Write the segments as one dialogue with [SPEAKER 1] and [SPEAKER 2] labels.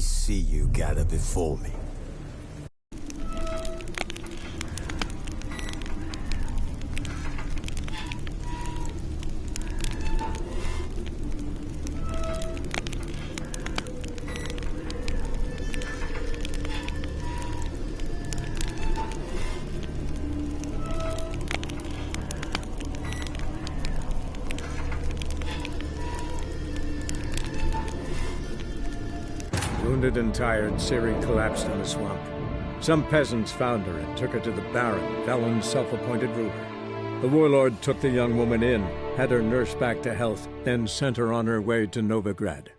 [SPEAKER 1] see you gather before me.
[SPEAKER 2] Wounded and tired, Ciri collapsed in the swamp. Some peasants found her and took her to the Baron, Velen's self-appointed ruler. The warlord took the young woman in, had her nursed back to health, then sent her on her way to Novigrad.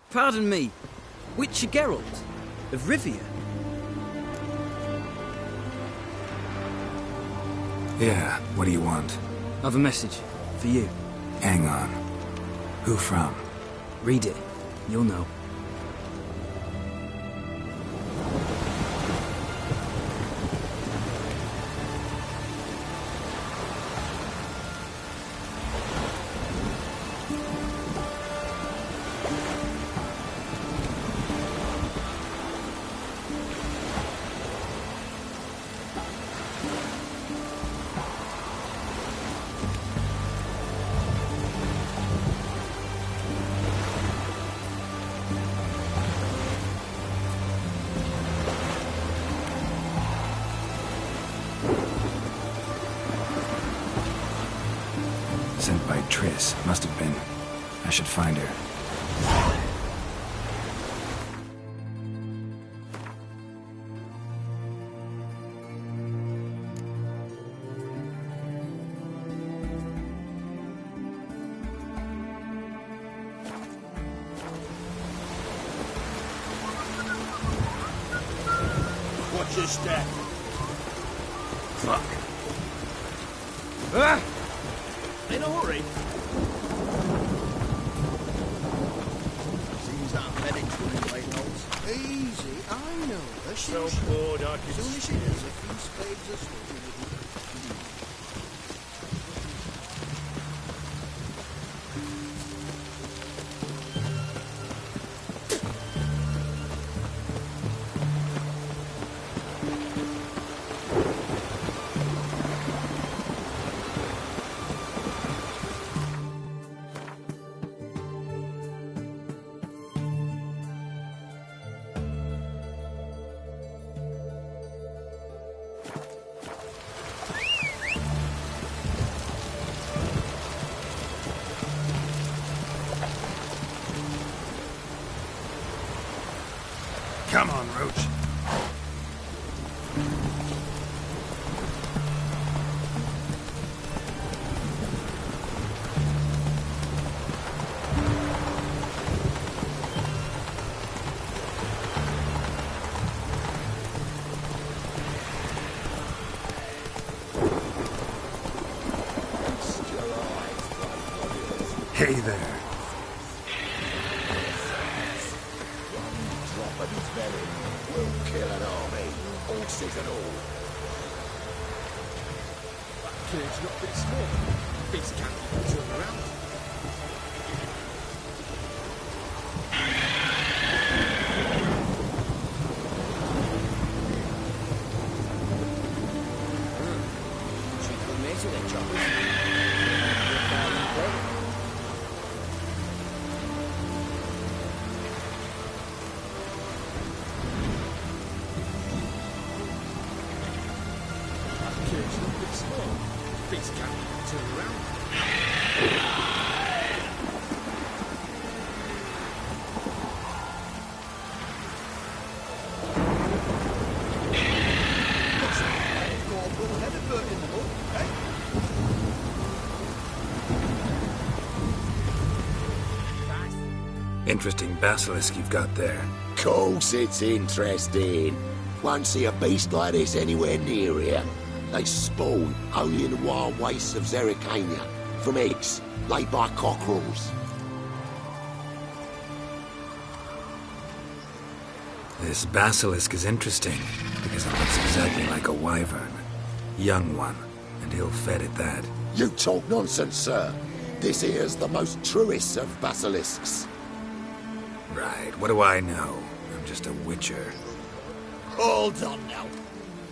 [SPEAKER 3] Pardon me, Witcher Geralt of Rivia?
[SPEAKER 4] Yeah, what do you want?
[SPEAKER 3] I've a message for you.
[SPEAKER 4] Hang on. Who from?
[SPEAKER 3] Read it, you'll know.
[SPEAKER 4] Sent by Triss. Must have been. I should find her.
[SPEAKER 1] Watch your step.
[SPEAKER 3] Fuck. Ah!
[SPEAKER 1] In a hurry. Seems that medic's running late, Knowles.
[SPEAKER 5] Easy, I know her.
[SPEAKER 1] So bored I can
[SPEAKER 5] Soon as she does, a few spades of smoke.
[SPEAKER 4] Come on, Roach. Hey there.
[SPEAKER 1] Drop of his venom will kill an army, horses and all. That cave's not a bit small. This can't turn around. Cheap amazing, then, choppers. This can't turn around.
[SPEAKER 4] Interesting basilisk you've got there.
[SPEAKER 1] Course it's interesting. Won't see a beast like this anywhere near here. They spawn only in the wild wastes of Zerrikania, from eggs laid by cockerels.
[SPEAKER 4] This basilisk is interesting, because it looks exactly like a wyvern. Young one, and ill-fed at that.
[SPEAKER 1] You talk nonsense, sir. This here's the most truest of basilisks.
[SPEAKER 4] Right, what do I know? I'm just a witcher.
[SPEAKER 5] Hold on now.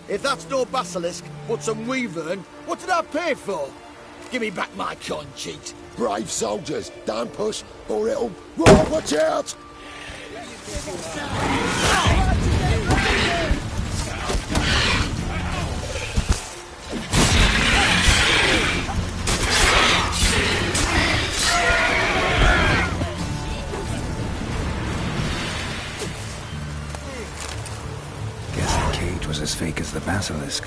[SPEAKER 5] If that's no basilisk, but some wyvern, what did I pay for? Give me back my coin, cheat.
[SPEAKER 1] Brave soldiers, don't push, or it'll... Whoa, watch out!
[SPEAKER 4] Guess the cage was as fake as the basilisk.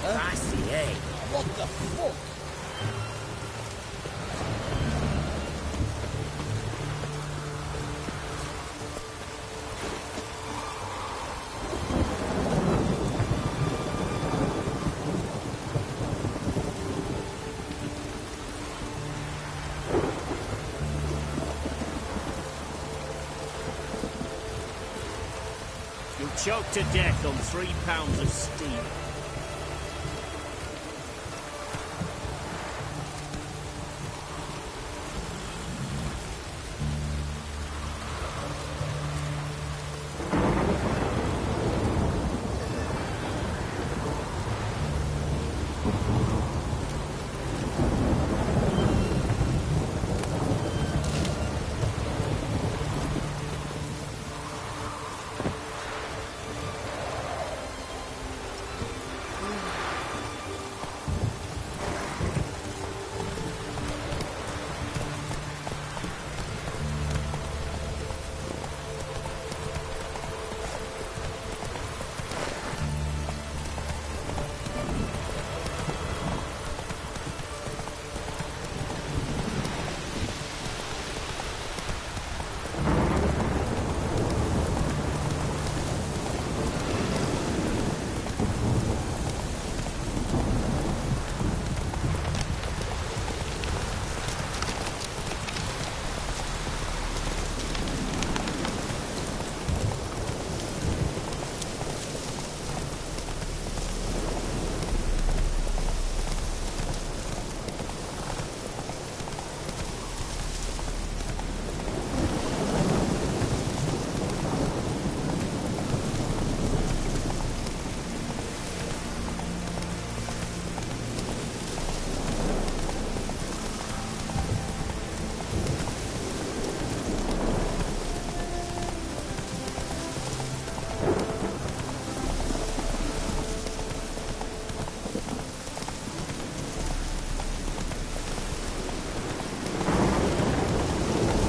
[SPEAKER 5] I see, eh? What the fuck?
[SPEAKER 6] Choked to death on 3 pounds of steel.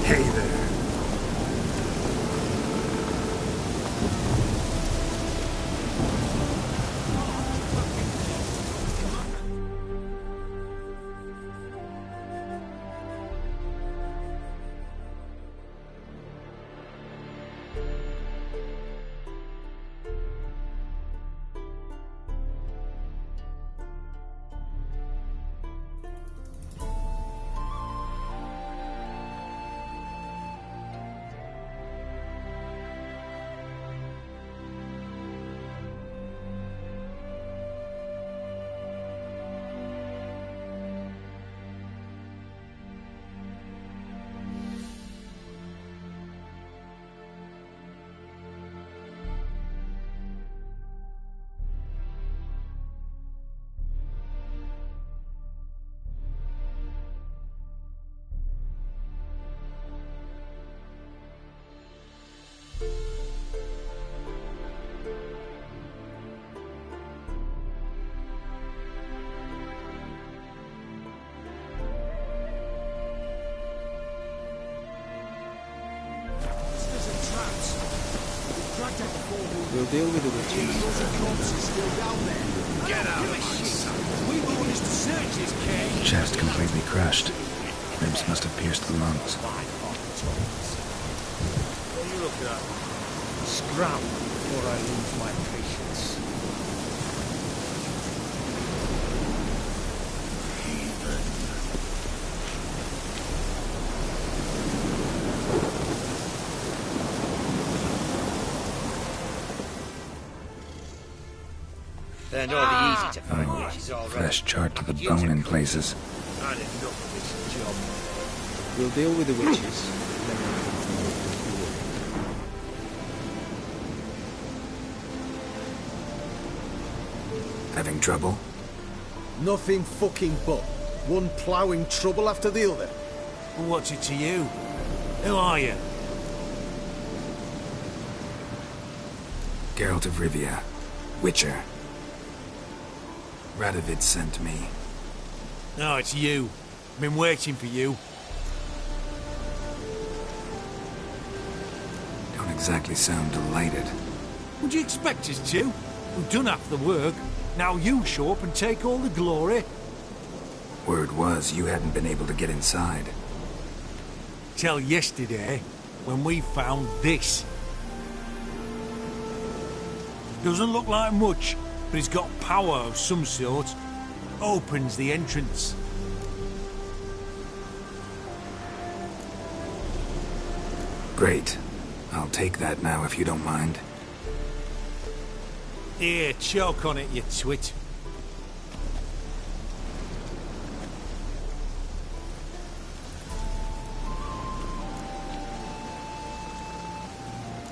[SPEAKER 4] Hey there.
[SPEAKER 3] We'll deal with the witches.
[SPEAKER 6] Get out of my sight. We've orders to search this cave.
[SPEAKER 4] Chest completely crushed. Ribs must have pierced the lungs.
[SPEAKER 6] What are you looking at? Scram before I lose my patience.
[SPEAKER 5] They're not easy to find witches already.
[SPEAKER 4] Fresh charred to the bone in places.
[SPEAKER 6] I had enough of this job.
[SPEAKER 3] We'll deal with the witches.
[SPEAKER 4] Having trouble?
[SPEAKER 5] Nothing fucking but. One ploughing trouble after the other.
[SPEAKER 6] Well, what's it to you? Who are you?
[SPEAKER 4] Geralt of Rivia. Witcher. Radovid sent me.
[SPEAKER 6] No, it's you. I've been waiting for you.
[SPEAKER 4] Don't exactly sound delighted.
[SPEAKER 6] Would you expect us to? We've done half the work. Now you show up and take all the glory.
[SPEAKER 4] Word was you hadn't been able to get inside.
[SPEAKER 6] Till yesterday, when we found this. Doesn't look like much, but it's got power of some sort. Opens the entrance.
[SPEAKER 4] Great. I'll take that now if you don't mind.
[SPEAKER 6] Here, choke on it, you twit.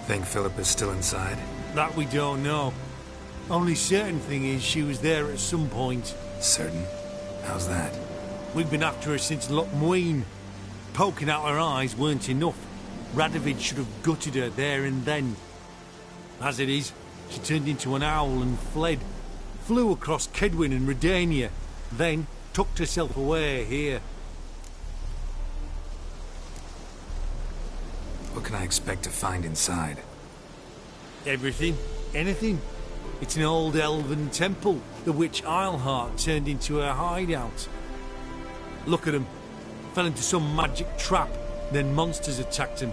[SPEAKER 4] Think Philip is still inside?
[SPEAKER 6] That we don't know. Only certain thing is she was there at some point.
[SPEAKER 4] Certain? How's that?
[SPEAKER 6] We've been after her since Lochmuine. Poking out her eyes weren't enough. Radovid should have gutted her there and then. As it is, she turned into an owl and fled. Flew across Kedwin and Redania. Then tucked herself away here.
[SPEAKER 4] What can I expect to find inside?
[SPEAKER 6] Everything. Anything. It's an old elven temple, the witch Isleheart turned into her hideout. Look at him. Fell into some magic trap, then monsters attacked him.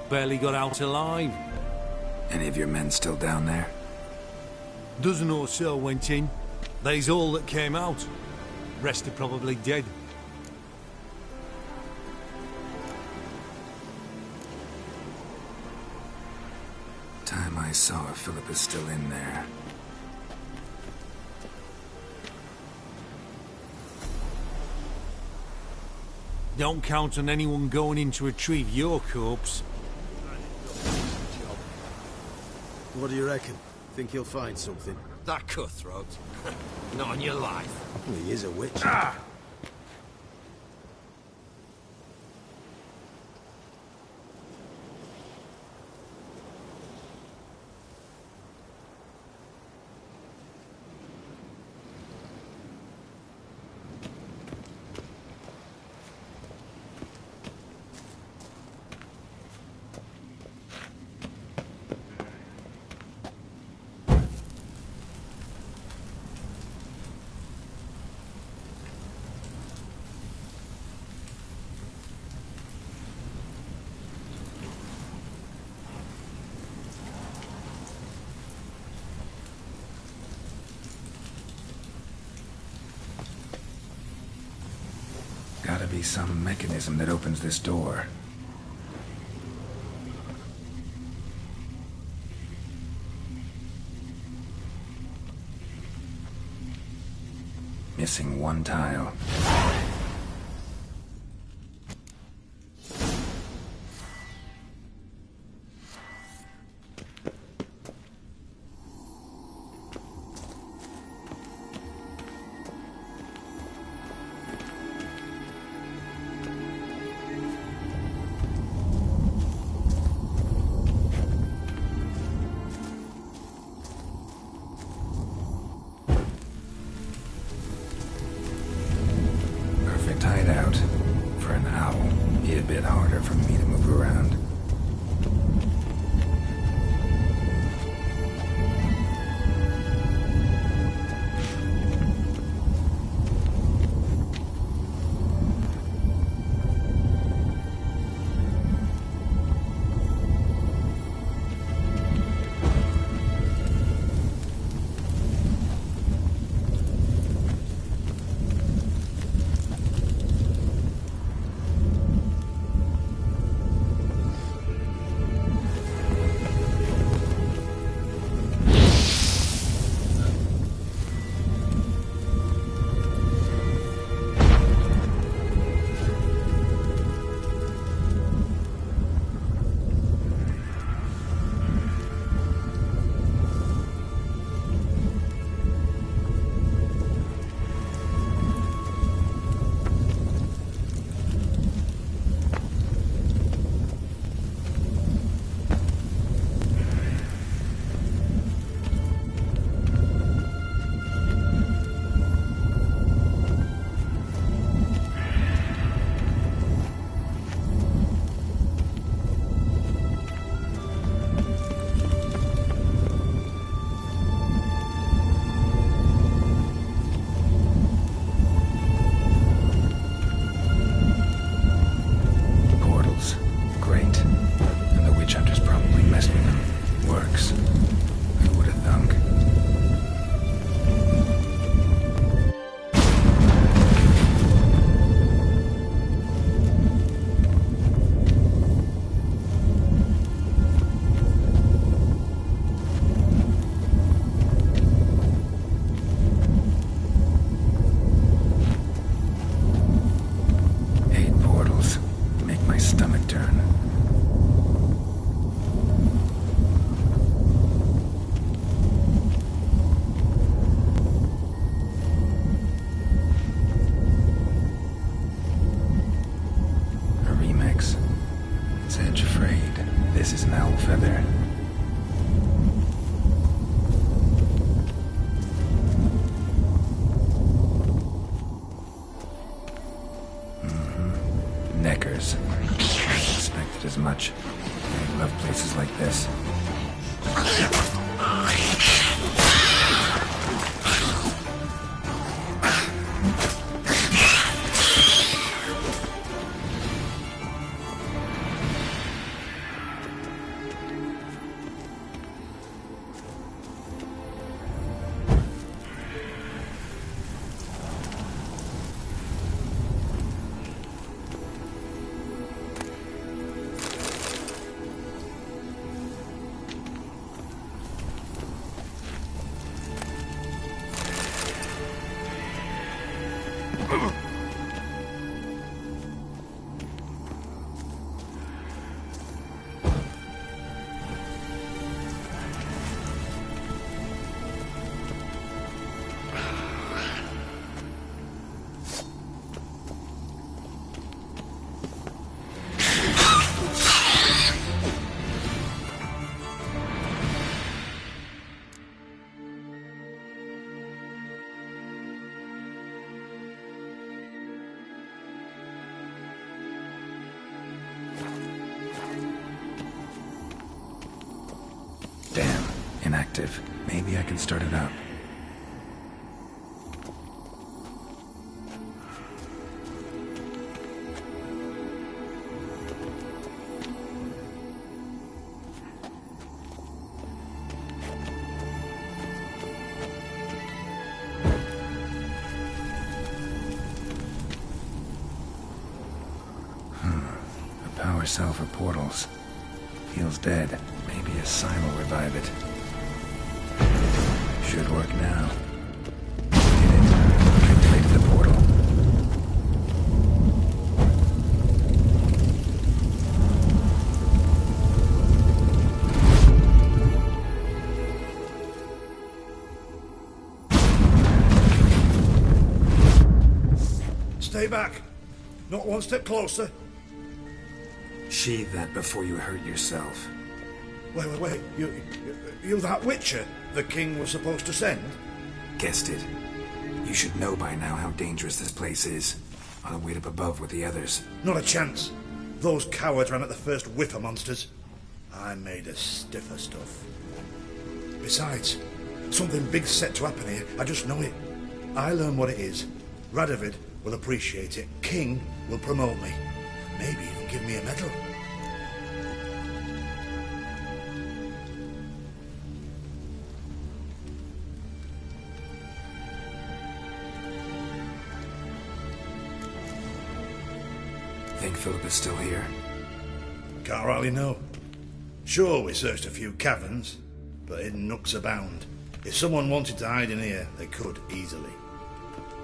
[SPEAKER 6] Barely got out alive.
[SPEAKER 4] Any of your men still down there?
[SPEAKER 6] Dozen or so went in. They's all that came out. Rest are probably dead.
[SPEAKER 4] Time I saw her, Philip is still in there.
[SPEAKER 6] Don't count on anyone going in to retrieve your corpse.
[SPEAKER 3] What do you reckon? Think he'll find something?
[SPEAKER 5] That cutthroat. Not on your life.
[SPEAKER 3] Well, he is a witch.
[SPEAKER 4] Gotta be some mechanism that opens this door. Missing one tile. Hideout. For an owl, be a bit harder for me to move around. feather. Neckers. I suspected as much. I love places like this. Damn, inactive. Maybe I can start it up. A power cell for portals. Feels dead. Maybe a sign will revive it. Should work now. Did it. Activated the portal.
[SPEAKER 7] Stay back. Not one step closer.
[SPEAKER 4] Sheathe that before you hurt yourself.
[SPEAKER 7] Wait. You that Witcher the king was supposed to send?
[SPEAKER 4] Guessed it. You should know by now how dangerous this place is. I'll wait up above with the others.
[SPEAKER 7] Not a chance. Those cowards ran at the first whiff of monsters. I'm made of stiffer stuff. Besides, something big's set to happen here. I just know it. I learn what it is. Radovid will appreciate it. King will promote me. Maybe even give me a medal.
[SPEAKER 4] Think Philip is still here?
[SPEAKER 7] Can't rightly know. Sure, we searched a few caverns, but hidden nooks abound. If someone wanted to hide in here, they could easily.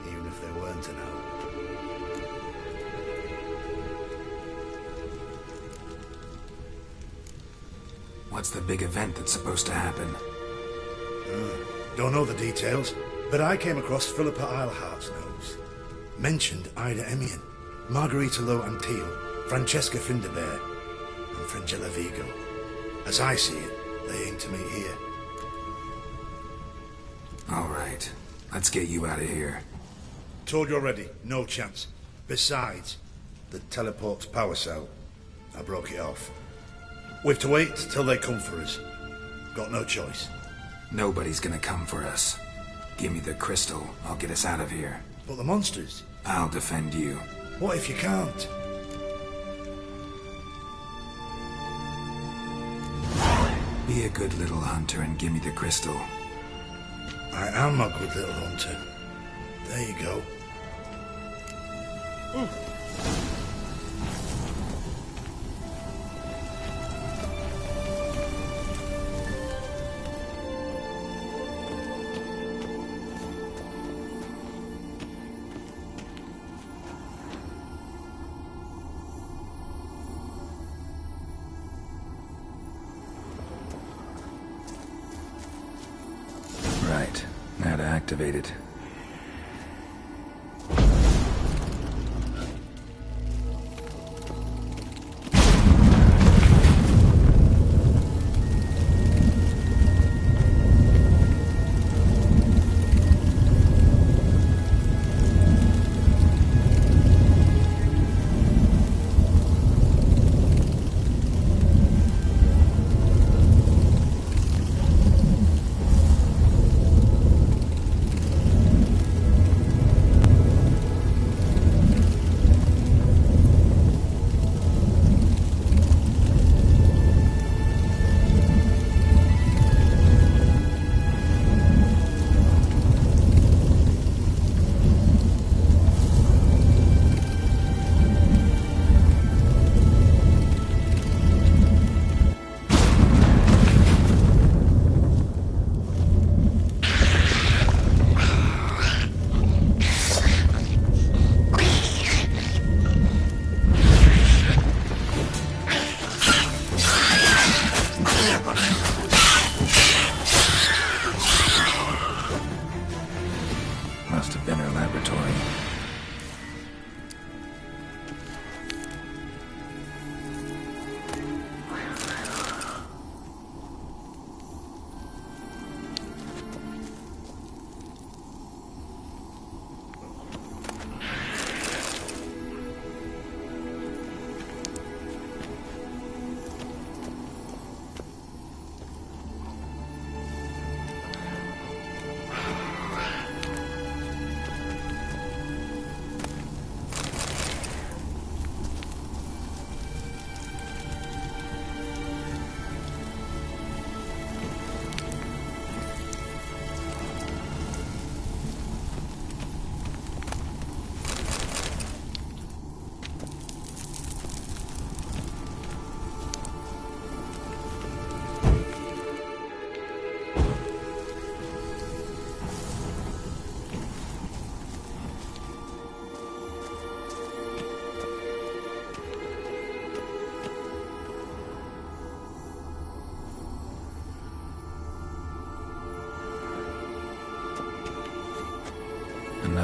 [SPEAKER 7] Even if they weren't an owl.
[SPEAKER 4] What's the big event that's supposed to happen?
[SPEAKER 7] Don't know the details, but I came across Philippa Eilhart's notes. Mentioned Ida Emian, Margarita Lo Antio, Francesca Finderbear, and Frangella Vigo. As I see it, they aim to meet here.
[SPEAKER 4] All right. Let's get you out of here.
[SPEAKER 7] Told you already, no chance. Besides, the teleport's power cell. I broke it off. We've to wait till they come for us. Got no choice.
[SPEAKER 4] Nobody's gonna come for us. Give me the crystal. I'll get us out of here.
[SPEAKER 7] But the monsters?
[SPEAKER 4] I'll defend you.
[SPEAKER 7] What if you can't?
[SPEAKER 4] Be a good little hunter and give me the crystal.
[SPEAKER 7] I am a good little hunter. There you go.
[SPEAKER 4] Right. Now to activate it.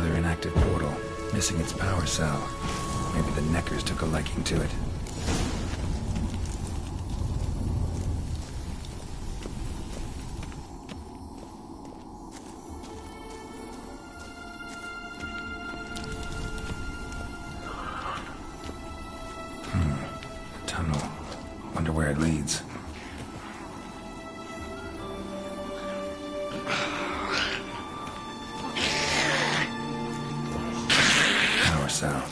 [SPEAKER 4] Another inactive portal, missing its power cell. Maybe the Neckers took a liking to it. Tunnel. Wonder where it leads. Power cell.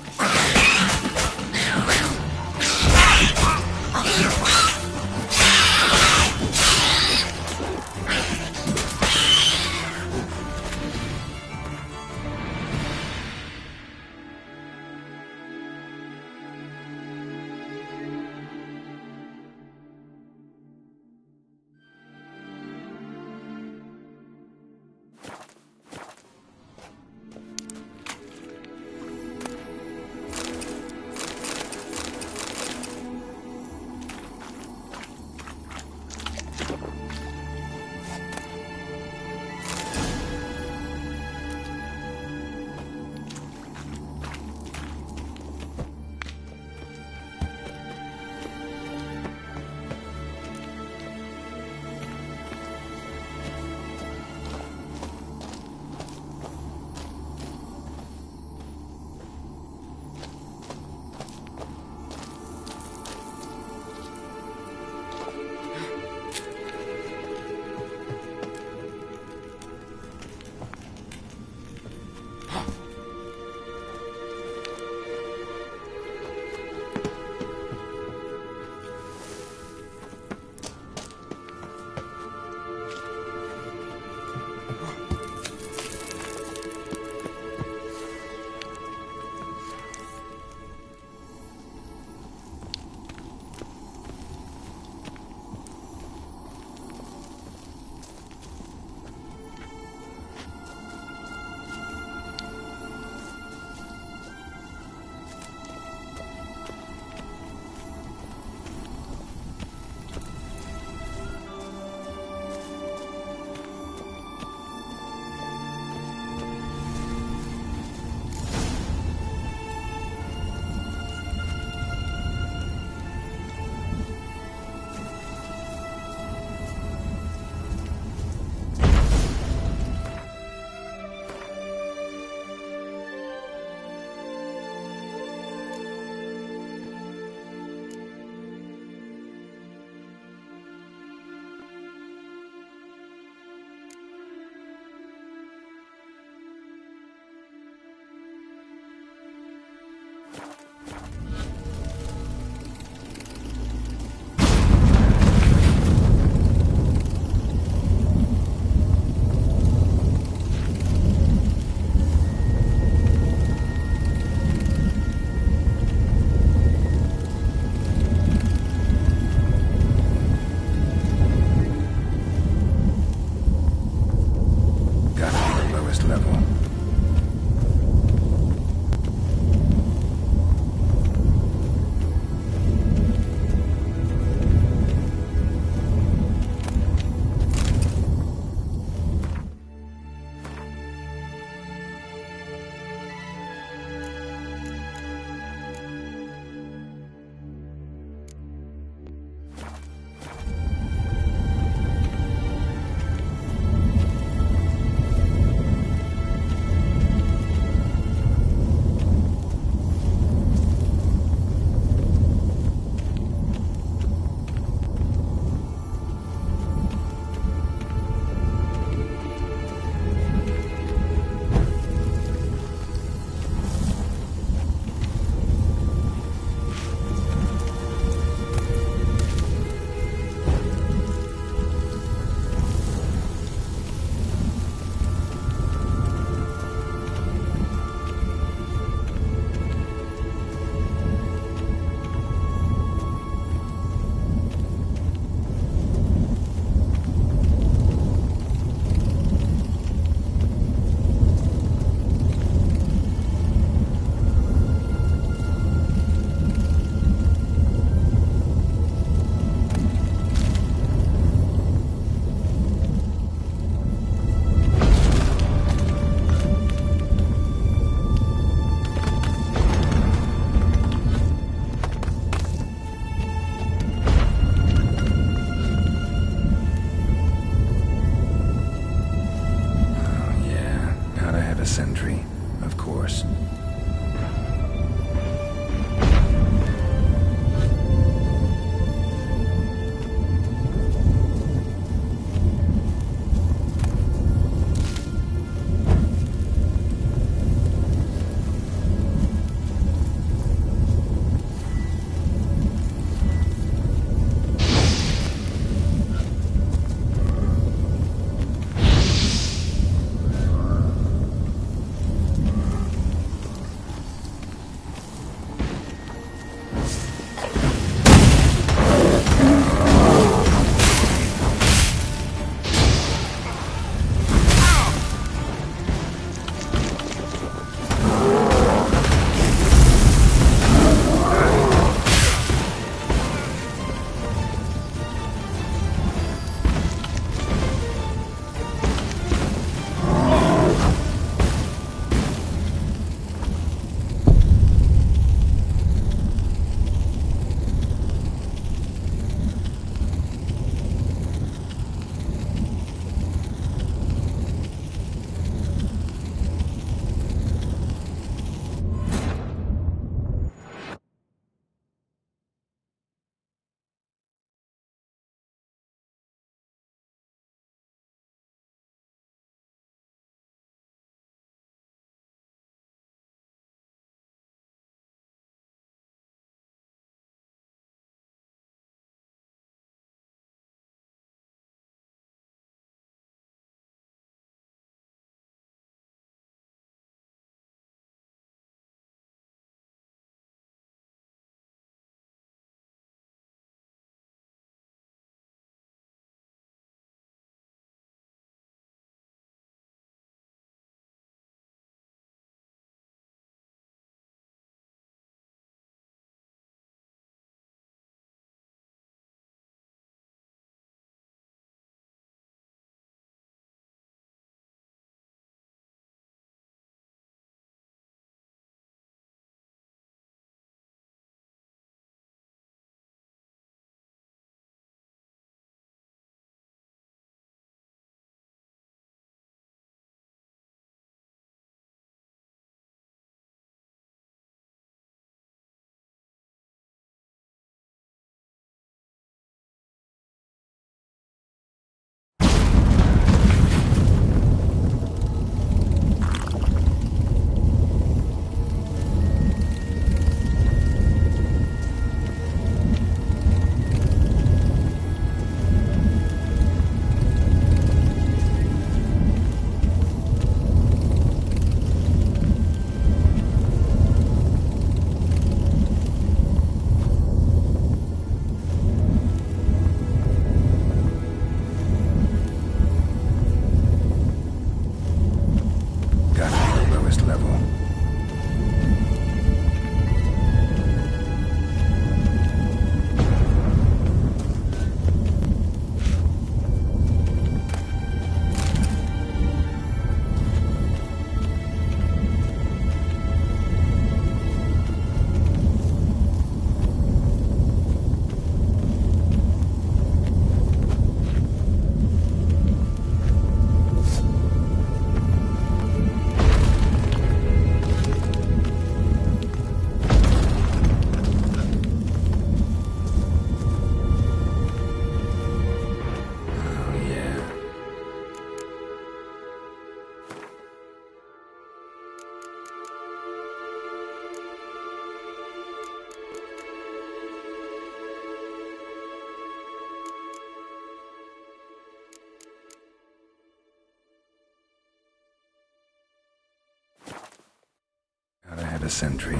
[SPEAKER 4] the sentry,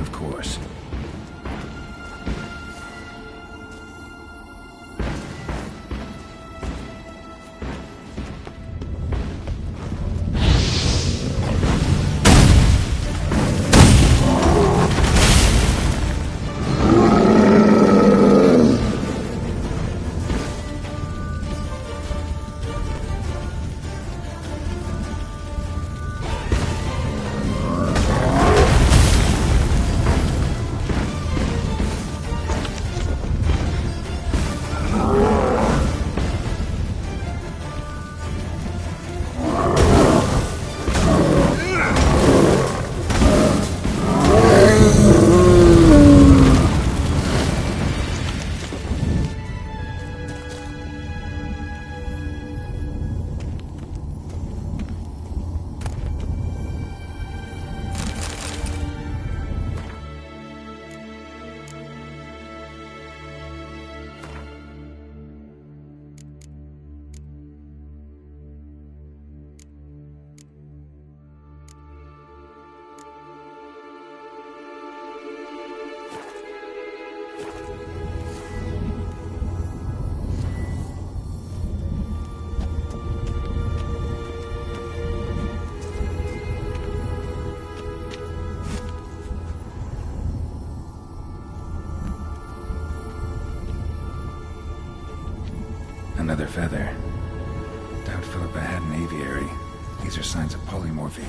[SPEAKER 4] of course. Another feather. Doubt Philippa had an aviary. These are signs of polymorphy.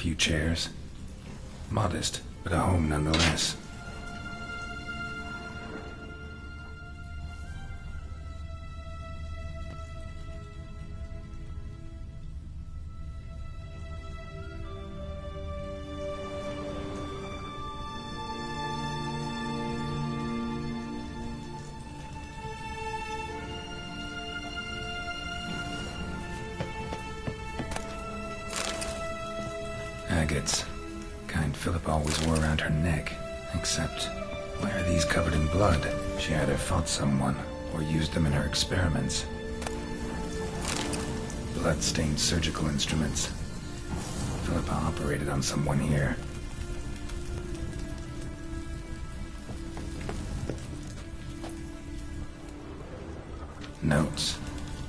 [SPEAKER 4] few chairs. Modest, but a home nonetheless. Agates. Kind Philip always wore around her neck. Except, why are these covered in blood? She either fought someone, or used them in her experiments. Blood-stained surgical instruments. Philippa operated on someone here. Notes.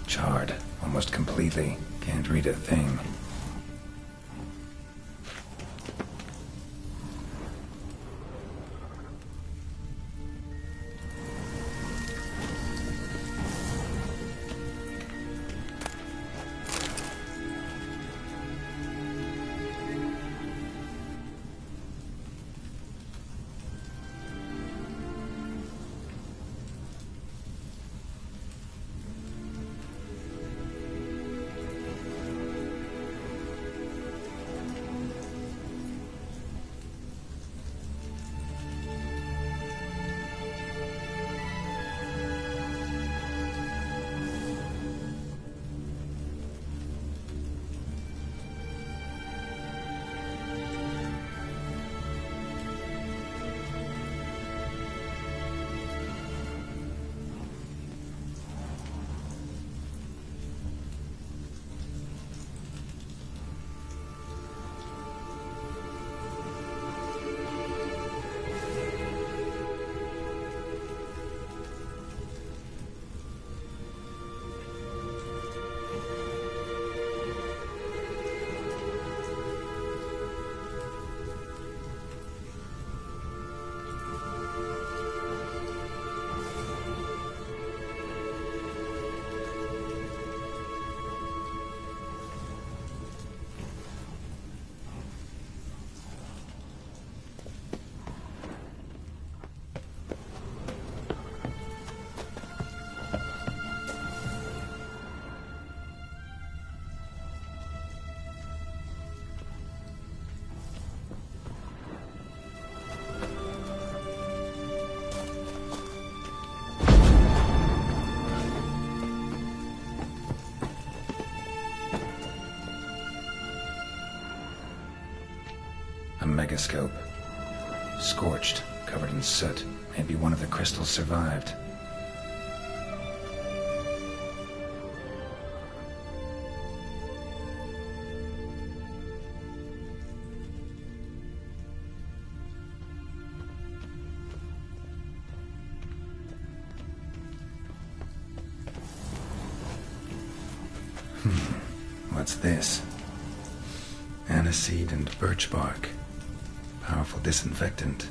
[SPEAKER 4] Charred, almost completely. Can't read a thing. megascope. Scorched, covered in soot. Maybe one of the crystals survived. What's this? Aniseed and birch bark. Powerful disinfectant.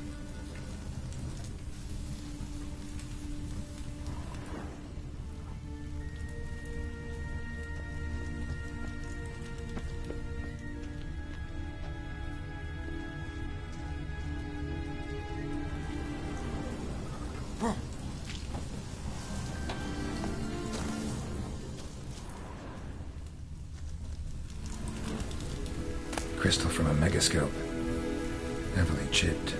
[SPEAKER 4] Crystal from a megascope. Heavily chipped.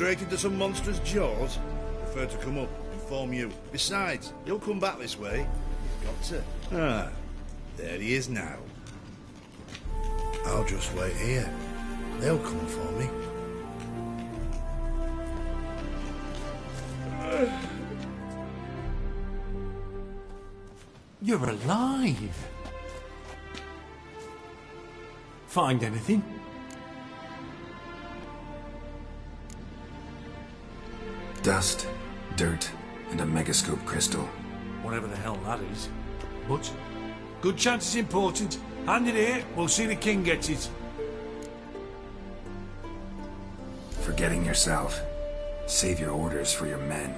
[SPEAKER 7] straight into some monster's jaws? Prefer to come up, inform you. Besides, he'll come back this way. Got to. Ah, there he is now. I'll just wait here. They'll come for me.
[SPEAKER 6] You're alive. Find anything?
[SPEAKER 4] Dust, dirt, and a megascope crystal.
[SPEAKER 6] Whatever the hell that is. But, good chance it's important. Hand it here, we'll see the king gets it.
[SPEAKER 4] Forgetting yourself. Save your orders for your men.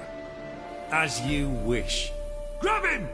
[SPEAKER 6] As you wish. Grab him!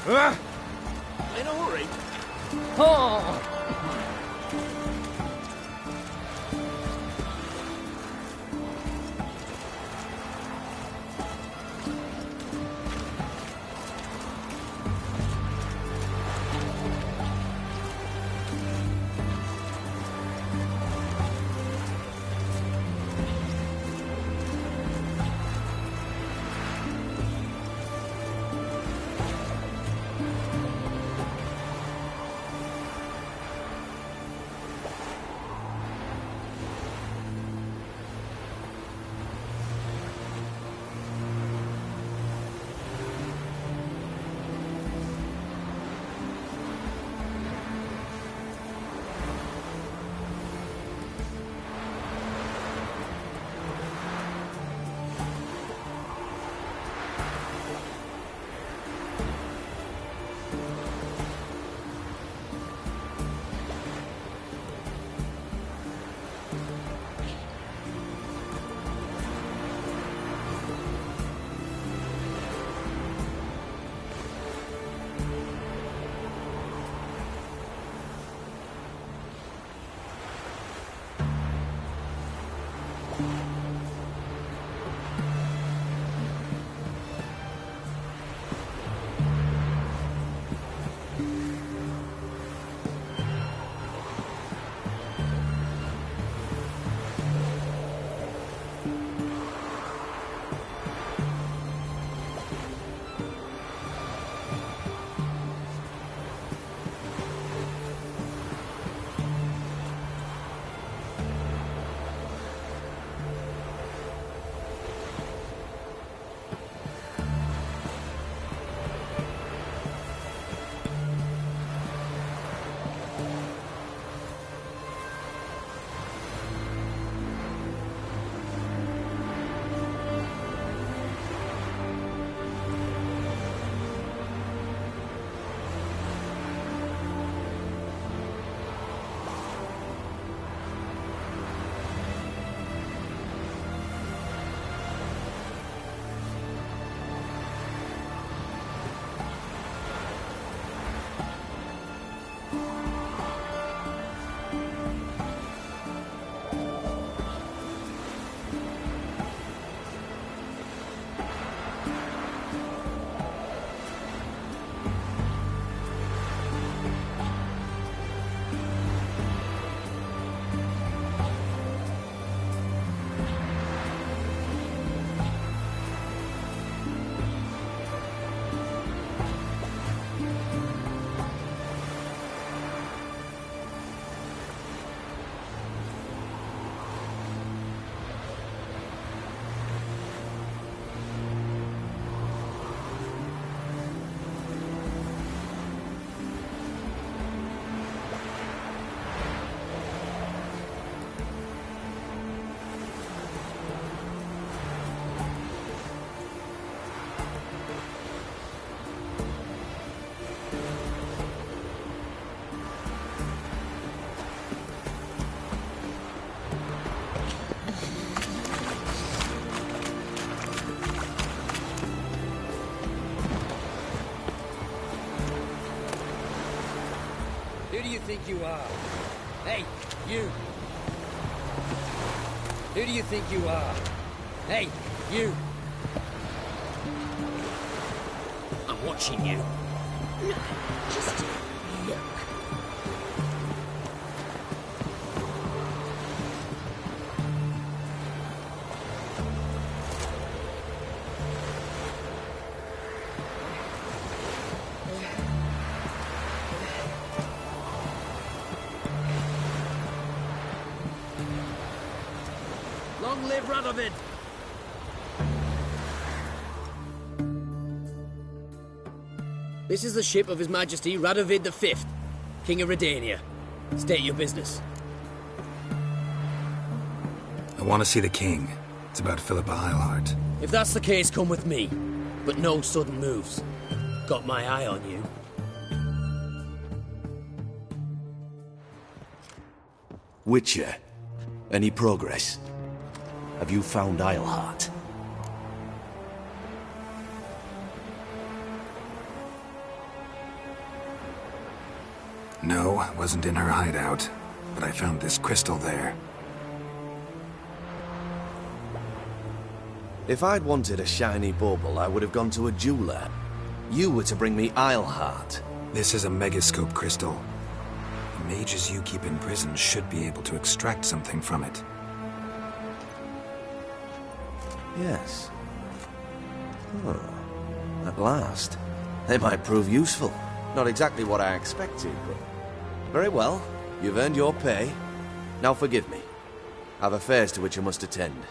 [SPEAKER 5] In a hurry?
[SPEAKER 8] Oh! Who do you think you are? Hey, you! Who do you think you are? Hey, you! I'm watching you.
[SPEAKER 1] Look, just look.
[SPEAKER 8] Long live Radovid! This is the ship of His Majesty Radovid V, King of Redania. State your business.
[SPEAKER 4] I want to see the king. It's about Philippa Eilhart.
[SPEAKER 8] If that's the case, come with me. But no sudden moves. Got my eye on you.
[SPEAKER 9] Witcher, any progress? Have you found Eilhart?
[SPEAKER 4] No, it wasn't in her hideout. But I found this crystal there.
[SPEAKER 9] If I'd wanted a shiny bauble, I would have gone to a jeweler. You were to bring me Eilhart.
[SPEAKER 4] This is a megascope crystal. The mages you keep in prison should be able to extract something from it.
[SPEAKER 9] Yes. Oh, at last. They might prove useful. Not exactly what I expected, but... Very well. You've earned your pay. Now forgive me. I've affairs to which I must attend.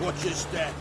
[SPEAKER 5] Watch your step.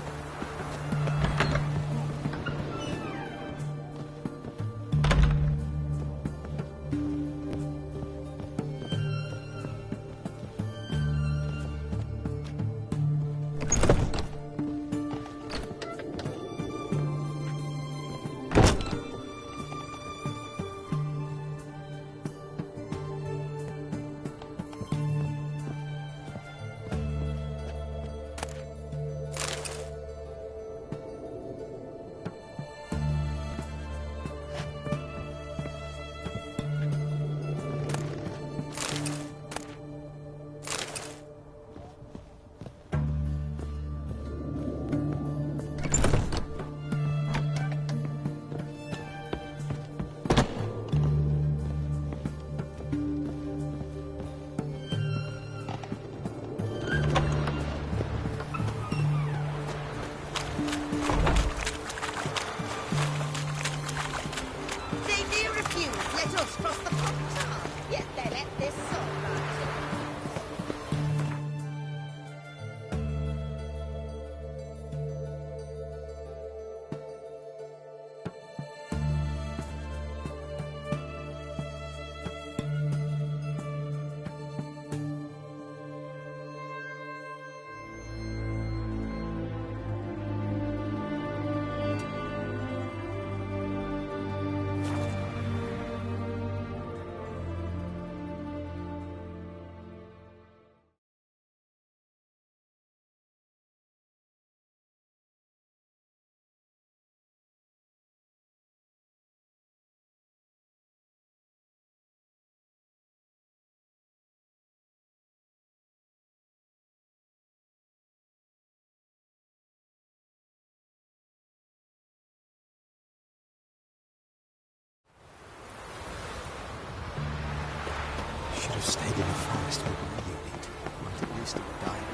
[SPEAKER 3] Should have stayed in the forest with my unit. Might at least have died.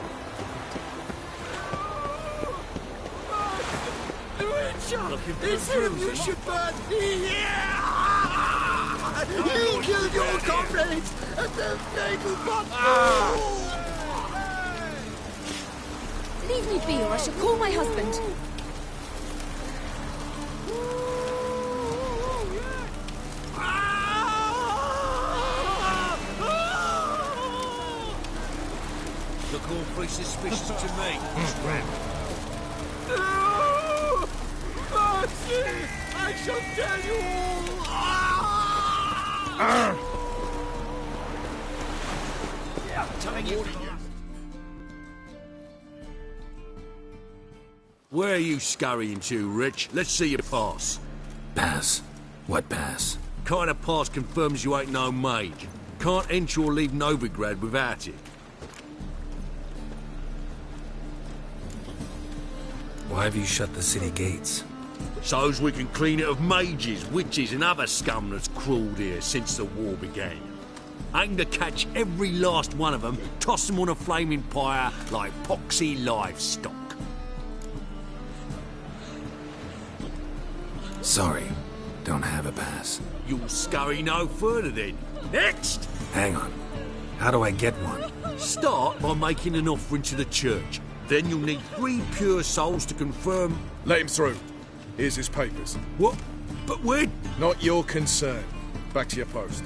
[SPEAKER 5] It's him you should burn! Yeah! You killed your comrades at the fatal battle!
[SPEAKER 10] Leave me be, or I shall call my husband.
[SPEAKER 5] Look all pretty suspicious to me. I shall tell you all! Where are you scurrying to, Rich? Let's see your pass.
[SPEAKER 4] Pass? What pass?
[SPEAKER 5] Kind of pass confirms you ain't no mage. Can't enter or leave Novigrad without it.
[SPEAKER 4] Why have you shut the city gates?
[SPEAKER 5] So's we can clean it of mages, witches and other scum that's crawled here since the war began. Aim to catch every last one of them, toss them on a flaming pyre like poxy livestock.
[SPEAKER 4] Sorry, don't have a pass.
[SPEAKER 5] You'll scurry no further then. Next!
[SPEAKER 4] Hang on. How do I get one?
[SPEAKER 5] Start by making an offering to the church. Then you'll need 3 pure souls to confirm...
[SPEAKER 11] Let him through. Here's his papers.
[SPEAKER 5] What? But we're...
[SPEAKER 11] Not your concern. Back to your post.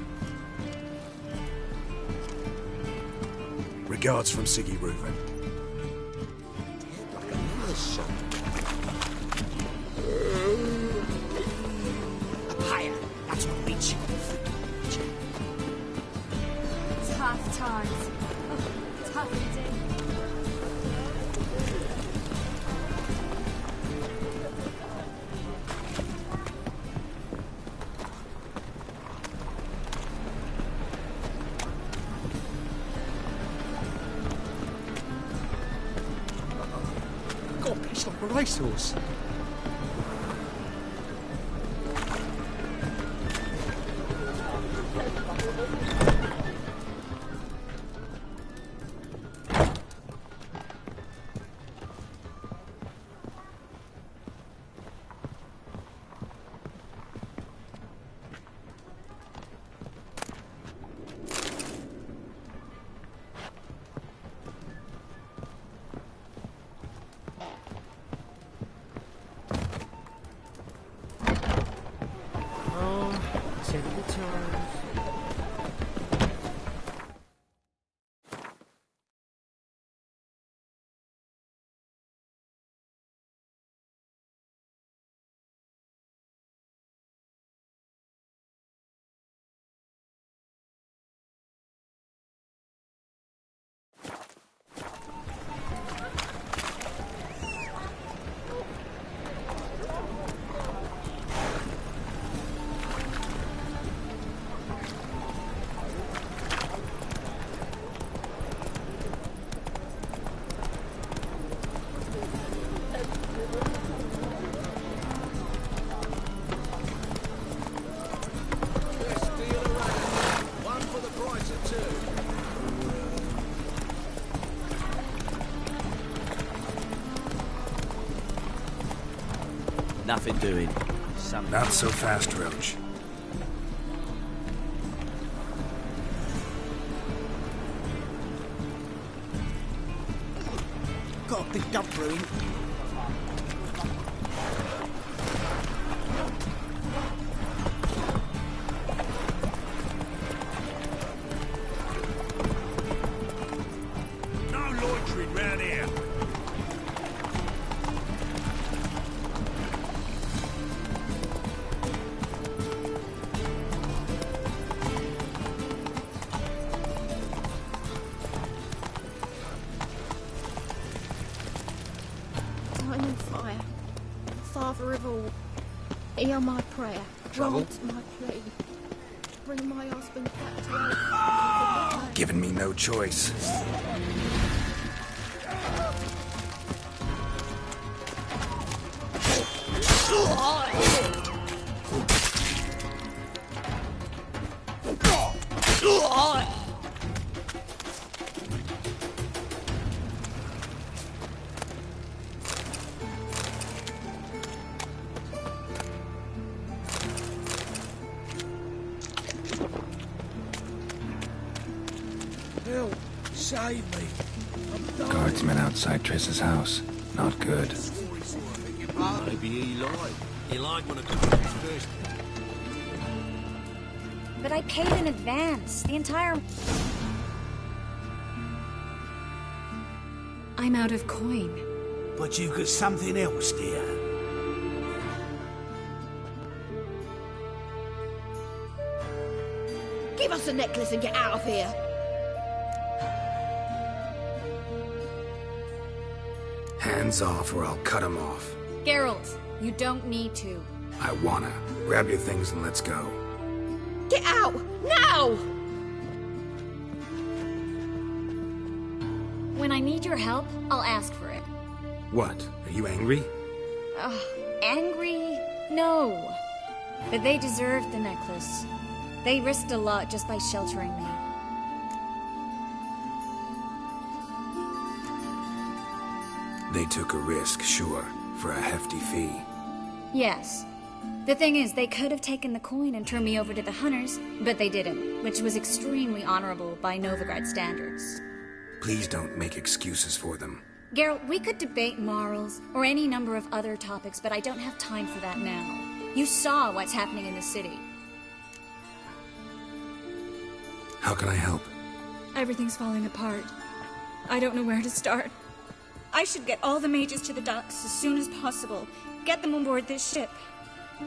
[SPEAKER 11] Regards from Siggy Reuven.
[SPEAKER 5] Higher. That's what beats you.
[SPEAKER 10] Tough times. Oh, tough indeed.
[SPEAKER 5] Got pissed off a racehorse.
[SPEAKER 12] Nothing doing. Something.
[SPEAKER 4] Not so fast, Roach.
[SPEAKER 12] Got a big dump brewing.
[SPEAKER 5] No loitering round here.
[SPEAKER 10] Diamond fire, Father of all, hear my prayer, grant my plea. Bring my husband back to life.
[SPEAKER 4] Giving me no choice.
[SPEAKER 1] Help! Save me!
[SPEAKER 4] Guardsmen outside Triss's house. Not good.
[SPEAKER 5] Maybe he lied. He lied when I got his first.
[SPEAKER 13] But I paid in advance. The entire... I'm out of coin.
[SPEAKER 5] But you've got something else, dear.
[SPEAKER 10] Give us the necklace and get out of here.
[SPEAKER 4] Hands off or I'll cut him off.
[SPEAKER 13] Geralt, you don't need to.
[SPEAKER 4] I wanna. Grab your things and let's go.
[SPEAKER 10] Get out! Now!
[SPEAKER 13] When I need your help, I'll ask for it.
[SPEAKER 4] What? Are you angry?
[SPEAKER 13] Angry? No. But they deserved the necklace. They risked a lot just by sheltering me.
[SPEAKER 4] They took a risk, sure, for a hefty fee.
[SPEAKER 13] Yes. The thing is, they could have taken the coin and turned me over to the hunters, but they didn't, which was extremely honorable by Novigrad standards.
[SPEAKER 4] Please don't make excuses for them.
[SPEAKER 13] Geralt, we could debate morals, or any number of other topics, but I don't have time for that now. You saw what's happening in the city.
[SPEAKER 4] How can I help?
[SPEAKER 13] Everything's falling apart. I don't know where to start. I should get all the mages to the docks as soon as possible. Get them on board this ship.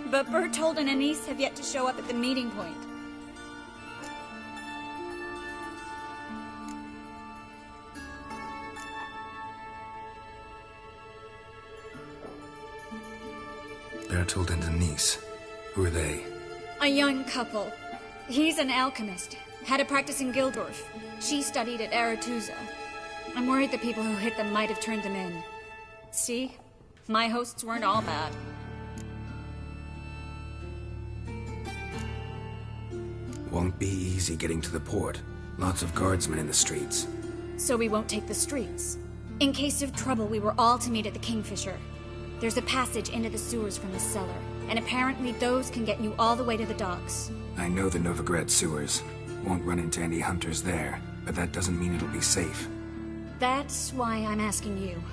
[SPEAKER 13] But Bertold and Anise have yet to show up at the meeting point.
[SPEAKER 4] Bertold and Anise. Who are they?
[SPEAKER 13] A young couple. He's an alchemist. Had a practice in Gildorf. She studied at Aretuza. I'm worried the people who hit them might have turned them in. See? My hosts weren't all bad.
[SPEAKER 4] Won't be easy getting to the port. Lots of guardsmen in the streets.
[SPEAKER 13] So we won't take the streets. In case of trouble, we were all to meet at the Kingfisher. There's a passage into the sewers from the cellar, and apparently those can get you all the way to the docks.
[SPEAKER 4] I know the Novigrad sewers. Won't run into any hunters there, but that doesn't mean it'll be safe.
[SPEAKER 13] That's why I'm asking you.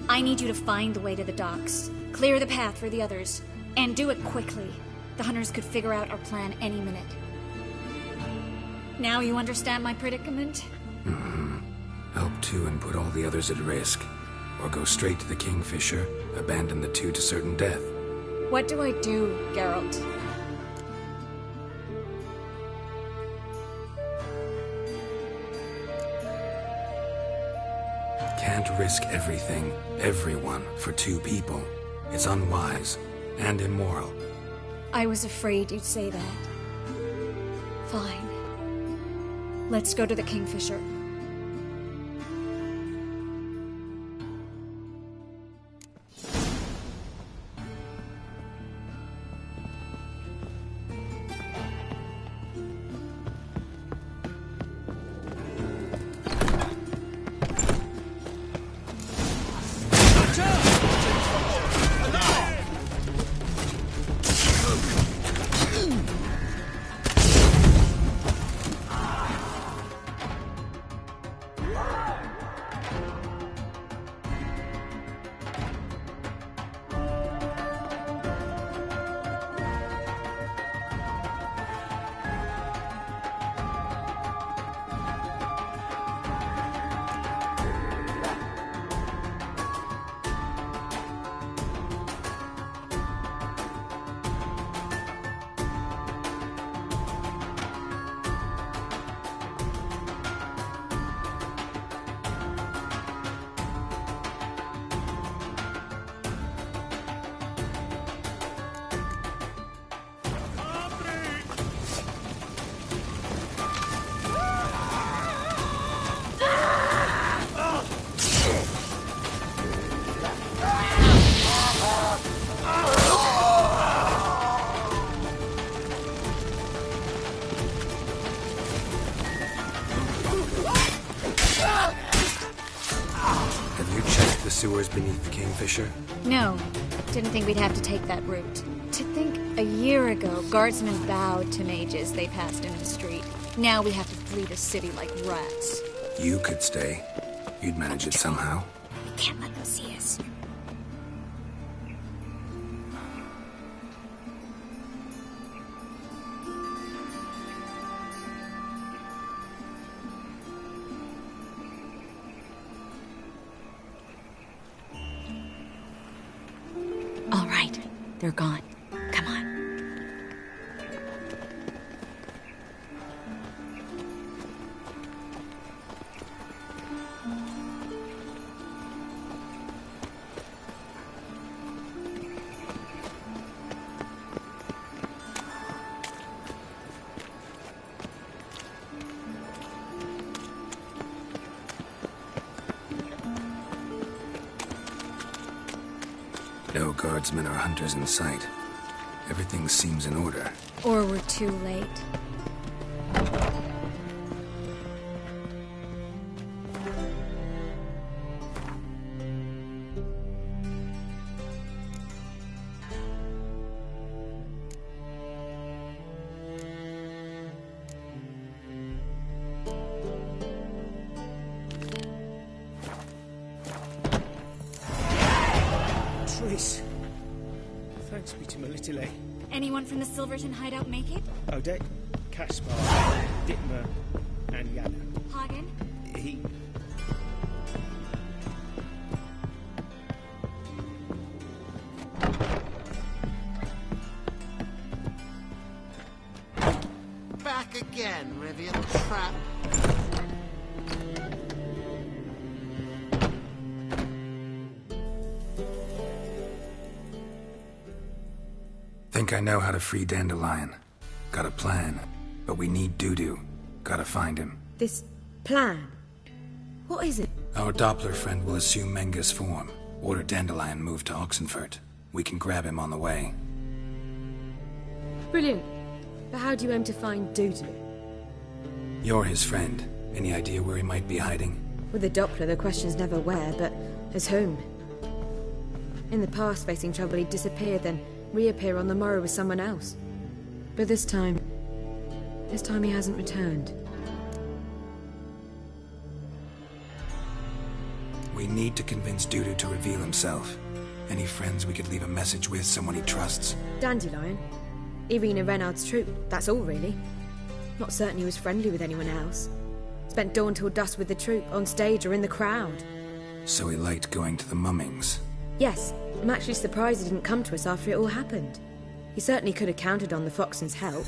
[SPEAKER 13] I need you to find the way to the docks, clear the path for the others, and do it quickly. The hunters could figure out our plan any minute. Now you understand my predicament?
[SPEAKER 4] Mm-hmm. Help two and put all the others at risk. Or go straight to the Kingfisher, abandon the two to certain death.
[SPEAKER 13] What do I do, Geralt?
[SPEAKER 4] Can't risk everything, everyone, for two people. It's unwise and immoral.
[SPEAKER 13] I was afraid you'd say that. Fine. Let's go to the Kingfisher.
[SPEAKER 4] You checked the sewers beneath the Kingfisher?
[SPEAKER 13] No, didn't think we'd have to take that route. To think a year ago, guardsmen bowed to mages they passed in the street. Now we have to flee the city like rats.
[SPEAKER 4] You could stay. You'd manage it somehow.
[SPEAKER 13] We can't let them see us. All right, they're gone. Come on.
[SPEAKER 4] No guardsmen or hunters in sight. Everything seems in order.
[SPEAKER 13] Or we're too late.
[SPEAKER 12] Triss. Thanks be to Melitele.
[SPEAKER 13] Anyone from the Silverton hideout make it?
[SPEAKER 12] Odette, Caspar, Dittmer, and Yana.
[SPEAKER 13] Hagen?
[SPEAKER 12] He...
[SPEAKER 14] Back again, Rivian Trap.
[SPEAKER 4] Think I know how to free Dandelion. Got a plan. But we need Dudu. Gotta find him.
[SPEAKER 15] This plan? What is it?
[SPEAKER 4] Our Doppler friend will assume Menga's form. Order Dandelion moved to Oxenfurt. We can grab him on the way.
[SPEAKER 15] Brilliant. But how do you aim to find Dudu?
[SPEAKER 4] You're his friend. Any idea where he might be hiding?
[SPEAKER 15] With the Doppler, the question's never where, but as whom. In the past, facing trouble, he'd disappear, then reappear on the morrow with someone else. But this time he hasn't returned.
[SPEAKER 4] We need to convince Dudu to reveal himself. Any friends we could leave a message with, someone he trusts?
[SPEAKER 15] Dandelion? Irina Renard's troop, that's all really. Not certain he was friendly with anyone else. Spent dawn till dusk with the troop, on stage or in the crowd.
[SPEAKER 4] So he liked going to the mummings.
[SPEAKER 15] Yes, I'm actually surprised he didn't come to us after it all happened. He certainly could have counted on the Foxen's help.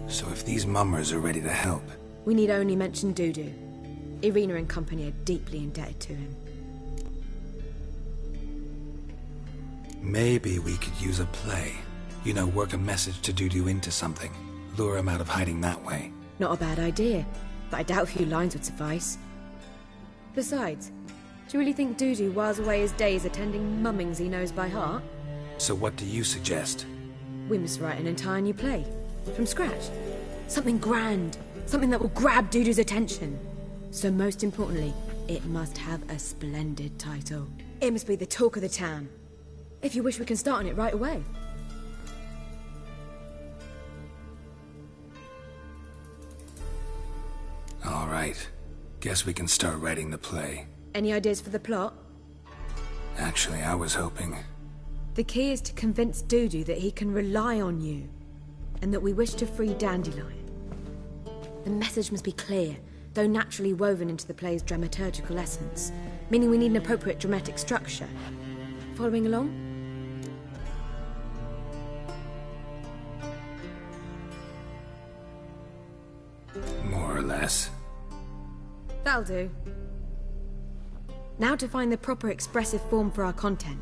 [SPEAKER 4] So if these mummers are ready to help...
[SPEAKER 15] We need only mention Dudu. Irina and company are deeply indebted to him.
[SPEAKER 4] Maybe we could use a play. You know, work a message to Dudu into something. Lure him out of hiding that way.
[SPEAKER 15] Not a bad idea, but I doubt a few lines would suffice. Besides, do you really think Dudu whiles away his days attending mummings he knows by heart?
[SPEAKER 4] So what do you suggest?
[SPEAKER 15] We must write an entire new play. From scratch. Something grand. Something that will grab Dudu's attention. So most importantly, it must have a splendid title. It must be the talk of the town. If you wish, we can start on it right away.
[SPEAKER 4] All right. Guess we can start writing the play.
[SPEAKER 15] Any ideas for the plot?
[SPEAKER 4] Actually, I was hoping...
[SPEAKER 15] The key is to convince Dudu that he can rely on you, and that we wish to free Dandelion. The message must be clear, though naturally woven into the play's dramaturgical essence, meaning we need an appropriate dramatic structure. Following along?
[SPEAKER 4] More or less.
[SPEAKER 15] That'll do. Now to find the proper expressive form for our content.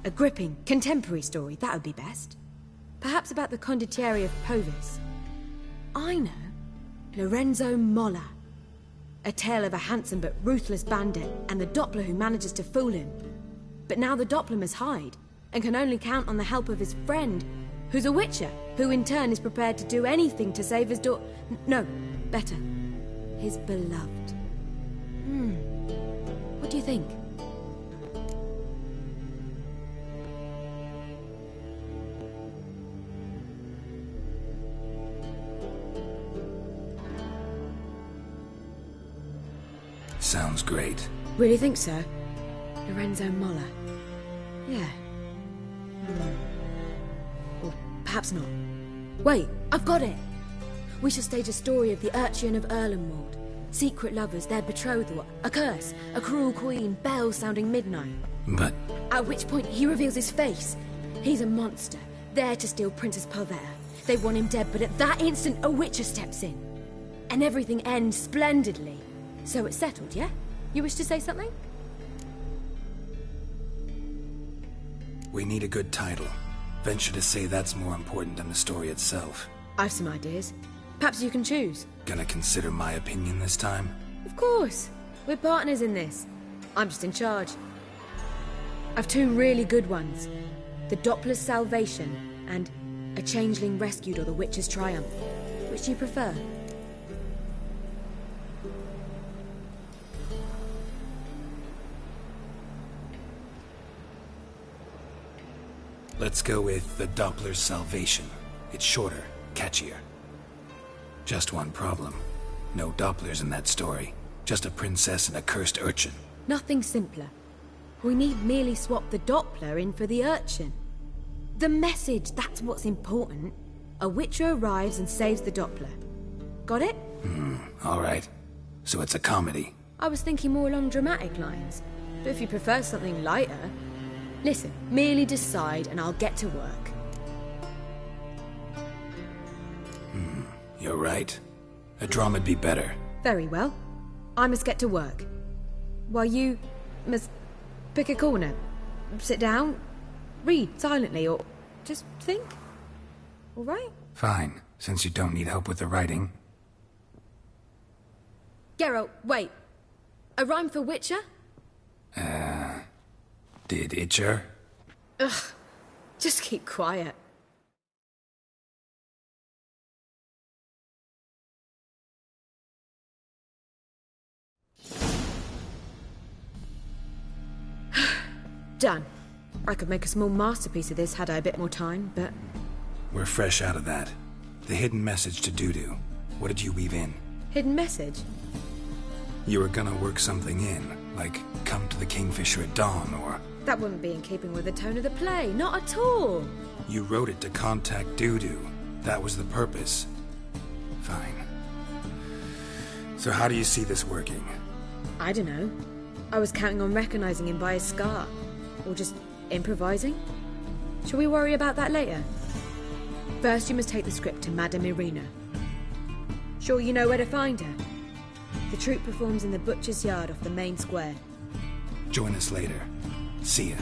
[SPEAKER 15] A gripping, contemporary story, that would be best. Perhaps about the condottieri of Povis. I know. Lorenzo Molla. A tale of a handsome but ruthless bandit and the Doppler who manages to fool him. But now the Doppler must hide, and can only count on the help of his friend, who's a witcher, who in turn is prepared to do anything to save his No, better. His beloved. What do you you think?
[SPEAKER 4] Sounds great.
[SPEAKER 15] Really think so? Lorenzo Molla. Yeah. Or perhaps not. Wait, I've got it! We shall stage a story of the Urchin of Erlenwald. Secret lovers, their betrothal, a curse, a cruel queen, bells sounding midnight.
[SPEAKER 4] But...
[SPEAKER 15] At which point he reveals his face. He's a monster, there to steal Princess Palvera. They want him dead, but at that instant a Witcher steps in. And everything ends splendidly. So it's settled, yeah? You wish to say something?
[SPEAKER 4] We need a good title. Venture to say that's more important than the story itself.
[SPEAKER 15] I've some ideas. Perhaps you can choose.
[SPEAKER 4] Gonna consider my opinion this time?
[SPEAKER 15] Of course. We're partners in this. I'm just in charge. I've two really good ones. The Doppler's Salvation and A Changeling Rescued or the Witcher's Triumph. Which do you prefer?
[SPEAKER 4] Let's go with The Doppler's Salvation. It's shorter, catchier. Just one problem. No Dopplers in that story. Just a princess and a cursed urchin.
[SPEAKER 15] Nothing simpler. We need merely swap the Doppler in for the urchin. The message, that's what's important. A Witcher arrives and saves the Doppler. Got it?
[SPEAKER 4] Alright. So it's a comedy.
[SPEAKER 15] I was thinking more along dramatic lines. But if you prefer something lighter... Listen, merely decide and I'll get to work.
[SPEAKER 4] You're right. A drama'd be better.
[SPEAKER 15] Very well. I must get to work. While you must pick a corner. Sit down, read silently, or just think. All right?
[SPEAKER 4] Fine, since you don't need help with the writing.
[SPEAKER 15] Geralt, wait. A rhyme for Witcher?
[SPEAKER 4] Did Itcher?
[SPEAKER 15] Ugh. Just keep quiet. Done. I could make a small masterpiece of this had I a bit more time, but...
[SPEAKER 4] We're fresh out of that. The hidden message to Dudu. What did you weave in?
[SPEAKER 15] Hidden message?
[SPEAKER 4] You were gonna work something in, like come to the Kingfisher at dawn, or...
[SPEAKER 15] That wouldn't be in keeping with the tone of the play, not at all.
[SPEAKER 4] You wrote it to contact Dudu. That was the purpose. Fine. So how do you see this working?
[SPEAKER 15] I don't know. I was counting on recognizing him by his scar. Or just improvising? Shall we worry about that later? First, you must take the script to Madame Irina. Sure you know where to find her? The troupe performs in the Butcher's Yard off the main square.
[SPEAKER 4] Join us later. See ya.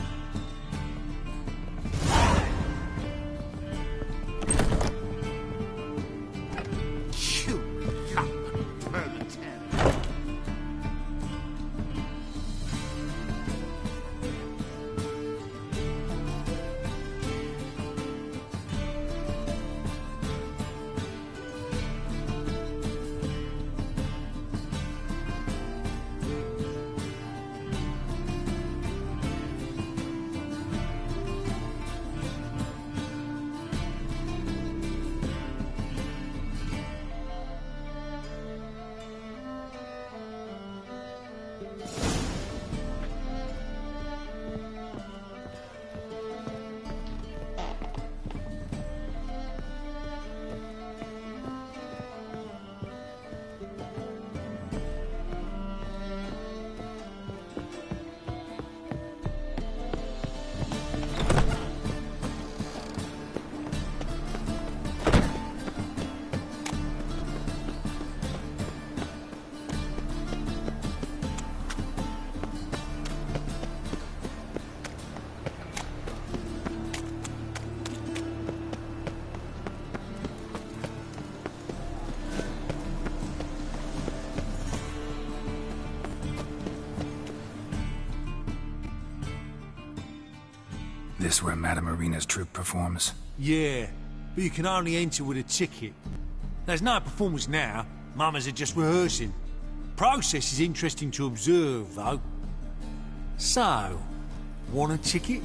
[SPEAKER 4] This where Madame Irina's troupe performs?
[SPEAKER 6] Yeah, but you can only enter with a ticket. There's no performance now. Mamas are just rehearsing. Process is interesting to observe, though. So, want a ticket?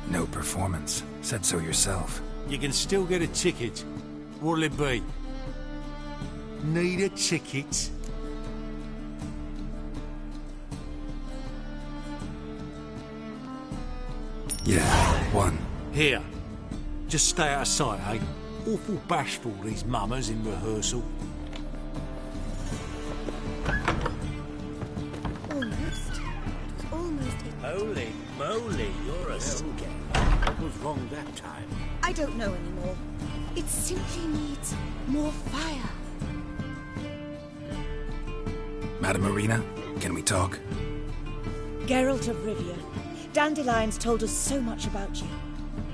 [SPEAKER 4] No performance. Said so yourself.
[SPEAKER 6] You can still get a ticket. What'll it be? Need a ticket?
[SPEAKER 4] Yeah, one.
[SPEAKER 6] Here. Just stay out of sight, eh? Awful bashful, these mummers in rehearsal.
[SPEAKER 10] Almost.
[SPEAKER 12] Holy moly, you're a skank. What was wrong that time?
[SPEAKER 16] I don't know anymore. It simply needs more fire.
[SPEAKER 4] Madam Marina, can we talk?
[SPEAKER 17] Geralt of Rivia. Dandelion's told us so much about you.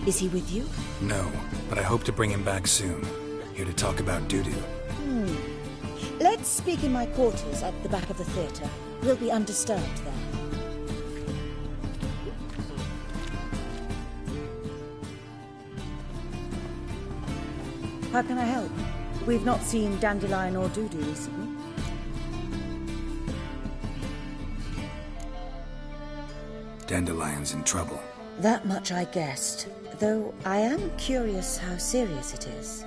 [SPEAKER 17] Is he with you?
[SPEAKER 4] No, but I hope to bring him back soon. Here to talk about Dudu.
[SPEAKER 17] Let's speak in my quarters at the back of the theatre. We'll be undisturbed there. How can I help? We've not seen Dandelion or Dudu recently.
[SPEAKER 4] Dandelion's in trouble.
[SPEAKER 17] That much I guessed, though I am curious how serious it is.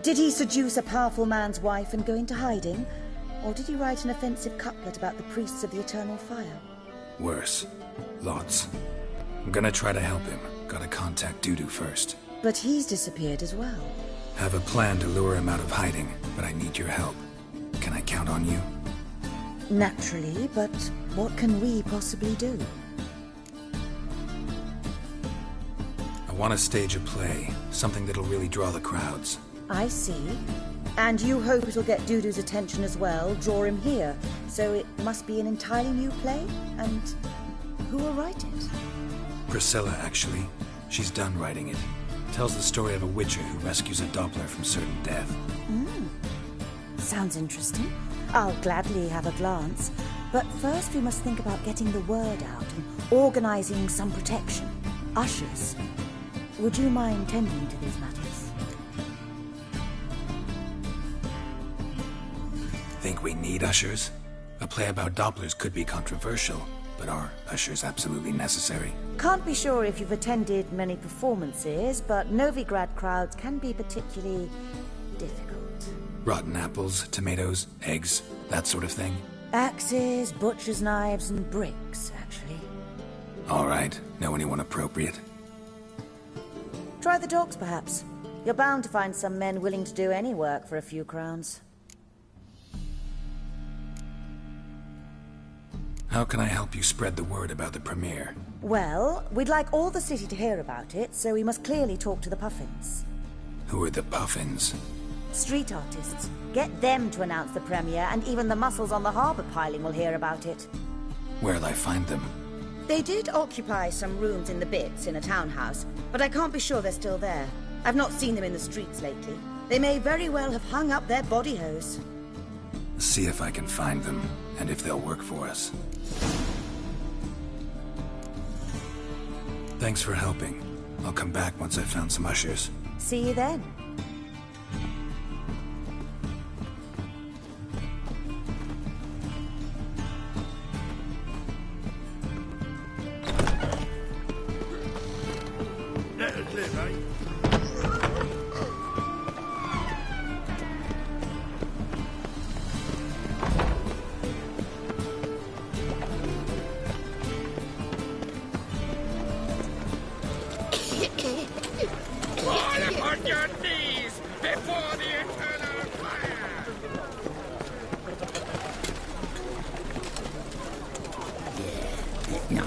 [SPEAKER 17] Did he seduce a powerful man's wife and go into hiding? Or did he write an offensive couplet about the priests of the eternal fire?
[SPEAKER 4] Worse. Lots. I'm gonna try to help him. Gotta contact Dudu first.
[SPEAKER 17] But he's disappeared as well.
[SPEAKER 4] Have a plan to lure him out of hiding, but I need your help. Can I count on you?
[SPEAKER 17] Naturally, but what can we possibly do?
[SPEAKER 4] I want to stage a play. Something that'll really draw the crowds.
[SPEAKER 17] I see. And you hope it'll get Dudu's attention as well, draw him here. So it must be an entirely new play? And who will write it?
[SPEAKER 4] Priscilla, actually. She's done writing it. Tells the story of a witcher who rescues a Doppler from certain death.
[SPEAKER 17] Sounds interesting. I'll gladly have a glance. But first we must think about getting the word out and organizing some protection. Ushers. Would you mind tending to these matters?
[SPEAKER 4] Think we need ushers? A play about Dopplers could be controversial, but are ushers absolutely necessary?
[SPEAKER 17] Can't be sure if you've attended many performances, but Novigrad crowds can be particularly difficult.
[SPEAKER 4] Rotten apples, tomatoes, eggs, that sort of thing?
[SPEAKER 17] Axes, butcher's knives, and bricks, actually.
[SPEAKER 4] All right. Know anyone appropriate?
[SPEAKER 17] Try the dogs, perhaps. You're bound to find some men willing to do any work for a few crowns.
[SPEAKER 4] How can I help you spread the word about the premiere?
[SPEAKER 17] Well, we'd like all the city to hear about it, so we must clearly talk to the Puffins.
[SPEAKER 4] Who are the Puffins?
[SPEAKER 17] Street artists. Get them to announce the premiere, and even the muscles on the harbour piling will hear about it.
[SPEAKER 4] Where'll I find them?
[SPEAKER 17] They did occupy some rooms in the Bits in a townhouse, but I can't be sure they're still there. I've not seen them in the streets lately. They may very well have hung up their body hose.
[SPEAKER 4] See if I can find them, and if they'll work for us. Thanks for helping. I'll come back once I've found some ushers.
[SPEAKER 17] See you then.
[SPEAKER 5] Let us live, eh?
[SPEAKER 18] Fall upon your knees before the eternal fire!
[SPEAKER 1] No.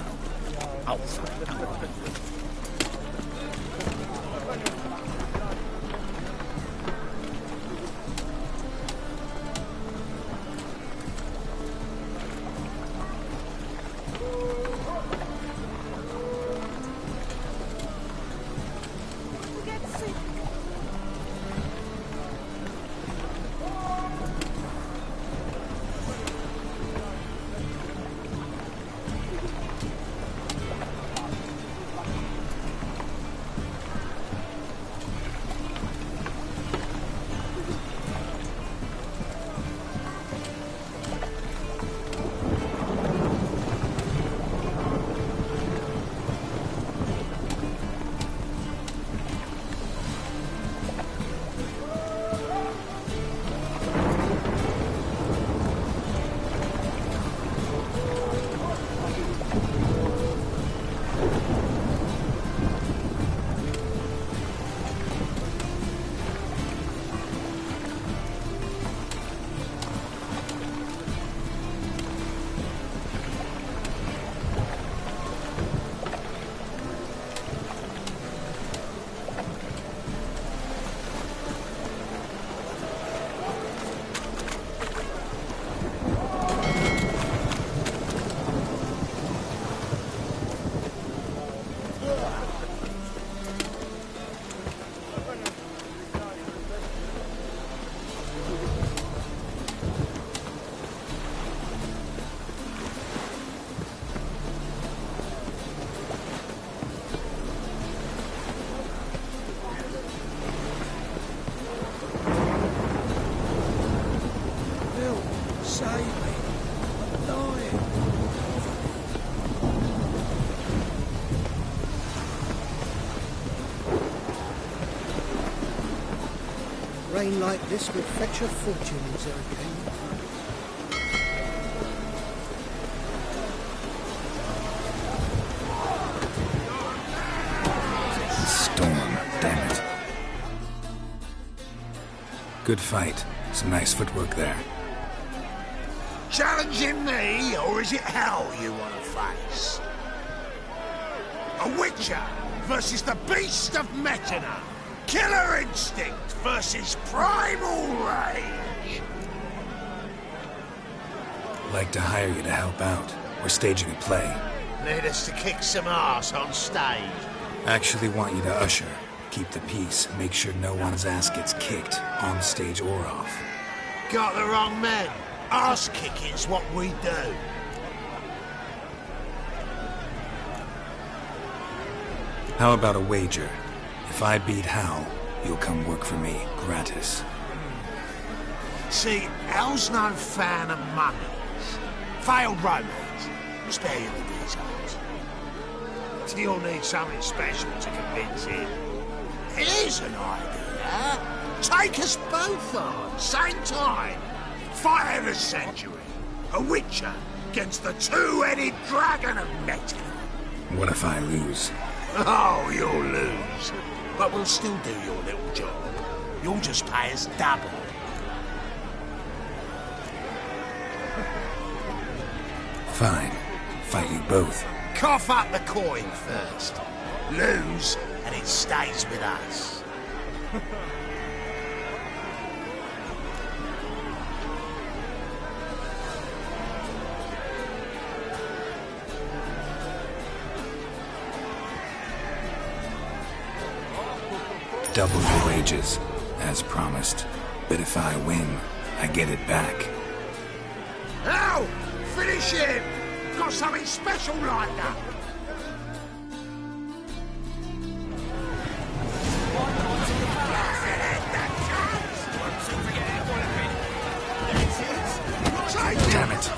[SPEAKER 1] Outside.
[SPEAKER 12] grain like this would fetch a fortune in Zerrikania.
[SPEAKER 4] Storm, damn it. Good fight. Some nice footwork there.
[SPEAKER 5] Challenging me, or is it hell you want to face? A Witcher versus the Beast of Metina. Killer instinct versus primal rage.
[SPEAKER 4] Like to hire you to help out. We're staging a play.
[SPEAKER 14] Need us to kick some ass on stage.
[SPEAKER 4] Actually want you to usher. Keep the peace. Make sure no one's ass gets kicked, on stage or off.
[SPEAKER 14] Got the wrong men. Ass kicking's what we do.
[SPEAKER 4] How about a wager? If I beat Hal, you'll come work for me, gratis.
[SPEAKER 14] See, Hal's no fan of mummies. Failed romance. Spare you the details. You'll need something special to convince him. Here's an idea. Take us both on, same time. Fight of the century. A Witcher against the two-headed dragon of Metina.
[SPEAKER 4] What if I lose?
[SPEAKER 14] Oh, you'll lose. But we'll still do your little job. You'll just pay us double.
[SPEAKER 4] Fine. Fight you both.
[SPEAKER 14] Cough up the coin first. Lose, and it stays with us.
[SPEAKER 4] Double your wages, as promised. But if I win, I get it back.
[SPEAKER 14] Now, finish him! Got something special lined up.
[SPEAKER 4] Damn it.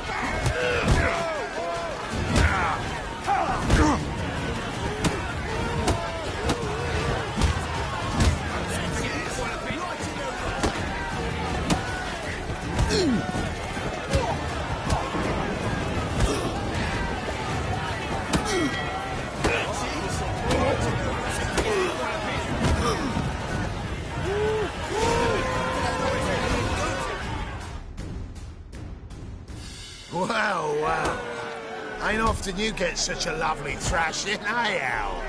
[SPEAKER 14] Well. Ain't often you get such a lovely thrashing, eh, Al?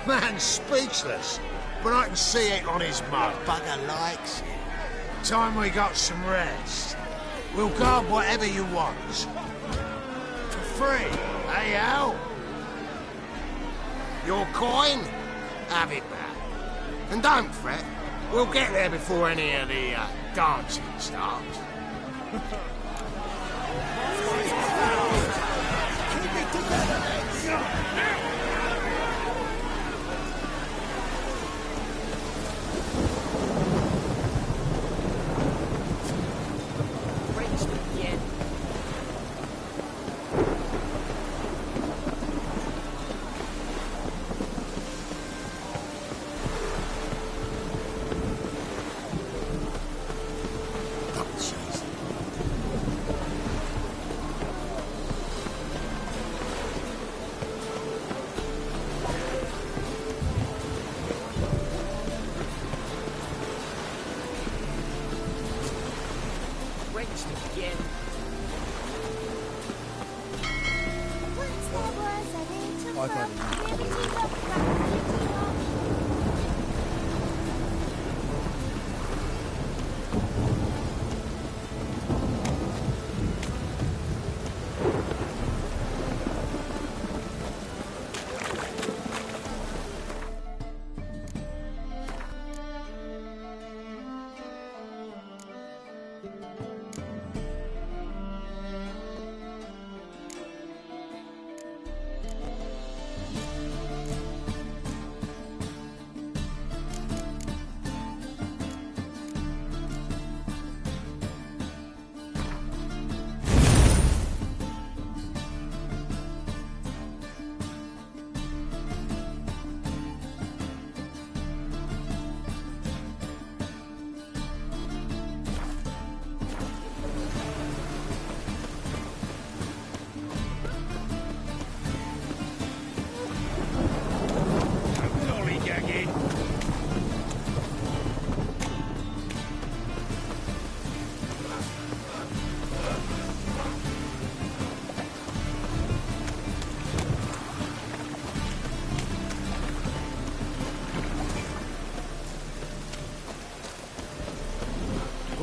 [SPEAKER 14] Man's speechless, but I can see it on his mug. Bugger likes it. Time we got some rest. We'll guard whatever you want. For free, eh, Al? Your coin? Have it back. And don't fret, we'll get there before any of the dancing starts.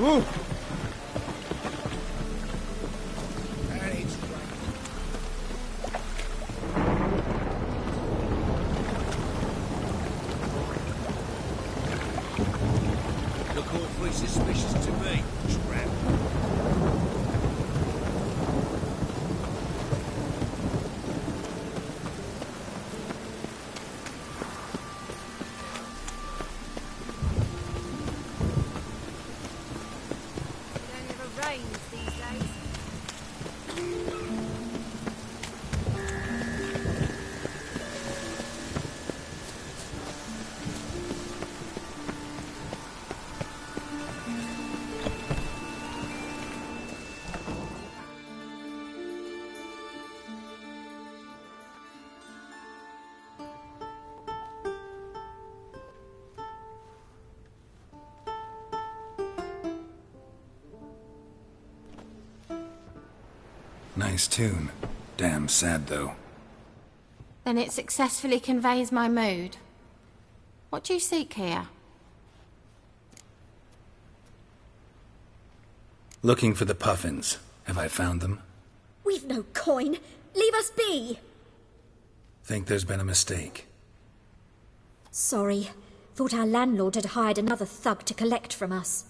[SPEAKER 14] Ooh.
[SPEAKER 5] Look awfully suspicious to me, tramp.
[SPEAKER 4] Nice tune. Damn sad, though.
[SPEAKER 10] Then it successfully conveys my mood. What do you seek here?
[SPEAKER 4] Looking for the Puffins. Have I found them?
[SPEAKER 19] We've no coin. Leave us be.
[SPEAKER 4] Think there's been a mistake.
[SPEAKER 19] Sorry. Thought our landlord had hired another thug to collect from us.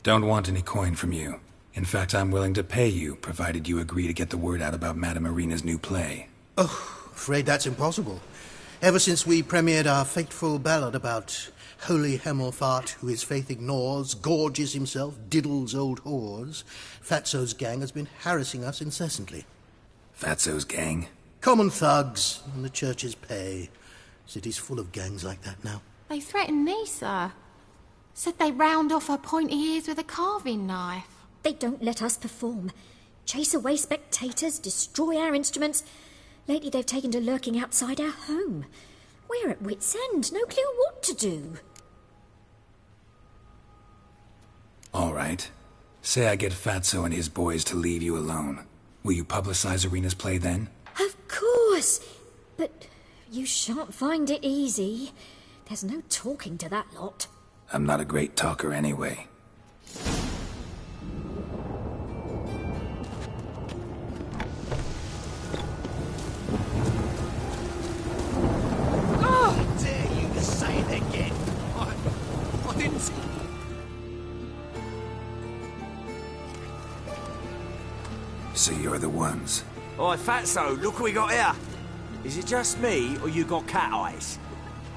[SPEAKER 4] Don't want any coin from you. In fact, I'm willing to pay you, provided you agree to get the word out about Madame Irina's new play.
[SPEAKER 14] Oh, afraid that's impossible. Ever since we premiered our fateful ballad about holy Hemmelfart, who his faith ignores, gorges himself, diddles old whores, Fatso's gang has been harassing us incessantly.
[SPEAKER 4] Fatso's gang?
[SPEAKER 14] Common thugs, and the church's pay. City's full of gangs like that now.
[SPEAKER 10] They threatened me, sir. Said they'd round off her pointy ears with a carving knife.
[SPEAKER 19] They don't let us perform. Chase away spectators, destroy our instruments. Lately they've taken to lurking outside our home. We're at wit's end, no clue what to do.
[SPEAKER 4] All right. Say I get Fatso and his boys to leave you alone. Will you publicize Irina's play then?
[SPEAKER 19] Of course. But you shan't find it easy. There's no talking to that lot.
[SPEAKER 4] I'm not a great talker anyway.
[SPEAKER 5] Oh, dare you to say it again? I didn't see.
[SPEAKER 4] So you're the ones.
[SPEAKER 12] Oi, Fatso, look what we got here. Is it just me, or you got cat eyes?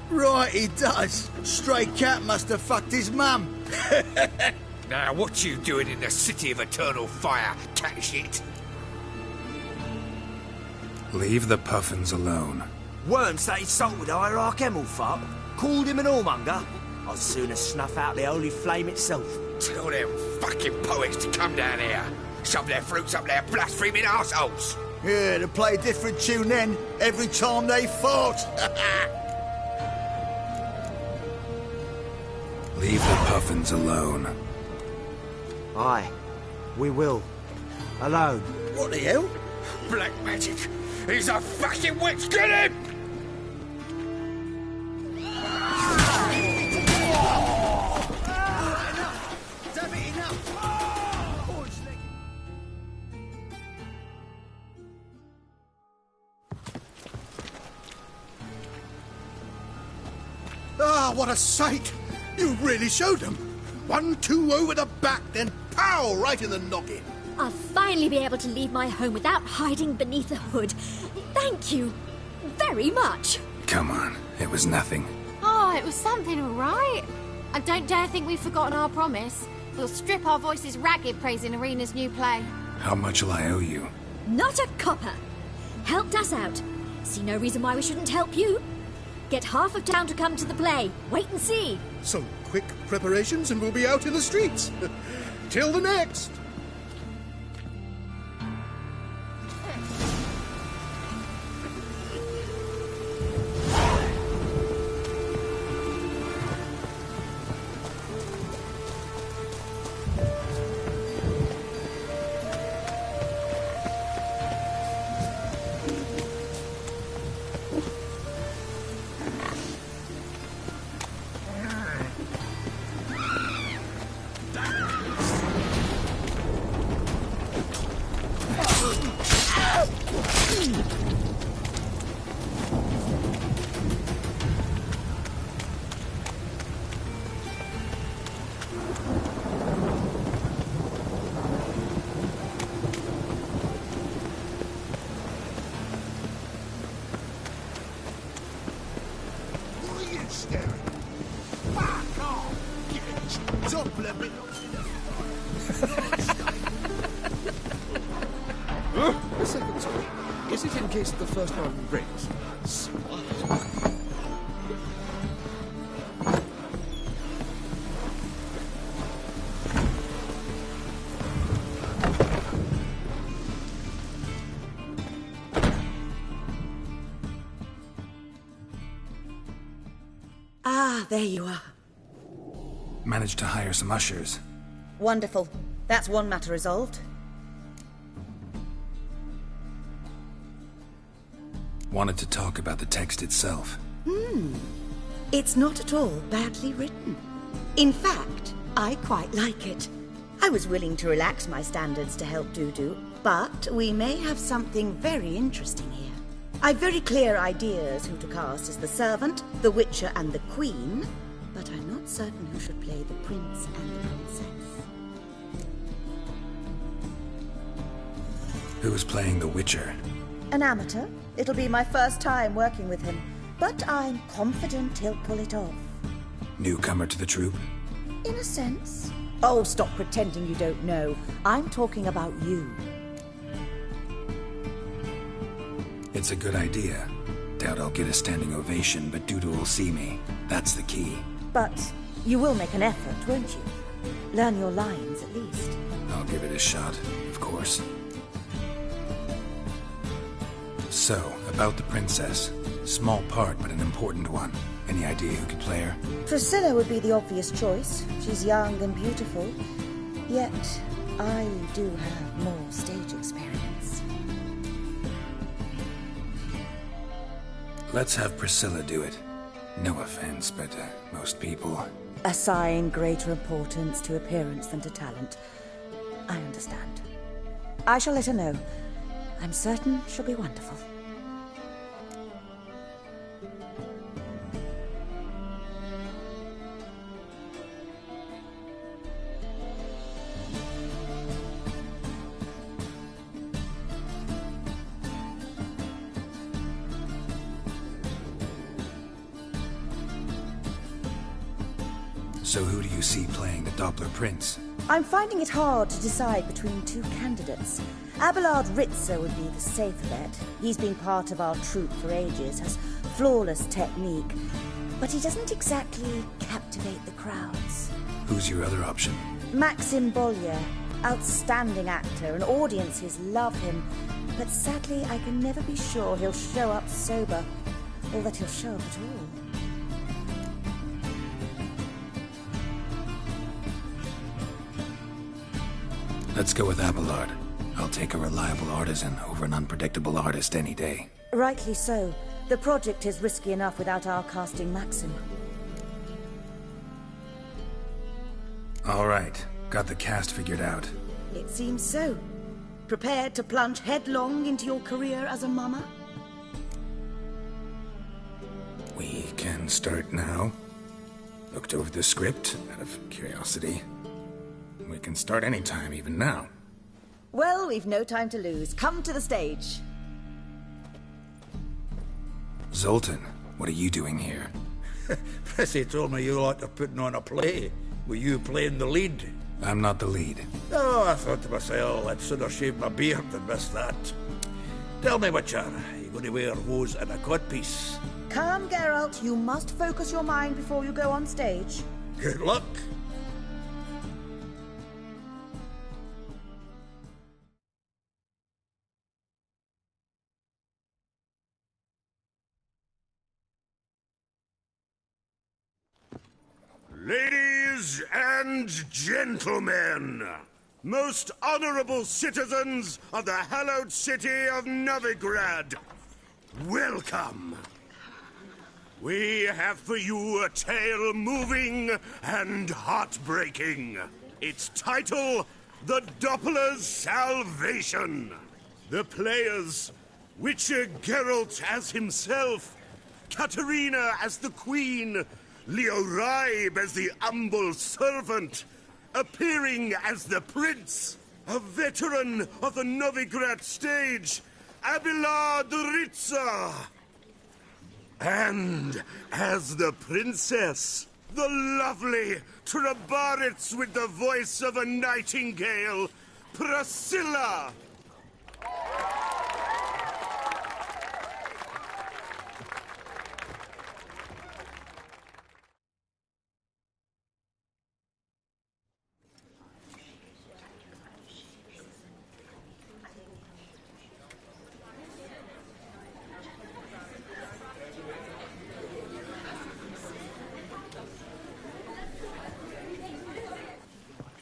[SPEAKER 20] Right, he does. Stray cat must have fucked his mum.
[SPEAKER 18] Now, what you doing in the City of Eternal Fire, cat shit?
[SPEAKER 4] Leave the Puffins alone.
[SPEAKER 12] Worms that insulted Hierarch Hemmelfart, called him an whoremonger. I'd sooner snuff out the holy flame itself.
[SPEAKER 18] Tell them fucking poets to come down here. Shove their fruits up their blaspheming arseholes.
[SPEAKER 20] Yeah, to play a different tune then, every time they fought.
[SPEAKER 4] Leave the Puffins alone.
[SPEAKER 12] Aye, we will. Alone.
[SPEAKER 20] What the hell?
[SPEAKER 18] Black magic. He's a fucking witch. Get him!
[SPEAKER 14] Ah, what a sight! You really showed them. 1-2 over the back, then pow, right in the noggin.
[SPEAKER 19] I'll finally be able to leave my home without hiding beneath a hood. Thank you very much.
[SPEAKER 4] Come on, it was nothing.
[SPEAKER 10] Oh, it was something, all right. I don't dare think we've forgotten our promise. We'll strip our voices ragged praising Irina's new play.
[SPEAKER 4] How much will I owe you?
[SPEAKER 19] Not a copper. Helped us out. See no reason why we shouldn't help you. Get half of town to come to the play. Wait and see.
[SPEAKER 14] Some quick preparations and we'll be out in the streets. Till the next.
[SPEAKER 11] The second time. Is it in case the first one breaks? Smart.
[SPEAKER 17] Ah, there you are.
[SPEAKER 4] Managed to hire some ushers.
[SPEAKER 17] Wonderful. That's one matter resolved.
[SPEAKER 4] Wanted to talk about the text itself.
[SPEAKER 17] It's not at all badly written. In fact, I quite like it. I was willing to relax my standards to help Dudu, but we may have something very interesting here. I've very clear ideas who to cast as the servant, the Witcher and the Queen, but I'm not certain who should play the prince and the princess.
[SPEAKER 4] Who's playing the Witcher?
[SPEAKER 17] An amateur. It'll be my first time working with him, but I'm confident he'll pull it off.
[SPEAKER 4] Newcomer to the troupe?
[SPEAKER 17] In a sense. Oh, stop pretending you don't know. I'm talking about you.
[SPEAKER 4] It's a good idea. Doubt I'll get a standing ovation, but Dudu will see me. That's the key.
[SPEAKER 17] But you will make an effort, won't you? Learn your lines, at least.
[SPEAKER 4] I'll give it a shot, of course. So, about the princess. Small part, but an important one. Any idea who could play her?
[SPEAKER 17] Priscilla would be the obvious choice. She's young and beautiful. Yet, I do have more stage experience.
[SPEAKER 4] Let's have Priscilla do it. No offense, but most people...
[SPEAKER 17] Assign greater importance to appearance than to talent. I understand. I shall let her know. I'm certain she'll be wonderful.
[SPEAKER 4] So who do you see playing the Doppler Prince?
[SPEAKER 17] I'm finding it hard to decide between two candidates. Abelard Ritzer would be the safe bet. He's been part of our troupe for ages, has flawless technique, but he doesn't exactly captivate the crowds.
[SPEAKER 4] Who's your other option?
[SPEAKER 17] Maxim Bollier, outstanding actor, and audiences love him, but sadly I can never be sure he'll show up sober, or that he'll show up at all.
[SPEAKER 4] Let's go with Abelard. I'll take a reliable artisan over an unpredictable artist any day.
[SPEAKER 17] Rightly so. The project is risky enough without our casting Maxim.
[SPEAKER 4] All right. Got the cast figured out.
[SPEAKER 17] It seems so. Prepared to plunge headlong into your career as a mama?
[SPEAKER 4] We can start now. Looked over the script out of curiosity. We can start anytime, even now.
[SPEAKER 17] Well, we've no time to lose. Come to the stage.
[SPEAKER 4] Zoltan, what are you doing here?
[SPEAKER 7] Prissy told me you like putting on a play. Were you playing the lead?
[SPEAKER 4] I'm not the lead.
[SPEAKER 7] Oh, I thought to myself, I'd sooner shave my beard than miss that. Tell me, Witcher, are you going to wear hose and a codpiece?
[SPEAKER 17] Calm, Geralt. You must focus your mind before you go on stage.
[SPEAKER 7] Good luck.
[SPEAKER 5] Ladies and gentlemen, most honorable citizens of the hallowed city of Novigrad, welcome. We have for you a tale moving and heartbreaking. Its title, The Doppler's Salvation. The players, Witcher Geralt as himself, Katerina as the Queen, Leo Raib as the humble servant, appearing as the prince, a veteran of the Novigrad stage, Abelard Ritzer. And as the princess, The lovely Trebarits with the voice of a nightingale, Priscilla!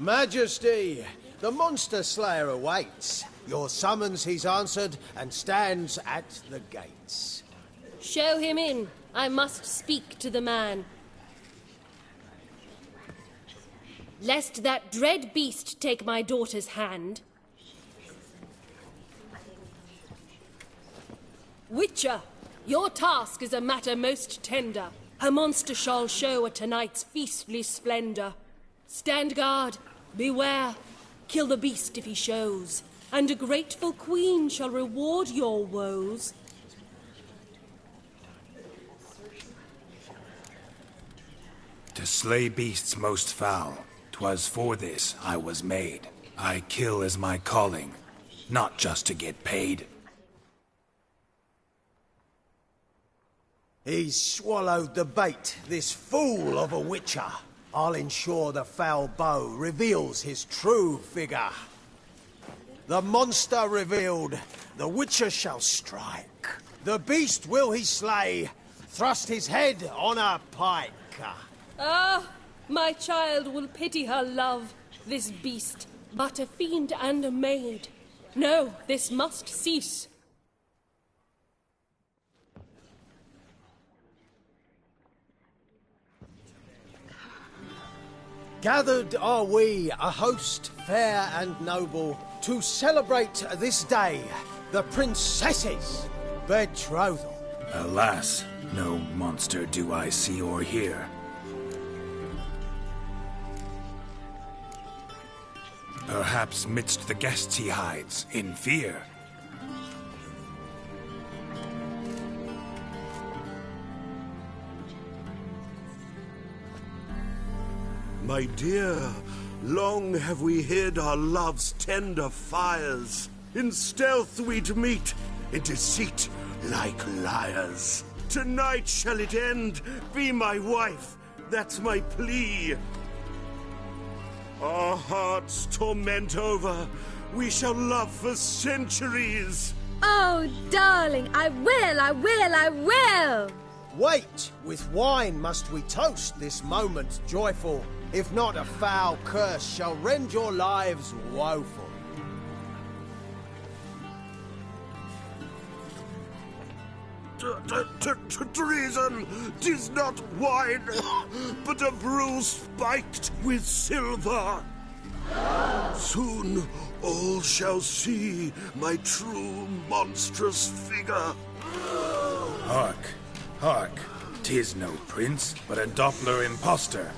[SPEAKER 21] Majesty, the Monster Slayer awaits. Your summons he's answered and stands at the gates.
[SPEAKER 22] Show him in. I must speak to the man. Lest that dread beast take my daughter's hand. Witcher, your task is a matter most tender. A monster shall show at tonight's feastly splendor. Stand guard, beware, kill the beast if he shows, and a grateful queen shall reward your woes.
[SPEAKER 4] To slay beasts most foul, 'twas for this I was made. I kill as my calling, not just to get paid.
[SPEAKER 21] He's swallowed the bait, this fool of a witcher. I'll ensure the foul bow reveals his true figure. The monster revealed, the witcher shall strike. The beast will he slay, thrust his head on a pike.
[SPEAKER 22] Ah, my child will pity her love, this beast, but a fiend and a maid. No, this must cease.
[SPEAKER 21] Gathered are we, a host fair and noble, to celebrate this day, the princess's betrothal.
[SPEAKER 4] Alas, no monster do I see or hear. Perhaps midst the guests he hides, in fear.
[SPEAKER 5] My dear, long have we hid our love's tender fires. In stealth we'd meet, in deceit like liars. Tonight shall it end, be my wife, that's my plea. Our hearts torment over, we shall love for centuries.
[SPEAKER 15] Oh, darling, I will!
[SPEAKER 21] Wait, with wine must we toast this moment joyful. If not, a foul curse shall rend your lives woeful.
[SPEAKER 5] Treason! 'Tis not wine, but a brew spiked with silver. Soon all shall see my true monstrous figure.
[SPEAKER 4] Hark, hark, 'tis no prince, but a Doppler impostor.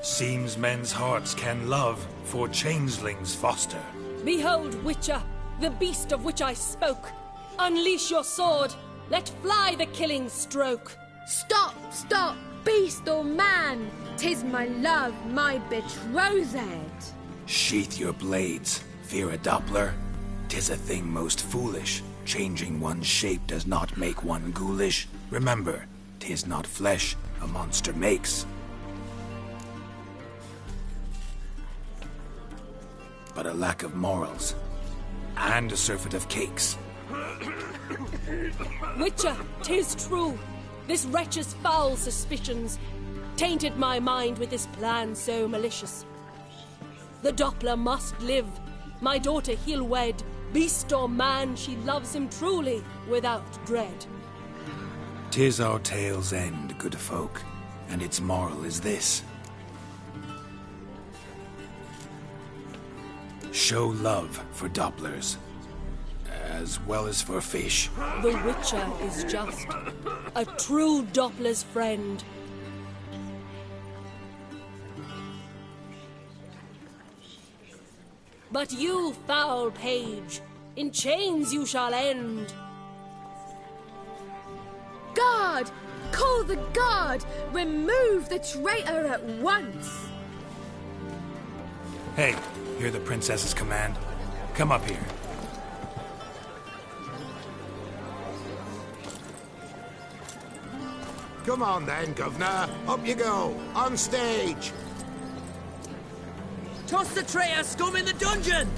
[SPEAKER 4] Seems men's hearts can love, for changelings foster.
[SPEAKER 22] Behold, Witcher, the beast of which I spoke. Unleash your sword. Let fly the killing stroke.
[SPEAKER 15] Stop, beast or man. 'Tis my love, my betrothed.
[SPEAKER 4] Sheath your blades. Fear a Doppler? 'Tis a thing most foolish. Changing one's shape does not make one ghoulish. Remember, 'tis not flesh a monster makes, but a lack of morals, and a surfeit of cakes.
[SPEAKER 22] Witcher, 'tis true. This wretch's foul suspicions tainted my mind with this plan so malicious. The Doppler must live. My daughter he'll wed. Beast or man, she loves him truly, without dread.
[SPEAKER 4] 'Tis our tale's end, good folk, and its moral is this. Show love for Dopplers, as well as for fish.
[SPEAKER 22] The Witcher is just a true Doppler's friend. But you, foul page, In chains you shall end.
[SPEAKER 15] Guard! Call the guard! Remove the traitor at once!
[SPEAKER 4] Hey, hear the princess's command? Come up here.
[SPEAKER 14] Come on then, Governor. Up you go. On stage.
[SPEAKER 12] Toss the traitor scum in the dungeon!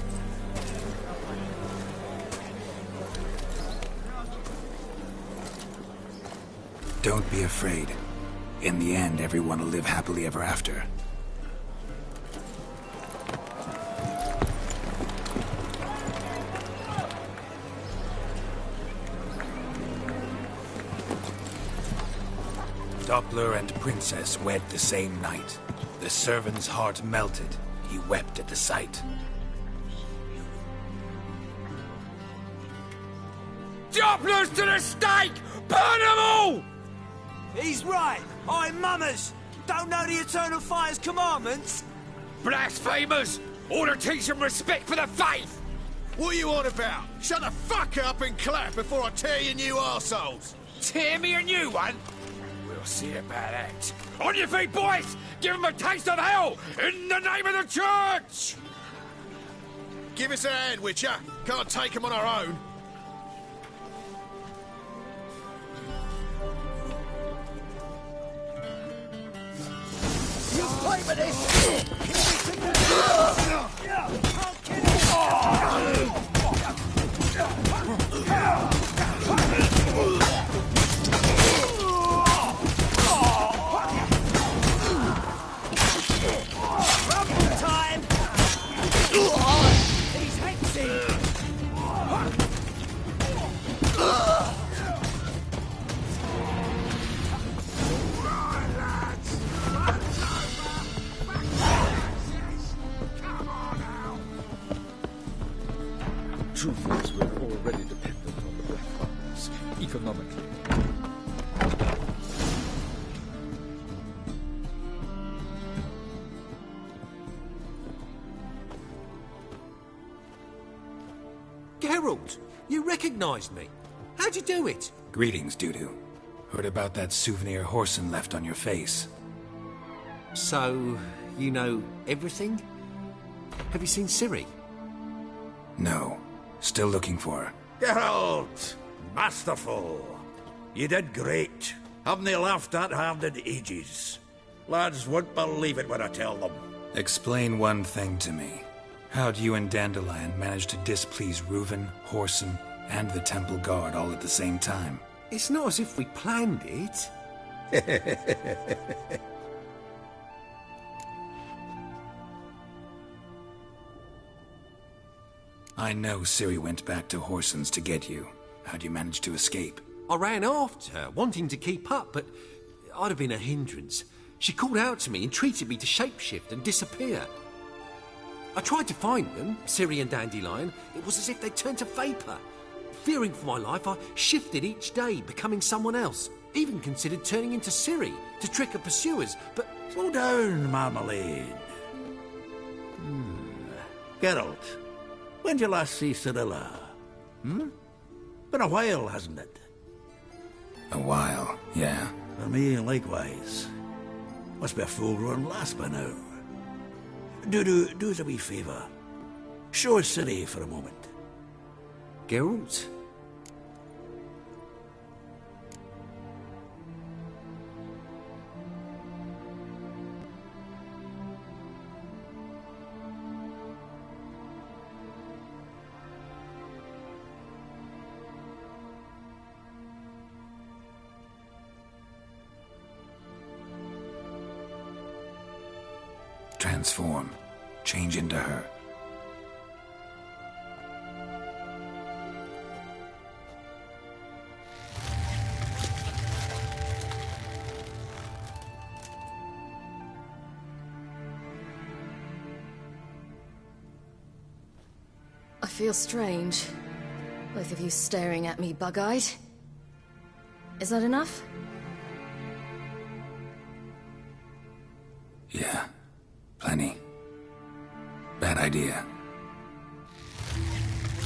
[SPEAKER 4] Don't be afraid. In the end, everyone will live happily ever after. Doppler and Princess wed the same night. The servant's heart melted. He wept at the sight.
[SPEAKER 18] Dopplers to the stake! Burn them all!
[SPEAKER 12] He's right. I'm Mummers. Don't know the Eternal Fire's commandments?
[SPEAKER 18] Blasphemers! Order teach them respect for the faith!
[SPEAKER 11] What are you on about? Shut the fuck up and clap before I tear you new arseholes!
[SPEAKER 18] Tear me a new one? We'll see about that. On your feet, boys! Give them a taste of hell in the name of the church!
[SPEAKER 11] Give us a hand, Witcher. Can't take them on our own.
[SPEAKER 12] You play with this! Rumble time! He's hexing!
[SPEAKER 11] Truth is, we're already dependent on the Black Farmers, economically.
[SPEAKER 6] Geralt, you recognized me. How'd you do it?
[SPEAKER 4] Greetings, Dudu. Heard about that souvenir Whoreson left on your face.
[SPEAKER 6] So, you know everything? Have you seen Ciri?
[SPEAKER 4] No. Still looking for her.
[SPEAKER 7] Geralt! Masterful! You did great. Haven't they laughed that hard in ages? Lads won't believe it when I tell them.
[SPEAKER 4] Explain one thing to me. How'd you and Dandelion manage to displease Reuven, Whoreson, and the Temple Guard all at the same time?
[SPEAKER 6] It's not as if we planned it.
[SPEAKER 4] I know Ciri went back to Whoreson's to get you. How'd you manage to escape?
[SPEAKER 6] I ran after her, wanting to keep up, but I'd have been a hindrance. She called out to me, entreated me to shapeshift and disappear. I tried to find them, Ciri and Dandelion. It was as if they turned to vapour. Fearing for my life, I shifted each day, becoming someone else. Even considered turning into Ciri to trick her pursuers, but...
[SPEAKER 7] Slow down, Marmalade. Geralt, when did you last see Cirilla? Been a while, hasn't it?
[SPEAKER 4] A while, yeah.
[SPEAKER 7] For me, likewise. Must be a full-grown lass by now. Do us a wee favour. Show us Ciri for a moment.
[SPEAKER 6] Geralt?
[SPEAKER 4] Transform. Change into her.
[SPEAKER 2] I feel strange. Both of you staring at me bug-eyed. Is that enough?
[SPEAKER 4] Yeah. Plenty. Bad idea.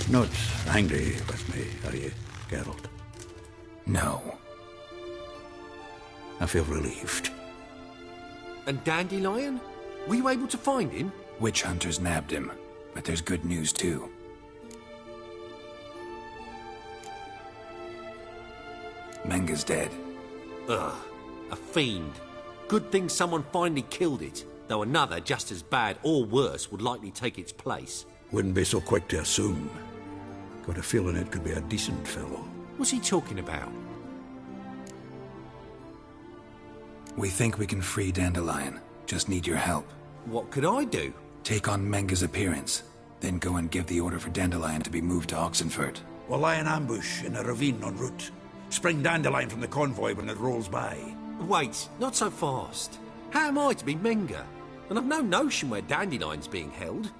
[SPEAKER 7] Not
[SPEAKER 8] angry with me, are you, Geralt?
[SPEAKER 4] No.
[SPEAKER 8] I feel relieved.
[SPEAKER 5] And Dandelion? Were you able to find him?
[SPEAKER 4] Witch hunters nabbed him, but there's good news too. Menga's dead.
[SPEAKER 5] Ugh, a fiend. Good thing someone finally killed it, though another just as bad or worse would likely take its place.
[SPEAKER 8] Wouldn't be so quick to assume. Got a feeling it could be a decent fellow.
[SPEAKER 5] What's he talking about?
[SPEAKER 4] We think we can free Dandelion. Just need your help.
[SPEAKER 5] What could I do?
[SPEAKER 4] Take on Menga's appearance, then go and give the order for Dandelion to be moved to Oxenfurt.
[SPEAKER 8] We'll lie in ambush in a ravine en route. Spring Dandelion from the convoy when it rolls by.
[SPEAKER 5] Wait, not so fast. How am I to be Menga? And I've no notion where Dandelion's being held.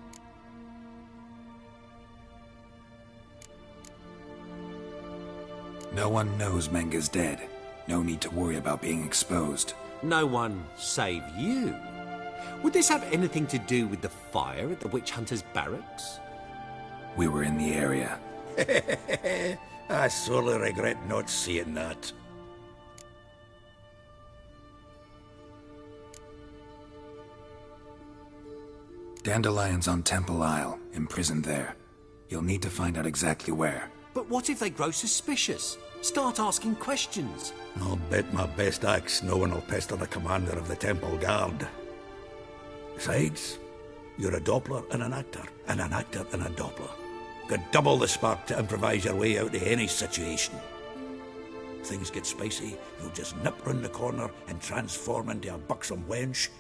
[SPEAKER 4] No one knows Menga's dead. No need to worry about being exposed.
[SPEAKER 5] No one save you. Would this have anything to do with the fire at the witch hunters' barracks?
[SPEAKER 4] We were in the area.
[SPEAKER 8] I sorely regret not seeing that.
[SPEAKER 4] Dandelion's on Temple Isle, imprisoned there. You'll need to find out exactly where.
[SPEAKER 5] But what if they grow suspicious? Start asking questions.
[SPEAKER 8] I'll bet my best axe no one will pester the commander of the Temple Guard. Besides, you're a Doppler and an actor and a Doppler. Got double the spark to improvise your way out of any situation. If things get spicy, you'll just nip round the corner and transform into a buxom wench,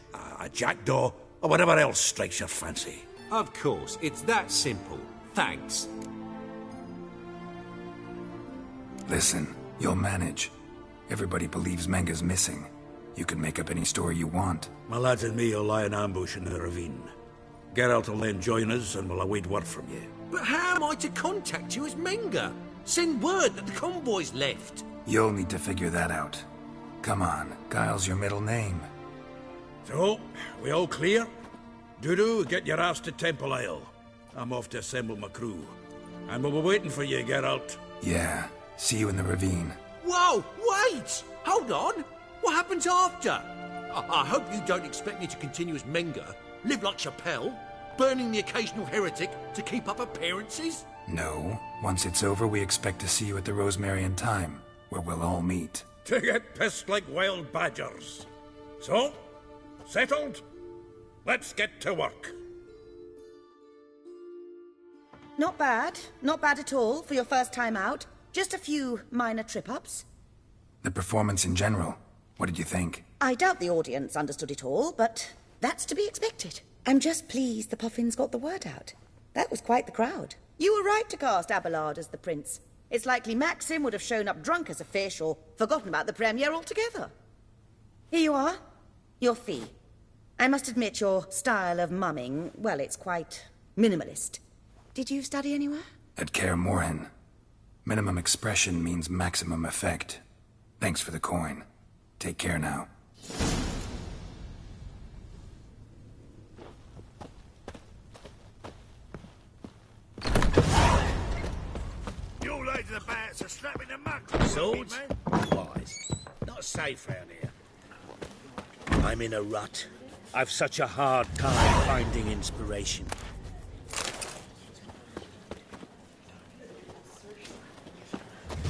[SPEAKER 8] a jackdaw, or whatever else strikes your fancy.
[SPEAKER 5] Of course, it's that simple. Thanks.
[SPEAKER 4] Listen, you'll manage. Everybody believes Menga's missing. You can make up any story you want.
[SPEAKER 8] My lads and me will lie in ambush in the ravine. Geralt will then join us and we'll await word from you.
[SPEAKER 5] But how am I to contact you as Menga? Send word that the convoy's left.
[SPEAKER 4] You'll need to figure that out. Come on, Guile's your middle name.
[SPEAKER 8] So, we all clear? Dudu, get your ass to Temple Isle. I'm off to assemble my crew. And we'll be waiting for you, Geralt.
[SPEAKER 4] Yeah, see you in the ravine.
[SPEAKER 5] Whoa, wait! Hold on! What happens after? I hope you don't expect me to continue as Menga, live like Chappelle, burning the occasional heretic to keep up appearances?
[SPEAKER 4] No. Once it's over, we expect to see you at the Rosemary and Thyme, where we'll all meet.
[SPEAKER 8] To get pissed like wild badgers. So, settled? Let's get to work.
[SPEAKER 17] Not bad. Not bad at all for your first time out. Just a few minor trip-ups.
[SPEAKER 4] The performance in general, what did you think?
[SPEAKER 17] I doubt the audience understood it all, but that's to be expected. I'm just pleased the Puffins got the word out. That was quite the crowd. You were right to cast Abelard as the prince. It's likely Maxim would have shown up drunk as a fish or forgotten about the premiere altogether. Here you are. Your fee. I must admit your style of mumming, well, it's quite minimalist. Did you study anywhere?
[SPEAKER 4] At Kaer Morhen. Minimum expression means maximum effect. Thanks for the coin. Take care now.
[SPEAKER 14] You lads of the bats are slapping the mug.
[SPEAKER 9] Swords? Wise. Not safe round here. I'm in a rut. I've such a hard time finding inspiration.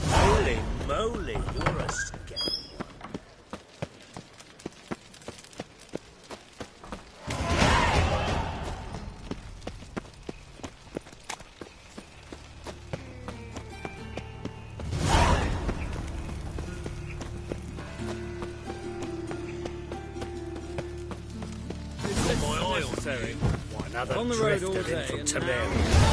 [SPEAKER 9] Holy moly, you're a scab.
[SPEAKER 14] My oil, Terry.
[SPEAKER 9] What, another
[SPEAKER 14] On the road all
[SPEAKER 9] drifter in
[SPEAKER 14] day
[SPEAKER 9] from
[SPEAKER 14] and
[SPEAKER 9] Temeria?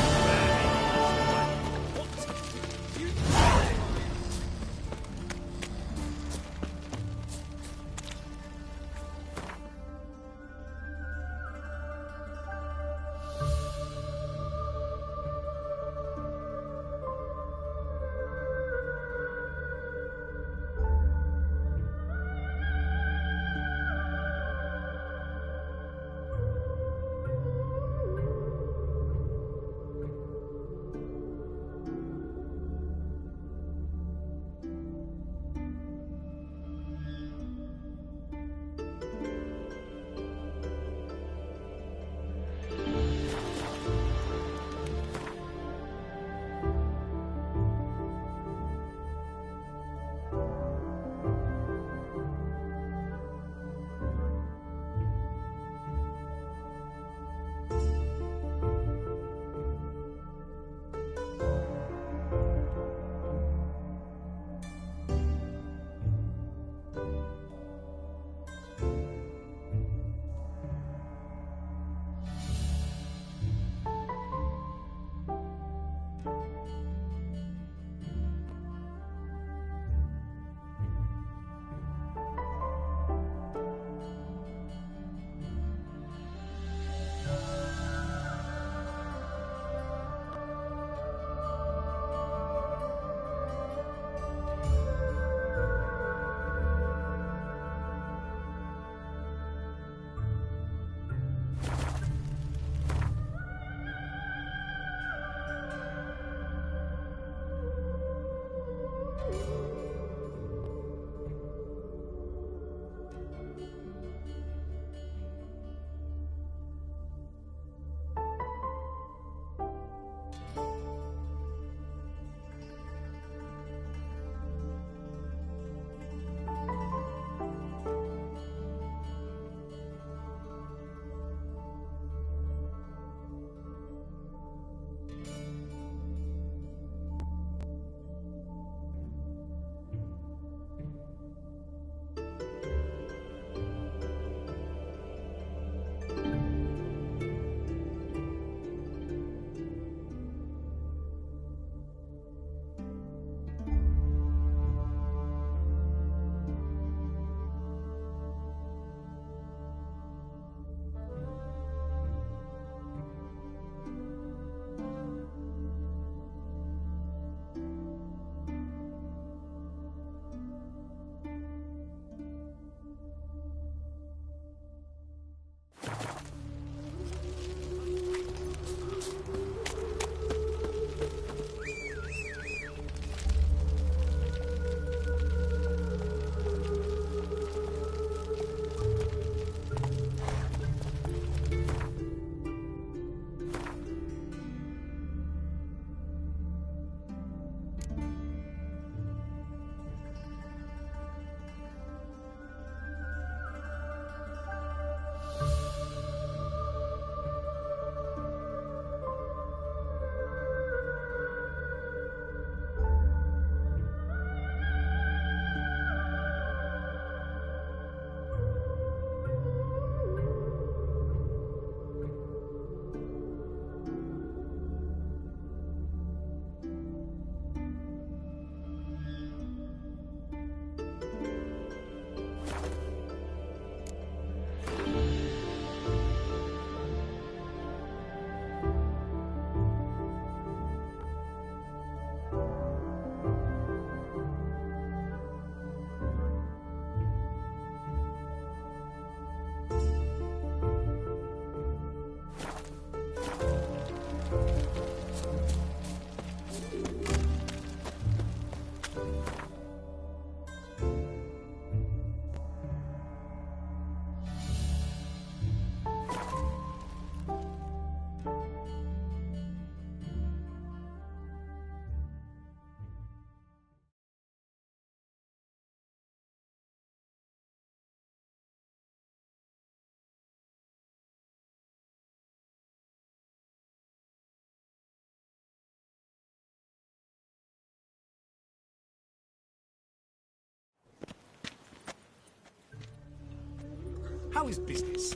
[SPEAKER 14] How is business?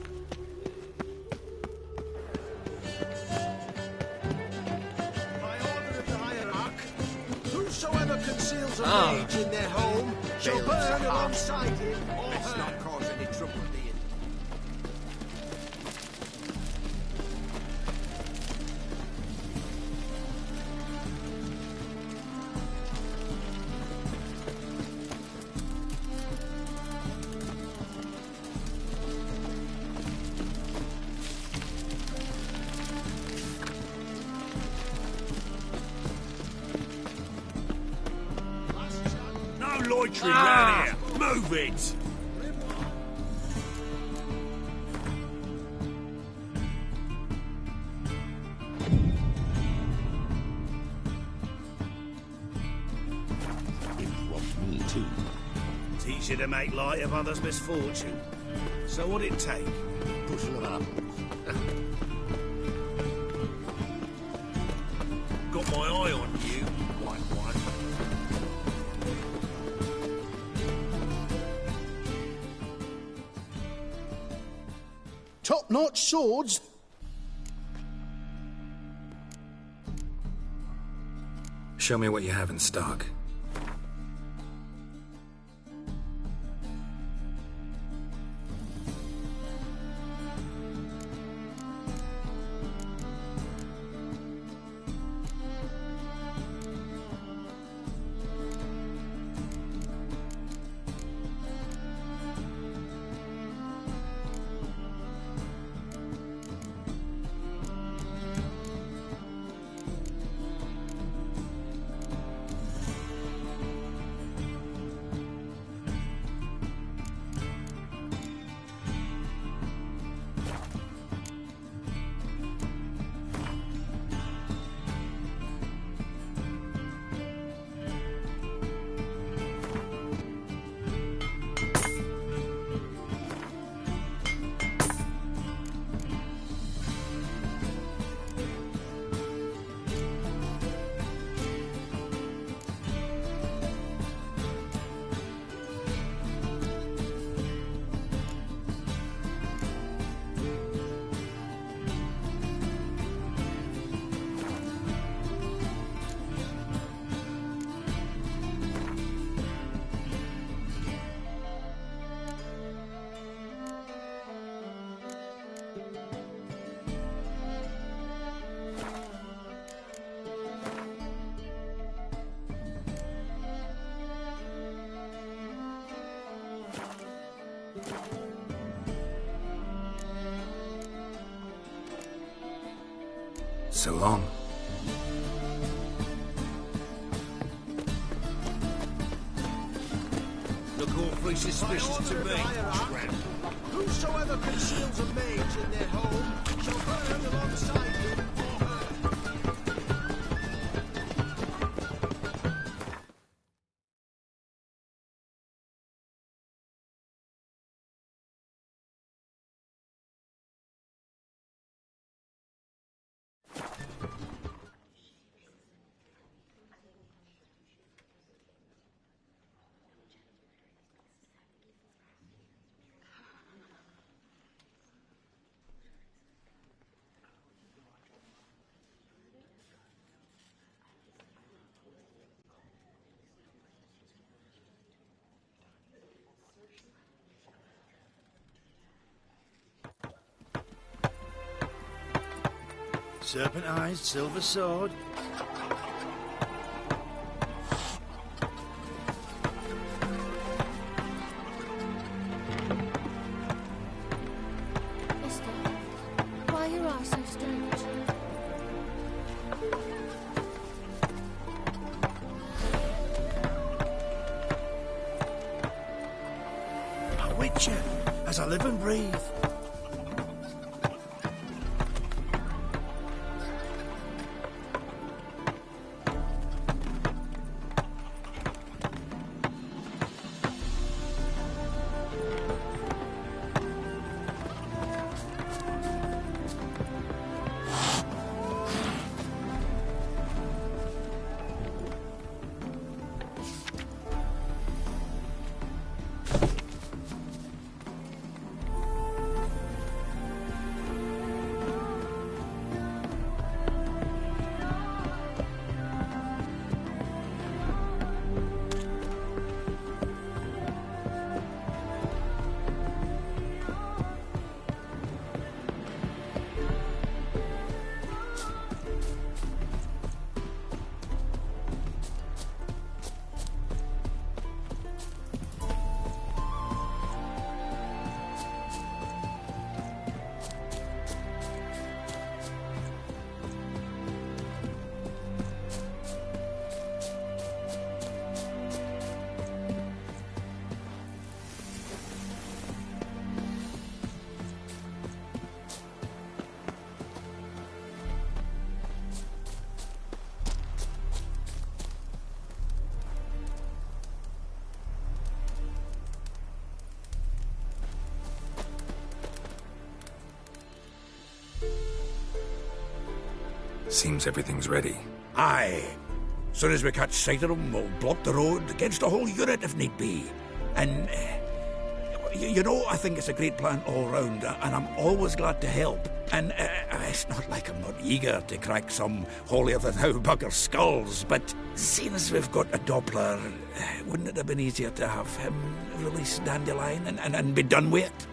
[SPEAKER 21] By order of the hierarch, whosoever conceals a
[SPEAKER 14] Ah.
[SPEAKER 21] mage in their home shall
[SPEAKER 14] Build
[SPEAKER 21] burn
[SPEAKER 14] a house.
[SPEAKER 21] alongside him or
[SPEAKER 14] Let's
[SPEAKER 21] her.
[SPEAKER 14] not cause any trouble at the inn.
[SPEAKER 5] No loitering round here. Move it.
[SPEAKER 1] Interrupt me too.
[SPEAKER 21] Teach you to make light of others' misfortune. So what'd it take?
[SPEAKER 1] Bushel of apples.
[SPEAKER 5] Got my eye on you, white one.
[SPEAKER 20] Top-notch swords?
[SPEAKER 4] Show me what you have in stock. So long.
[SPEAKER 5] Look awfully suspicious to me, tramp.
[SPEAKER 21] Whosoever conceals a mage in their home shall burn alongside him or her.
[SPEAKER 14] Serpent-eyed silver sword.
[SPEAKER 10] Esther, why are your eyes so strange?
[SPEAKER 14] A witcher, as I live and breathe.
[SPEAKER 4] Seems everything's ready.
[SPEAKER 8] Aye. Soon as we catch sight of them, we'll block the road against the whole unit if need be. And, you know, I think it's a great plan all round, and I'm always glad to help. And it's not like I'm not eager to crack some holier-than-thou bugger skulls, but seeing as we've got a Doppler, wouldn't it have been easier to have him release Dandelion and be done with it?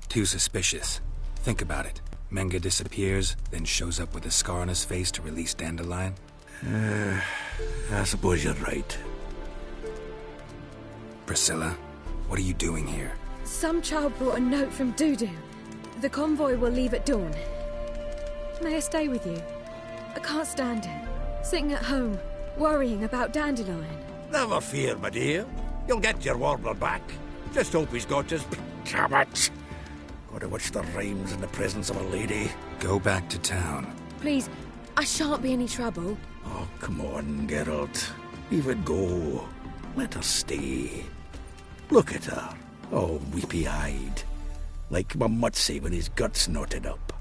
[SPEAKER 4] Too suspicious. Think about it. Menga disappears, then shows up with a scar on his face to release Dandelion.
[SPEAKER 8] I suppose you're right.
[SPEAKER 4] Priscilla, what are you doing here?
[SPEAKER 15] Some child brought a note from Dudu. The convoy will leave at dawn. May I stay with you? I can't stand it. Sitting at home, worrying about Dandelion.
[SPEAKER 8] Never fear, my dear. You'll get your warbler back. Just hope he's got his... Damn it! Gotta watch the rhymes in the presence of a lady.
[SPEAKER 4] Go back to town.
[SPEAKER 15] Please, I shan't be any trouble.
[SPEAKER 8] Oh, come on, Geralt. Leave it go. Let her stay. Look at her, all weepy-eyed. Like Mamutsy when his gut's knotted up.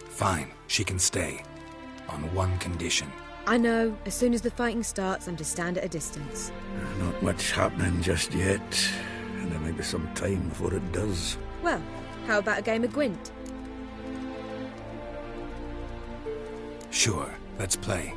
[SPEAKER 4] Fine, she can stay. On one condition.
[SPEAKER 15] I know, as soon as the fighting starts, I'm to stand at a distance.
[SPEAKER 8] Not much happening just yet. And there may be some time before it does.
[SPEAKER 15] Well, how about a game of Gwent?
[SPEAKER 4] Sure, let's play.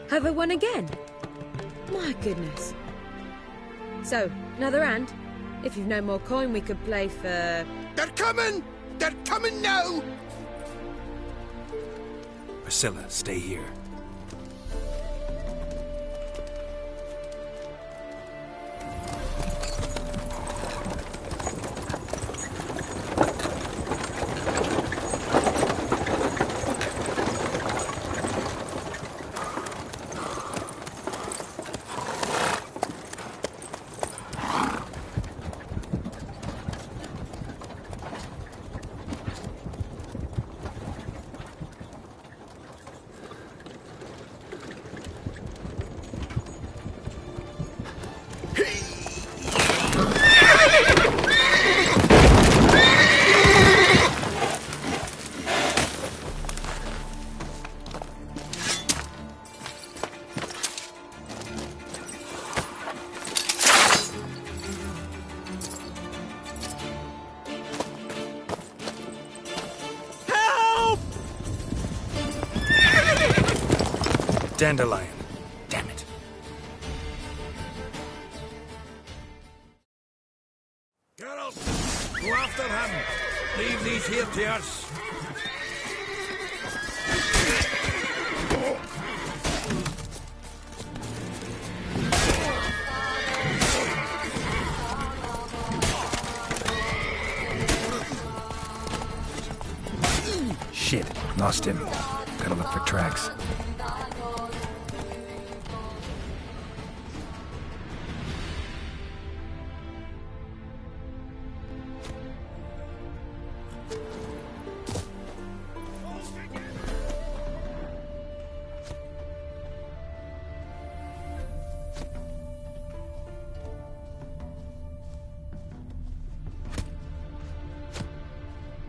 [SPEAKER 15] Have I won again? My goodness. So, another hand? If you've no more coin, we could play for...
[SPEAKER 14] They're coming! They're coming now!
[SPEAKER 4] Priscilla, stay here. Dandelion. Damn it.
[SPEAKER 8] Geralt, go after him. Leave these here to us.
[SPEAKER 4] Shit, lost him. Gotta look for tracks.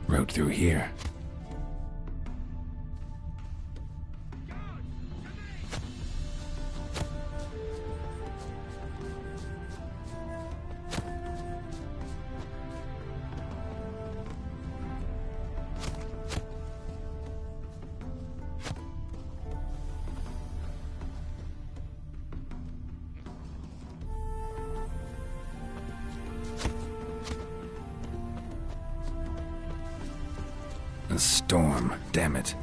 [SPEAKER 4] Road through here. A storm, damn it.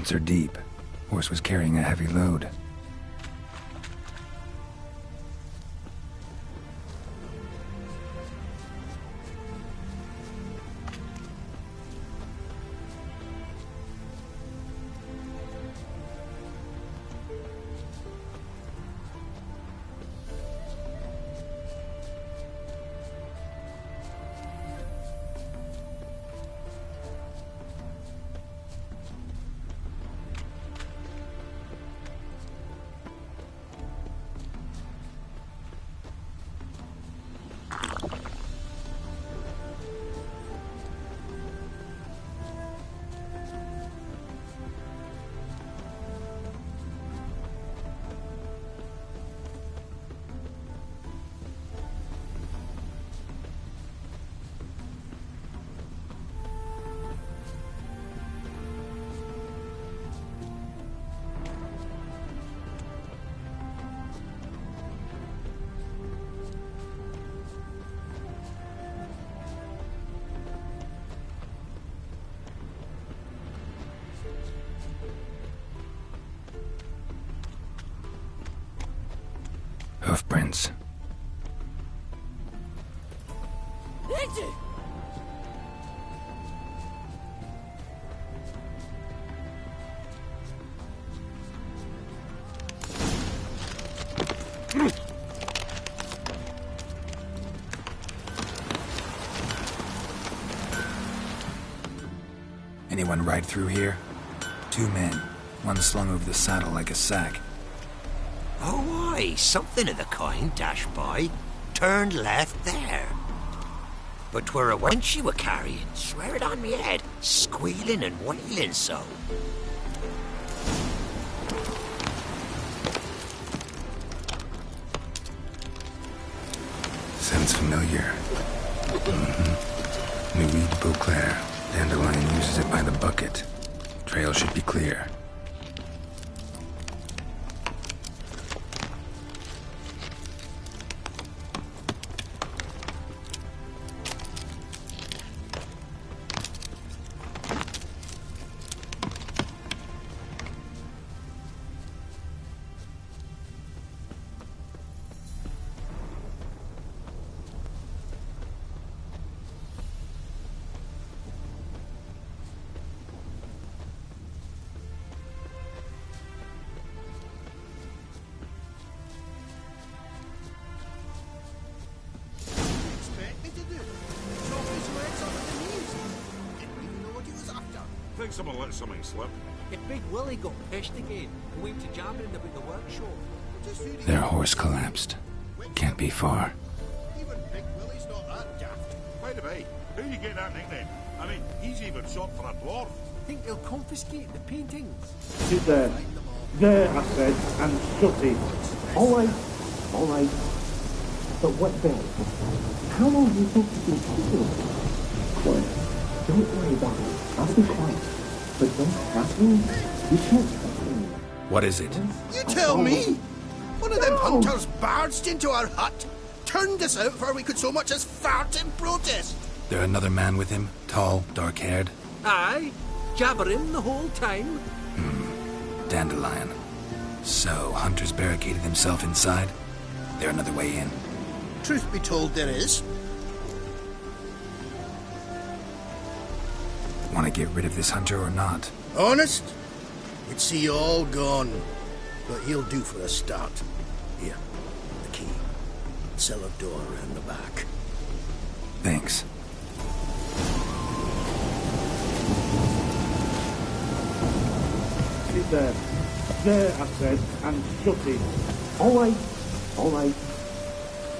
[SPEAKER 4] Prints are deep. Horse was carrying a heavy load. Hoofprints. run right through here? 2 men, one slung over the saddle like a sack.
[SPEAKER 9] Oh, aye, something of the kind dashed by. Turned left there. But 'twere a wench she were carrying, swear it on me head, squealing and wailing so.
[SPEAKER 4] Sounds familiar. Nuit Beauclair. Dandelion uses it by the bucket. Trail should be clear.
[SPEAKER 18] Think someone let something slip.
[SPEAKER 12] If Big Willie got pissed again and went to jabbering about the workshop.
[SPEAKER 4] Their horse collapsed. Can't be far.
[SPEAKER 14] Even Big Willie's not that daft.
[SPEAKER 18] By the way, who you get that nickname? I mean, he's even shot for a dwarf.
[SPEAKER 12] Think they'll confiscate the paintings?
[SPEAKER 3] Sit there. There, I said, and shut it. All right. All right. But what then? How long do you think you've been keeping it? Quiet. Don't worry about it. I'll be quiet. But don't trust me. You can't trust me.
[SPEAKER 4] What is it?
[SPEAKER 14] You tell me! One of them hunters barged into our hut, turned us out before we could so much as fart in protest.
[SPEAKER 4] There another man with him? Tall, dark-haired?
[SPEAKER 12] Aye, jabbering the whole time.
[SPEAKER 4] Dandelion. So, Hunter's barricaded himself inside? There another way in?
[SPEAKER 14] Truth be told, there is.
[SPEAKER 4] Want to get rid of this Hunter or not?
[SPEAKER 14] Honest? We'd see you all gone. But he'll do for a start. Here, the key. Cellar door around the back.
[SPEAKER 4] Thanks.
[SPEAKER 3] Sit there. There, I said, and shut it. All right. All right.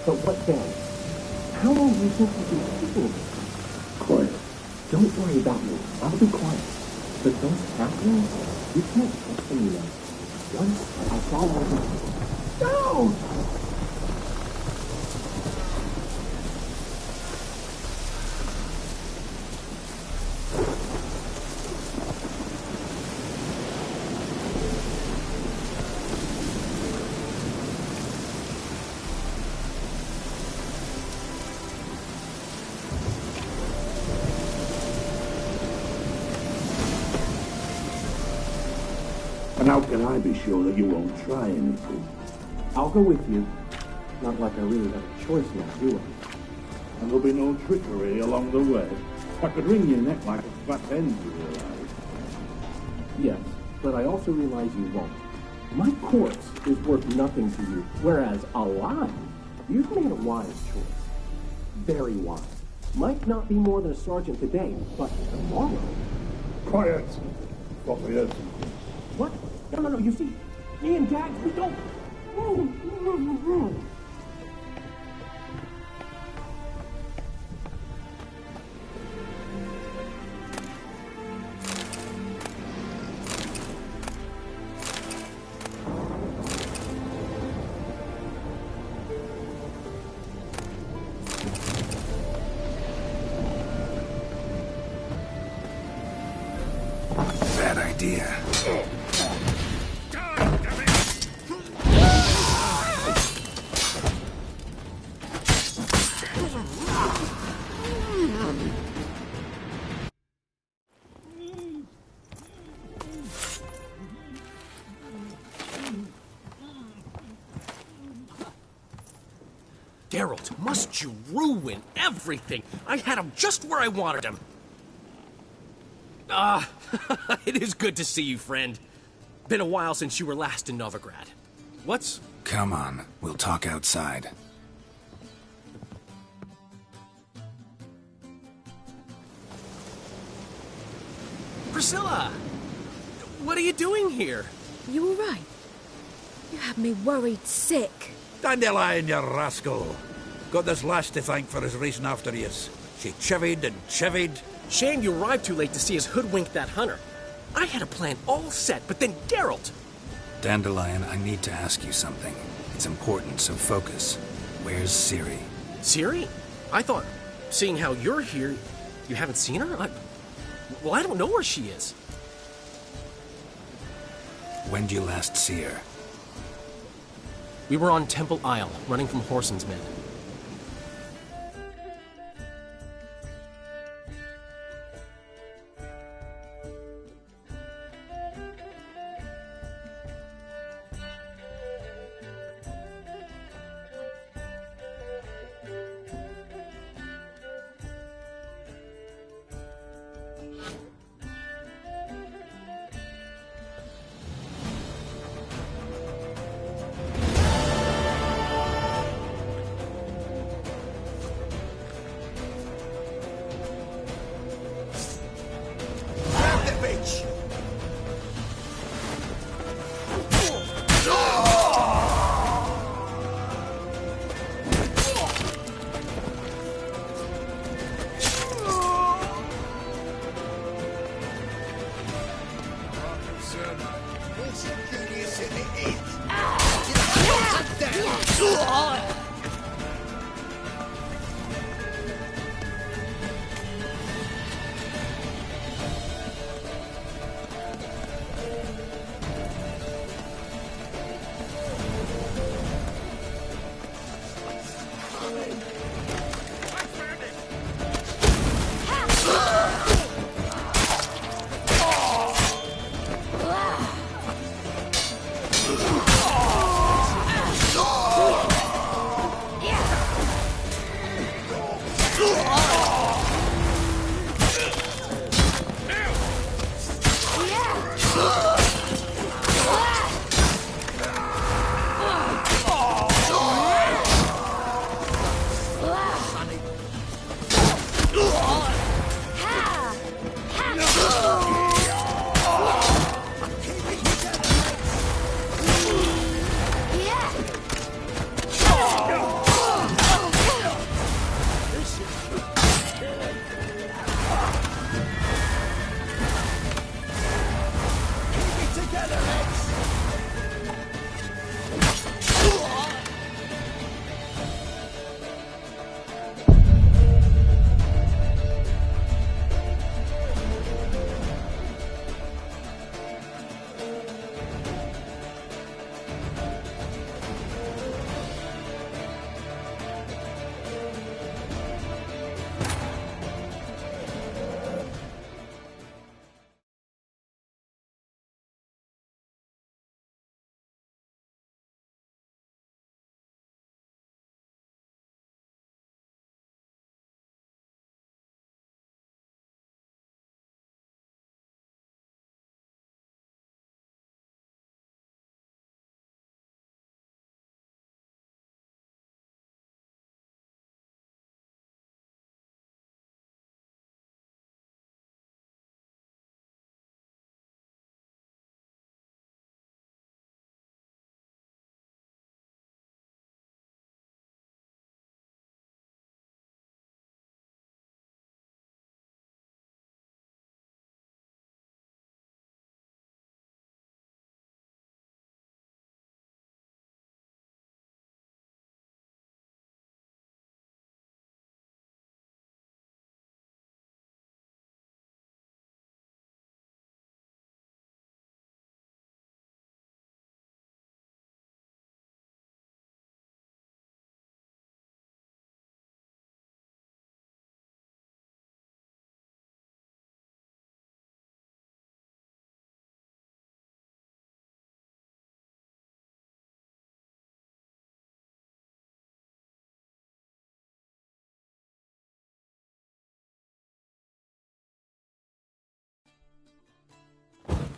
[SPEAKER 3] But what then? How long do you think you've been keeping it? Quiet. Don't worry about me. I'll be quiet. But those happenings, you can't trust them, you know. Once I saw one of them. Don't! And how can I be sure that you won't try anything? I'll go with you. Not like I really have a choice now, do I? And there'll be no trickery along the way. I could wring your neck like a fat hen, you realize. Yes, but I also realize you won't. My corpse is worth nothing to you, whereas alive, you've made a wise choice. Very wise. Might not be more than a sergeant today, but tomorrow...
[SPEAKER 7] Quiet! Thought we heard something.
[SPEAKER 3] What? No, you see, me and Dad, we don't...
[SPEAKER 4] Bad idea.
[SPEAKER 13] Geralt, must you ruin everything? I had him just where I wanted him. It is good to see you, friend. Been a while since you were last in Novigrad. What's...
[SPEAKER 4] Come on, we'll talk outside.
[SPEAKER 13] Priscilla! What are you doing here?
[SPEAKER 15] You all right? You had me worried sick.
[SPEAKER 8] Dandelion, you rascal. Got this lass to thank for his racing after yous. She chivied and chivied.
[SPEAKER 13] Shame you arrived too late to see us hoodwink that hunter. I had a plan all set, but then Geralt...
[SPEAKER 4] Dandelion, I need to ask you something. It's important, so focus. Where's Ciri?
[SPEAKER 13] Ciri? I thought, seeing how you're here, you haven't seen her? Well, I don't know where she is.
[SPEAKER 4] When'd you last see her?
[SPEAKER 13] We were on Temple Isle, running from Whoreson's men.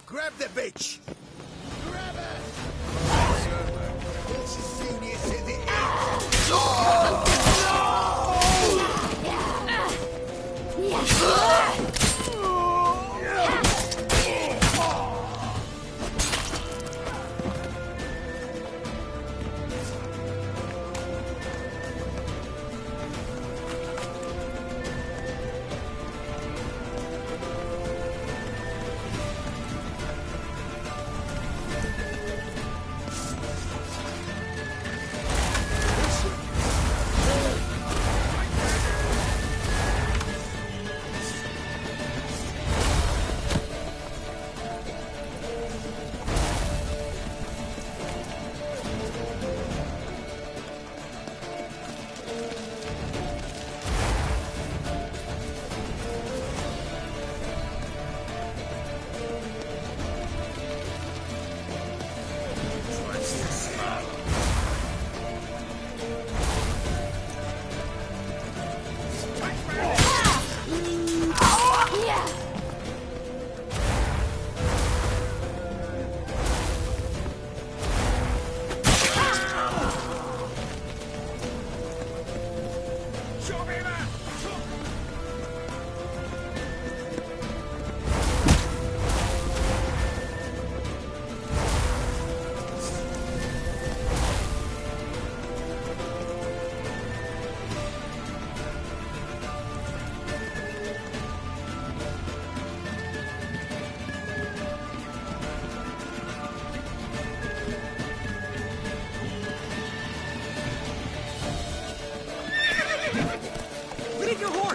[SPEAKER 14] Grab the bitch! Grab her! What's as soon as it is?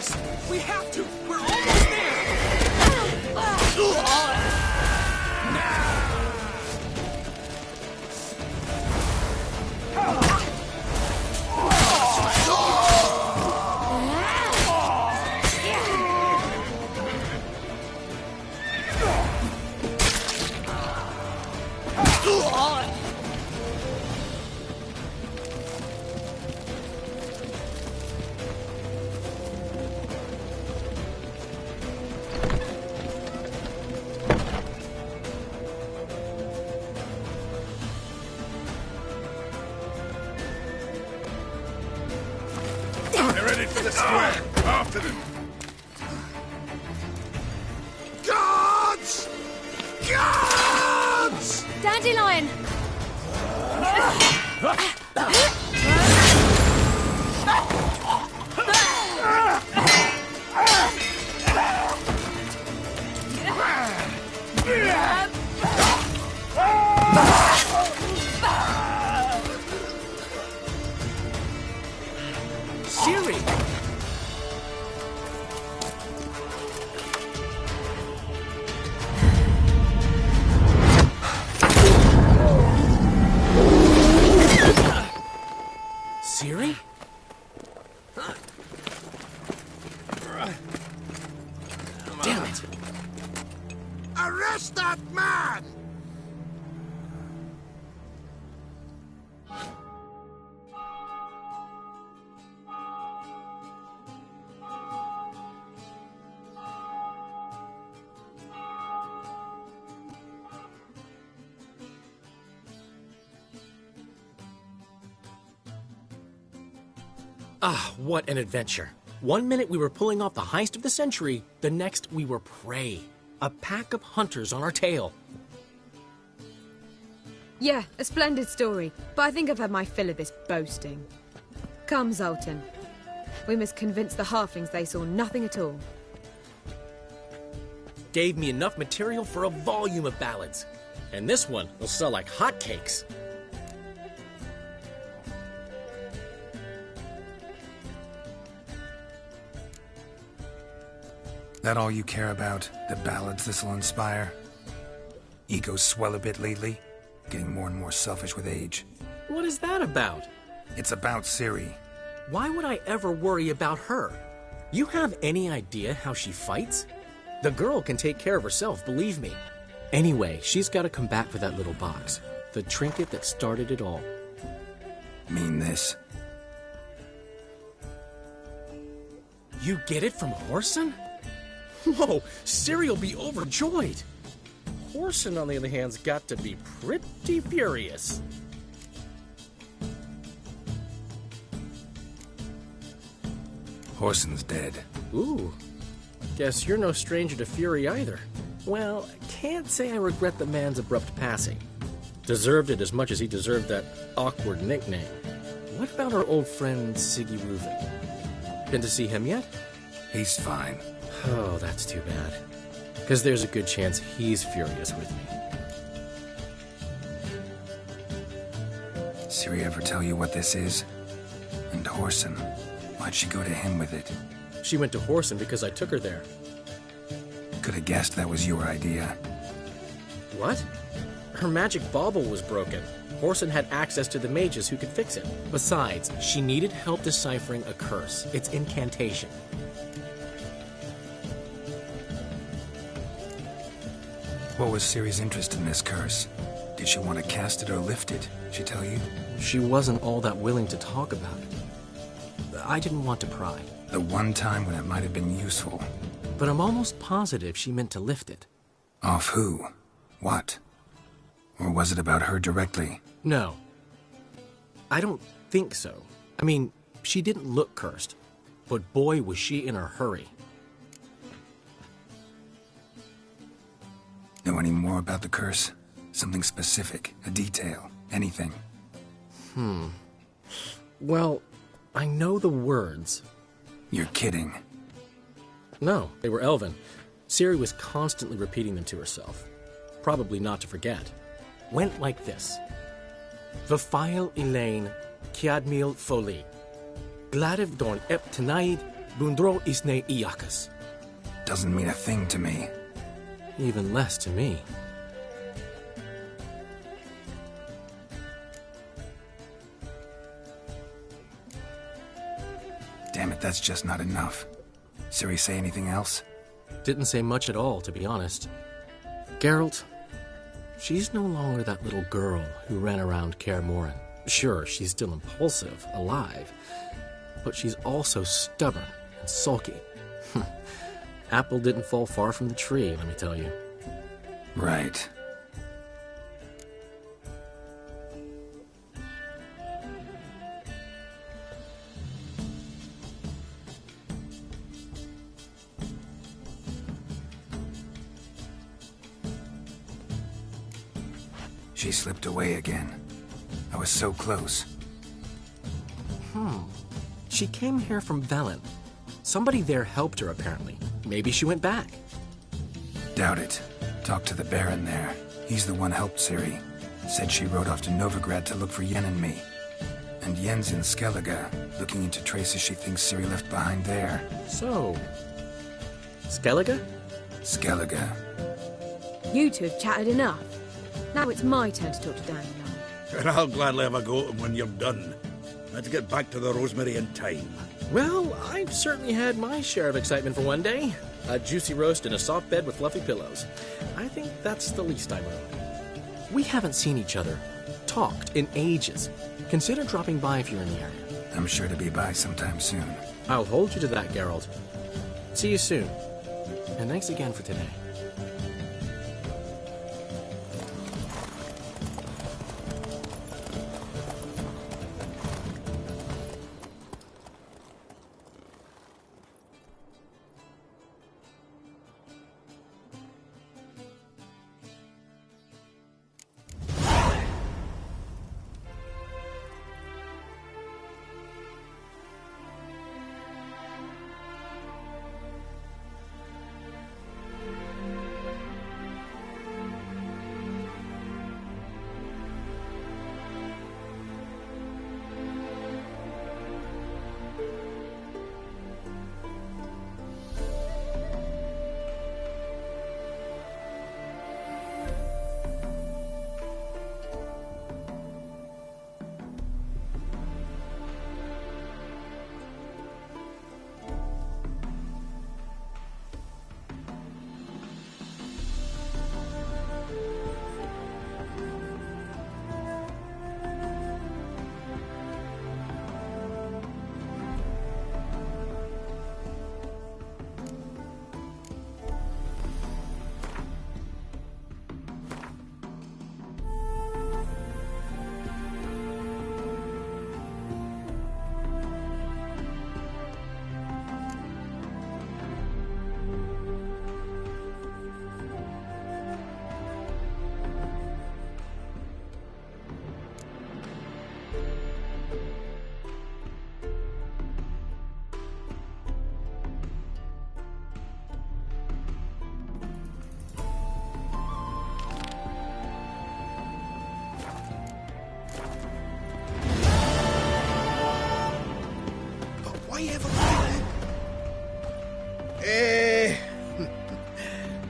[SPEAKER 13] course! We have to! We're almost
[SPEAKER 18] They're ready for the square. After them.
[SPEAKER 1] Guards! Guards!
[SPEAKER 15] Dandelion!
[SPEAKER 13] Ciri! Ciri? Damn it!
[SPEAKER 14] Arrest that man!
[SPEAKER 13] Ah, what an adventure. 1 minute we were pulling off the heist of the century, the next we were prey. A pack of hunters on our tail.
[SPEAKER 15] Yeah, a splendid story, but I think I've had my fill of this boasting. Come, Zoltan. We must convince the halflings they saw nothing at all.
[SPEAKER 13] Gave me enough material for a volume of ballads. And this one will sell like hotcakes.
[SPEAKER 4] That all you care about? The ballads this'll inspire? Egos swell a bit lately? Getting more and more selfish with age.
[SPEAKER 13] What is that about?
[SPEAKER 4] It's about Ciri.
[SPEAKER 13] Why would I ever worry about her? You have any idea how she fights? The girl can take care of herself, believe me. Anyway, she's got to come back for that little box. The trinket that started it all.
[SPEAKER 4] Mean this?
[SPEAKER 13] You get it from Whoreson? Whoa, Ciri will be overjoyed. Whoreson, on the other hand, has got to be pretty furious.
[SPEAKER 4] Whoreson's dead.
[SPEAKER 13] Ooh, guess you're no stranger to fury either. Well, can't say I regret the man's abrupt passing. Deserved it as much as he deserved that awkward nickname. What about our old friend Siggy Reuven? Been to see him yet?
[SPEAKER 4] He's fine.
[SPEAKER 13] Oh, that's too bad. Because there's a good chance he's furious with me.
[SPEAKER 4] Ciri ever tell you what this is? And Whoreson, why'd she go to him with it?
[SPEAKER 13] She went to Whoreson because I took her there.
[SPEAKER 4] Could have guessed that was your idea.
[SPEAKER 13] What? Her magic bauble was broken. Whoreson had access to the mages who could fix it. Besides, she needed help deciphering a curse. It's incantation.
[SPEAKER 4] What was Ciri's interest in this curse? Did she want to cast it or lift it? She tell you?
[SPEAKER 13] She wasn't all that willing to talk about it. I didn't want to pry.
[SPEAKER 4] The one time when it might have been useful.
[SPEAKER 13] But I'm almost positive she meant to lift it.
[SPEAKER 4] Off who? What? Or was it about her directly?
[SPEAKER 13] No. I don't think so. I mean, she didn't look cursed. But boy, was she in a hurry.
[SPEAKER 4] Know any more about the curse? Something specific, a detail, anything?
[SPEAKER 13] Well, I know the words.
[SPEAKER 4] You're kidding.
[SPEAKER 13] No, they were Elven. Ciri was constantly repeating them to herself. Probably not to forget. Went like this. Vafile Elaine, Kiadmil Foli. Gladiv Dorn Ep Tanaid, Bundro isne Iakas.
[SPEAKER 4] Doesn't mean a thing to me.
[SPEAKER 13] Even less to me.
[SPEAKER 4] Damn it, that's just not enough. Ciri say anything else?
[SPEAKER 13] Didn't say much at all, to be honest. Geralt, she's no longer that little girl who ran around Kaer Morhen. Sure, she's still impulsive, alive, but she's also stubborn and sulky. Apple didn't fall far from the tree, let me tell you.
[SPEAKER 4] Right. She slipped away again. I was so close.
[SPEAKER 13] She came here from Velen. Somebody there helped her, apparently. Maybe she went back.
[SPEAKER 4] Doubt it. Talked to the Baron there. He's the one helped Ciri. Said she rode off to Novigrad to look for Yen and me. And Yen's in Skellige, looking into traces she thinks Ciri left behind there.
[SPEAKER 13] So... Skellige?
[SPEAKER 4] Skellige.
[SPEAKER 15] You two have chatted enough. Now it's my turn to talk to Dandelion.
[SPEAKER 8] And I'll gladly have a go at him when you're done. Let's get back to the Rosemary in time.
[SPEAKER 13] Well, I've certainly had my share of excitement for one day. A juicy roast in a soft bed with fluffy pillows. I think that's the least I will. We haven't seen each other, talked, in ages. Consider dropping by if you're in the area.
[SPEAKER 4] I'm sure to be by sometime soon.
[SPEAKER 13] I'll hold you to that, Geralt. See you soon. And thanks again for today.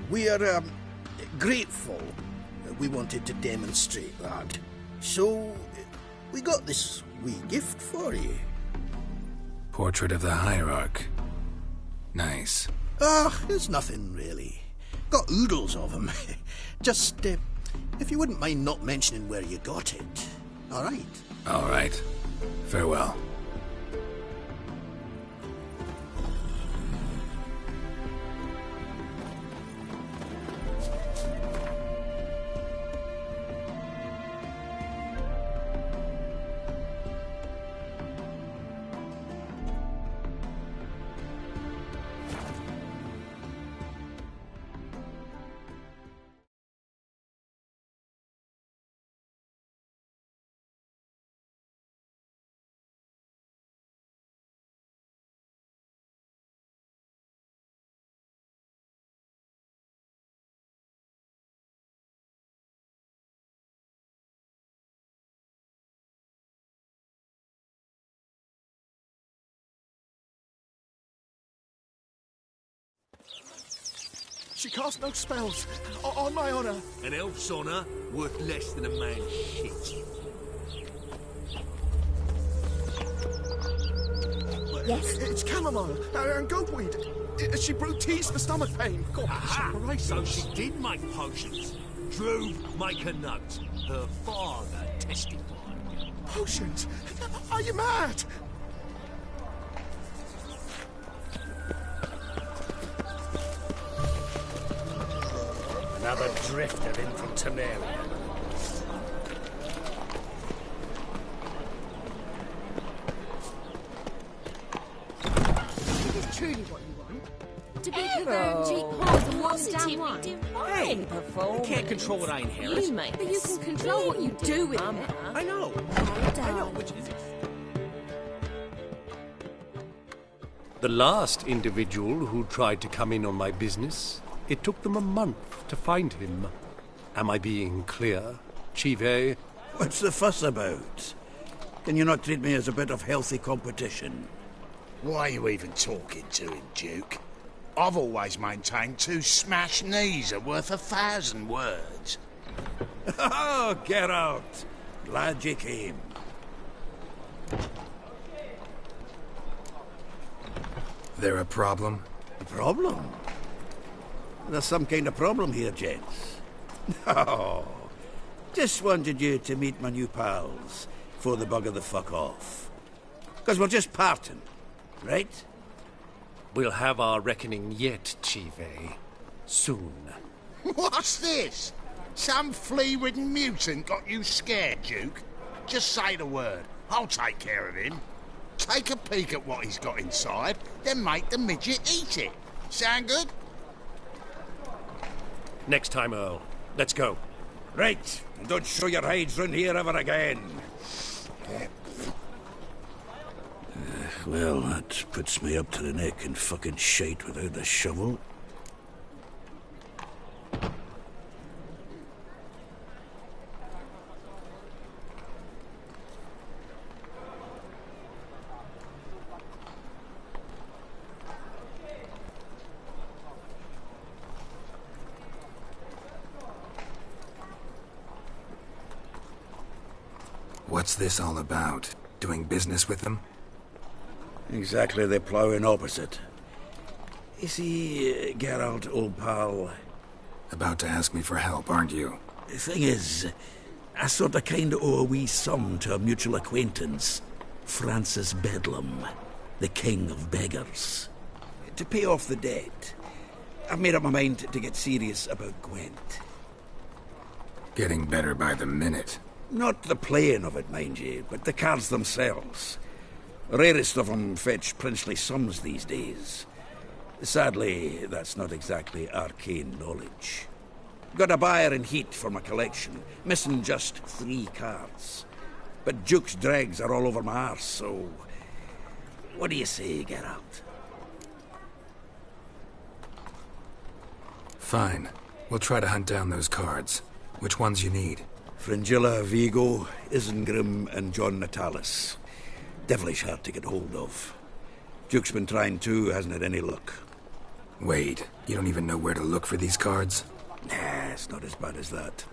[SPEAKER 20] We are grateful. We wanted to demonstrate that. So, we got this wee gift for you.
[SPEAKER 4] Portrait of the Hierarch. Nice.
[SPEAKER 20] It's nothing really. Got oodles of them. Just, if you wouldn't mind not mentioning where you got it. All right?
[SPEAKER 4] All right. Farewell.
[SPEAKER 16] She cast no spells. On my honor.
[SPEAKER 5] An elf's honor worth less than a man's shit.
[SPEAKER 17] Yes?
[SPEAKER 16] It's chamomile and goatweed. She brewed teas for stomach pain. God,
[SPEAKER 5] Aha! So she did make potions. Drew, make a note. Her father testified.
[SPEAKER 16] Potions? Are you mad?
[SPEAKER 19] Another drifter in from Temeria.
[SPEAKER 22] It is truly what you want. To be her cheap horse and water down wine.
[SPEAKER 17] Hey,
[SPEAKER 19] You can't control what I inherit.
[SPEAKER 22] But you can control what you do with it.
[SPEAKER 19] I know. I know. Which is it?
[SPEAKER 23] The last individual who tried to come in on my business, it took them a month to find him. Am I being clear, Chive?
[SPEAKER 8] What's the fuss about? Can you not treat me as a bit of healthy competition?
[SPEAKER 14] Why are you even talking to him, Duke? I've always maintained 2 smashed knees are worth 1,000 words.
[SPEAKER 8] Oh, Geralt! Glad you came.
[SPEAKER 4] There a problem?
[SPEAKER 8] A problem? There's some kind of problem here, gents. Oh, just wanted you to meet my new pals before they bugger the fuck off. Because we're just parting, right?
[SPEAKER 23] We'll have our reckoning yet, Chive. Soon.
[SPEAKER 14] What's this? Some flea-ridden mutant got you scared, Duke? Just say the word. I'll take care of him. Take a peek at what he's got inside, then make the midget eat it. Sound good?
[SPEAKER 23] Next time, Earl. Let's go.
[SPEAKER 8] Right, and don't show your hides round here ever again. Well, that puts me up to the neck in fucking shite without the shovel.
[SPEAKER 4] What's this all about? Doing business with them?
[SPEAKER 8] Exactly the ploughing opposite. You see, Geralt, old pal...
[SPEAKER 4] About to ask me for help, aren't you?
[SPEAKER 8] The thing is, I sort of kind of owe a wee sum to a mutual acquaintance. Francis Bedlam, the king of beggars. To pay off the debt, I've made up my mind to get serious about Gwent.
[SPEAKER 4] Getting better by the minute.
[SPEAKER 8] Not the playing of it, mind you, but the cards themselves. Rarest of them fetch princely sums these days. Sadly, that's not exactly arcane knowledge. Got a buyer in heat for my collection, missing just 3 cards. But Duke's dregs are all over my arse, so... What do you say, Geralt?
[SPEAKER 4] Fine. We'll try to hunt down those cards. Which ones you need?
[SPEAKER 8] Fringilla, Vigo, Isengrim, and John Natalis. Devilish hard to get hold of. Duke's been trying too, hasn't had any luck.
[SPEAKER 4] Wait, you don't even know where to look for these cards?
[SPEAKER 8] Nah, it's not as bad as that.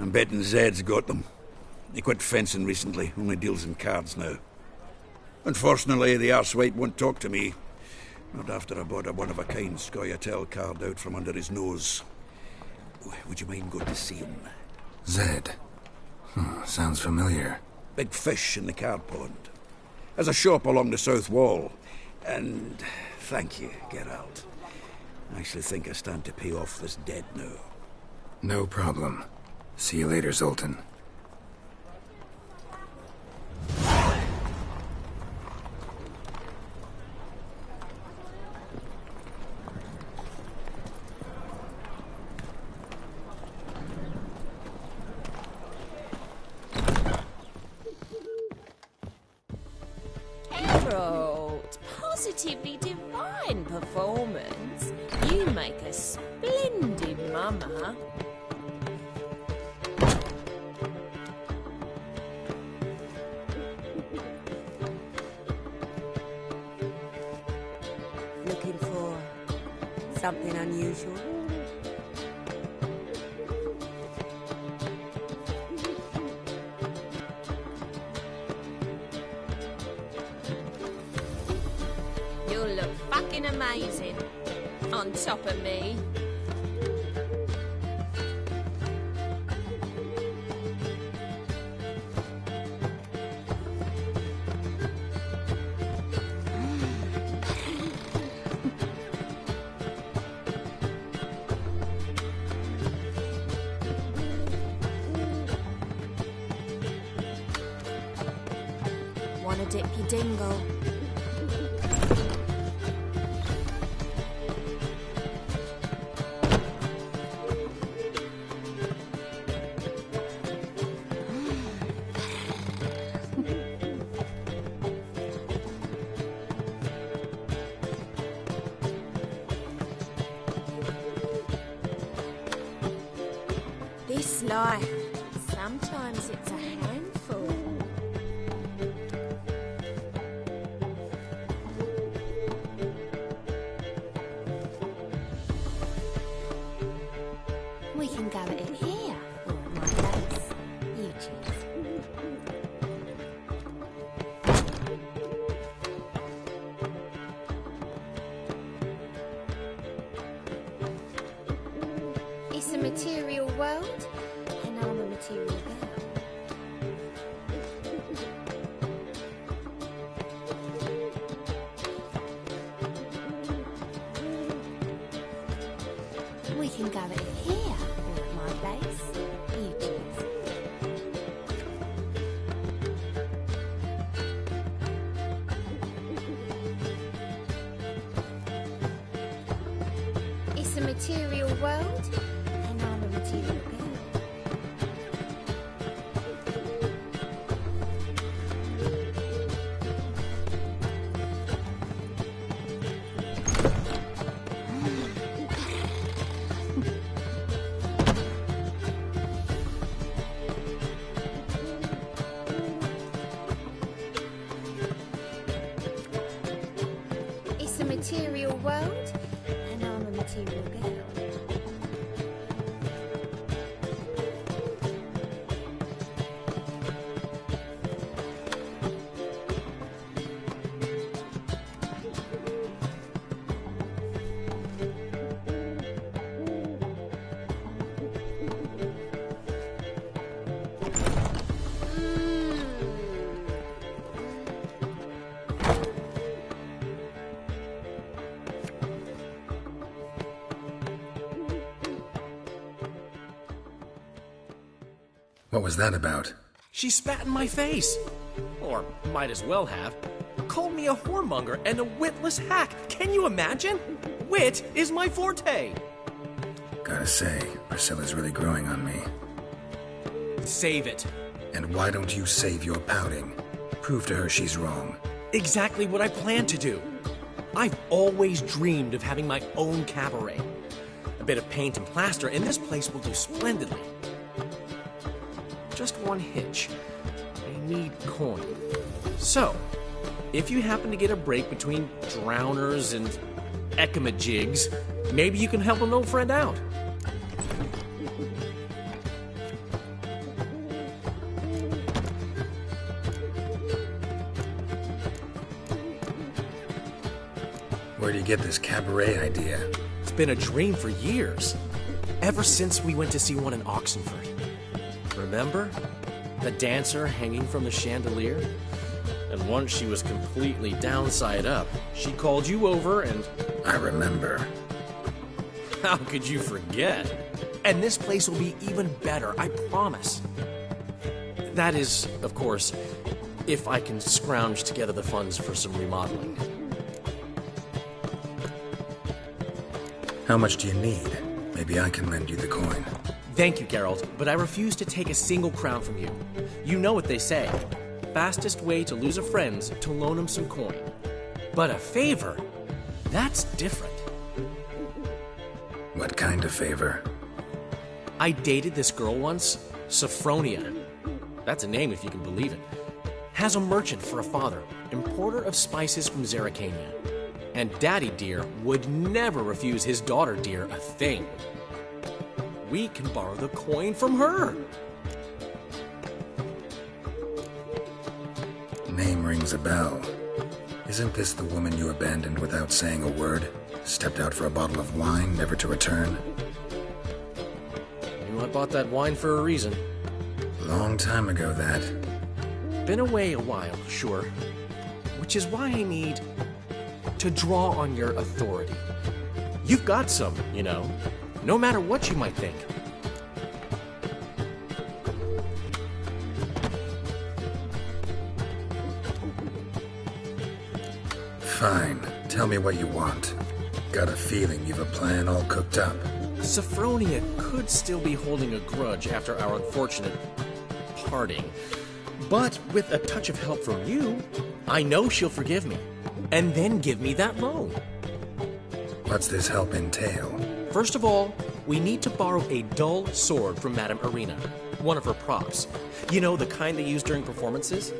[SPEAKER 8] I'm betting Zed's got them. He quit fencing recently, only deals in cards now. Unfortunately, the arsewite won't talk to me. Not after I bought a one-of-a-kind Scoia'tael card out from under his nose. Would you mind going to see him?
[SPEAKER 4] Zed. Sounds familiar.
[SPEAKER 8] Big fish in the card pond. Has a shop along the south wall. And thank you, Geralt. I actually think I stand to pay off this debt now.
[SPEAKER 4] No problem. See you later, Zoltan.
[SPEAKER 24] Geralt, positively divine performance. You make a splendid mama.
[SPEAKER 17] Looking for something unusual?
[SPEAKER 24] looking amazing. On top of me.
[SPEAKER 17] Wanna dip your dingle?
[SPEAKER 24] This life, sometimes it's a handful.
[SPEAKER 17] We can go at it here, or at my place. You choose.
[SPEAKER 10] It's a material world, and I'm a material girl.
[SPEAKER 17] We can go at it here, or at my place. You choose.
[SPEAKER 10] It's a material world, and I'm a material girl. It's a material world, and I'm a material girl.
[SPEAKER 4] What was that about?
[SPEAKER 13] She spat in my face. Or might as well have. Called me a whoremonger and a witless hack. Can you imagine? Wit is my forte.
[SPEAKER 4] Gotta say, Priscilla's really growing on me.
[SPEAKER 13] Save it.
[SPEAKER 4] And why don't you save your pouting? Prove to her she's wrong.
[SPEAKER 13] Exactly what I plan to do. I've always dreamed of having my own cabaret. A bit of paint and plaster, and this place will do splendidly. Just one hitch. I need coin. So, if you happen to get a break between drowners and ekamajigs, maybe you can help an old friend out.
[SPEAKER 4] Where do you get this cabaret idea?
[SPEAKER 13] It's been a dream for years. Ever since we went to see one in Oxenford. Remember? The dancer hanging from the chandelier? And once she was completely downside up, she called you over and...
[SPEAKER 4] I remember.
[SPEAKER 13] How could you forget? And this place will be even better, I promise. That is, of course, if I can scrounge together the funds for some remodeling.
[SPEAKER 4] How much do you need? Maybe I can lend you the coin.
[SPEAKER 13] Thank you, Geralt, but I refuse to take a single crown from you. You know what they say. Fastest way to lose a friend's to loan him some coin. But a favor? That's different.
[SPEAKER 4] What kind of favor?
[SPEAKER 13] I dated this girl once, Sophronia. That's a name if you can believe it. Has a merchant for a father, importer of spices from Zerrikania. And Daddy Dear would never refuse his daughter Dear a thing. We can borrow the coin from her.
[SPEAKER 4] Name rings a bell. Isn't this the woman you abandoned without saying a word? Stepped out for a bottle of wine, never to return?
[SPEAKER 13] I bought that wine for a reason.
[SPEAKER 4] Long time ago, that.
[SPEAKER 13] Been away a while, sure. Which is why I need to draw on your authority. You've got some, you know, no matter what you might think.
[SPEAKER 4] Fine. Tell me what you want. Got a feeling you've a plan all cooked up.
[SPEAKER 13] Sophronia could still be holding a grudge after our unfortunate parting. But with a touch of help from you, I know she'll forgive me. And then give me that loan.
[SPEAKER 4] What's this help entail?
[SPEAKER 13] First of all, we need to borrow a dull sword from Madame Irina. One of her props. You know, the kind they use during performances?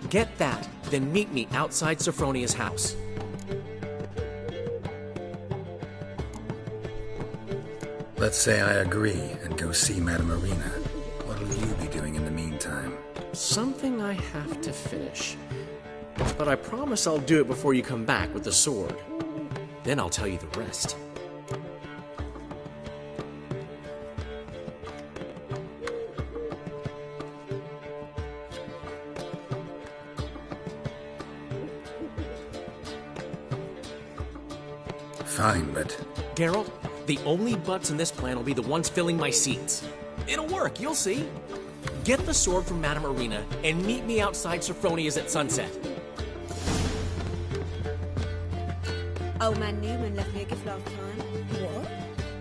[SPEAKER 13] Get that, then meet me outside Sophronia's house.
[SPEAKER 4] Let's say I agree and go see Madame Irina. What'll you be doing in the meantime?
[SPEAKER 13] Something I have to finish. But I promise I'll do it before you come back with the sword. Then I'll tell you the rest.
[SPEAKER 4] Fine, but...
[SPEAKER 13] Geralt, the only butts in this plan will be the ones filling my seats. It'll work, you'll see. Get the sword from Madame Irina and meet me outside Sophronia's at sunset.
[SPEAKER 2] Old man Newman left me a gift last time.
[SPEAKER 6] What?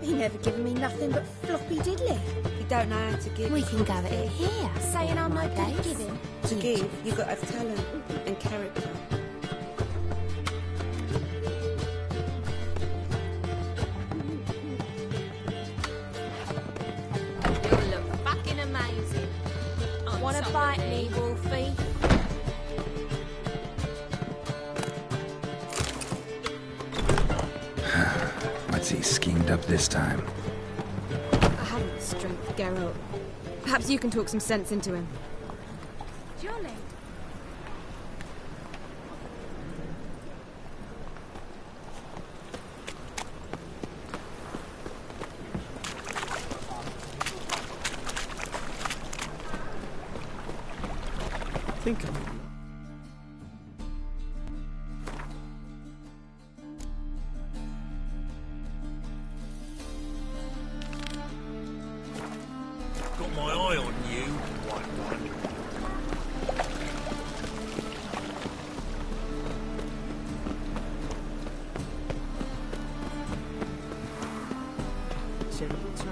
[SPEAKER 6] He never given me nothing but floppy diddly.
[SPEAKER 2] You don't know how to give.
[SPEAKER 6] We can go at it here, saying I'm no good at giving.
[SPEAKER 2] To give, you've got to have talent and character.
[SPEAKER 24] You look fucking amazing.
[SPEAKER 6] Wanna bite me, Wolfie?
[SPEAKER 4] What's he schemed up this time?
[SPEAKER 15] I haven't the strength, Geralt. Perhaps you can talk some sense into him.
[SPEAKER 6] Jolly.
[SPEAKER 13] Think of it.
[SPEAKER 5] Got my eye on you, white one.
[SPEAKER 2] Several times.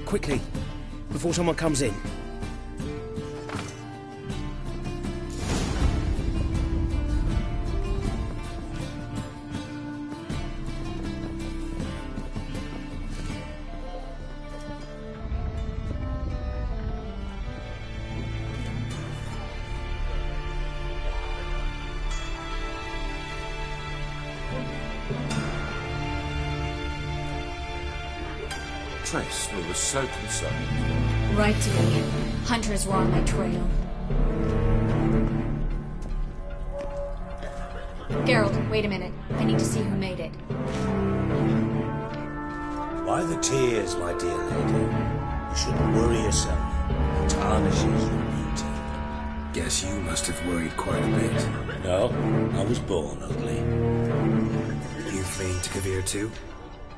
[SPEAKER 12] Quickly, before someone comes in.
[SPEAKER 18] Tress, we were so concerned.
[SPEAKER 11] Right to me. Hunters were on my trail. Geralt, wait a minute. I need to see who made it.
[SPEAKER 14] Why the tears, my dear lady? You shouldn't worry yourself. It tarnishes your beauty.
[SPEAKER 4] Guess you must have worried quite a bit.
[SPEAKER 14] No, I was born ugly.
[SPEAKER 4] You fleeing to Kavir too?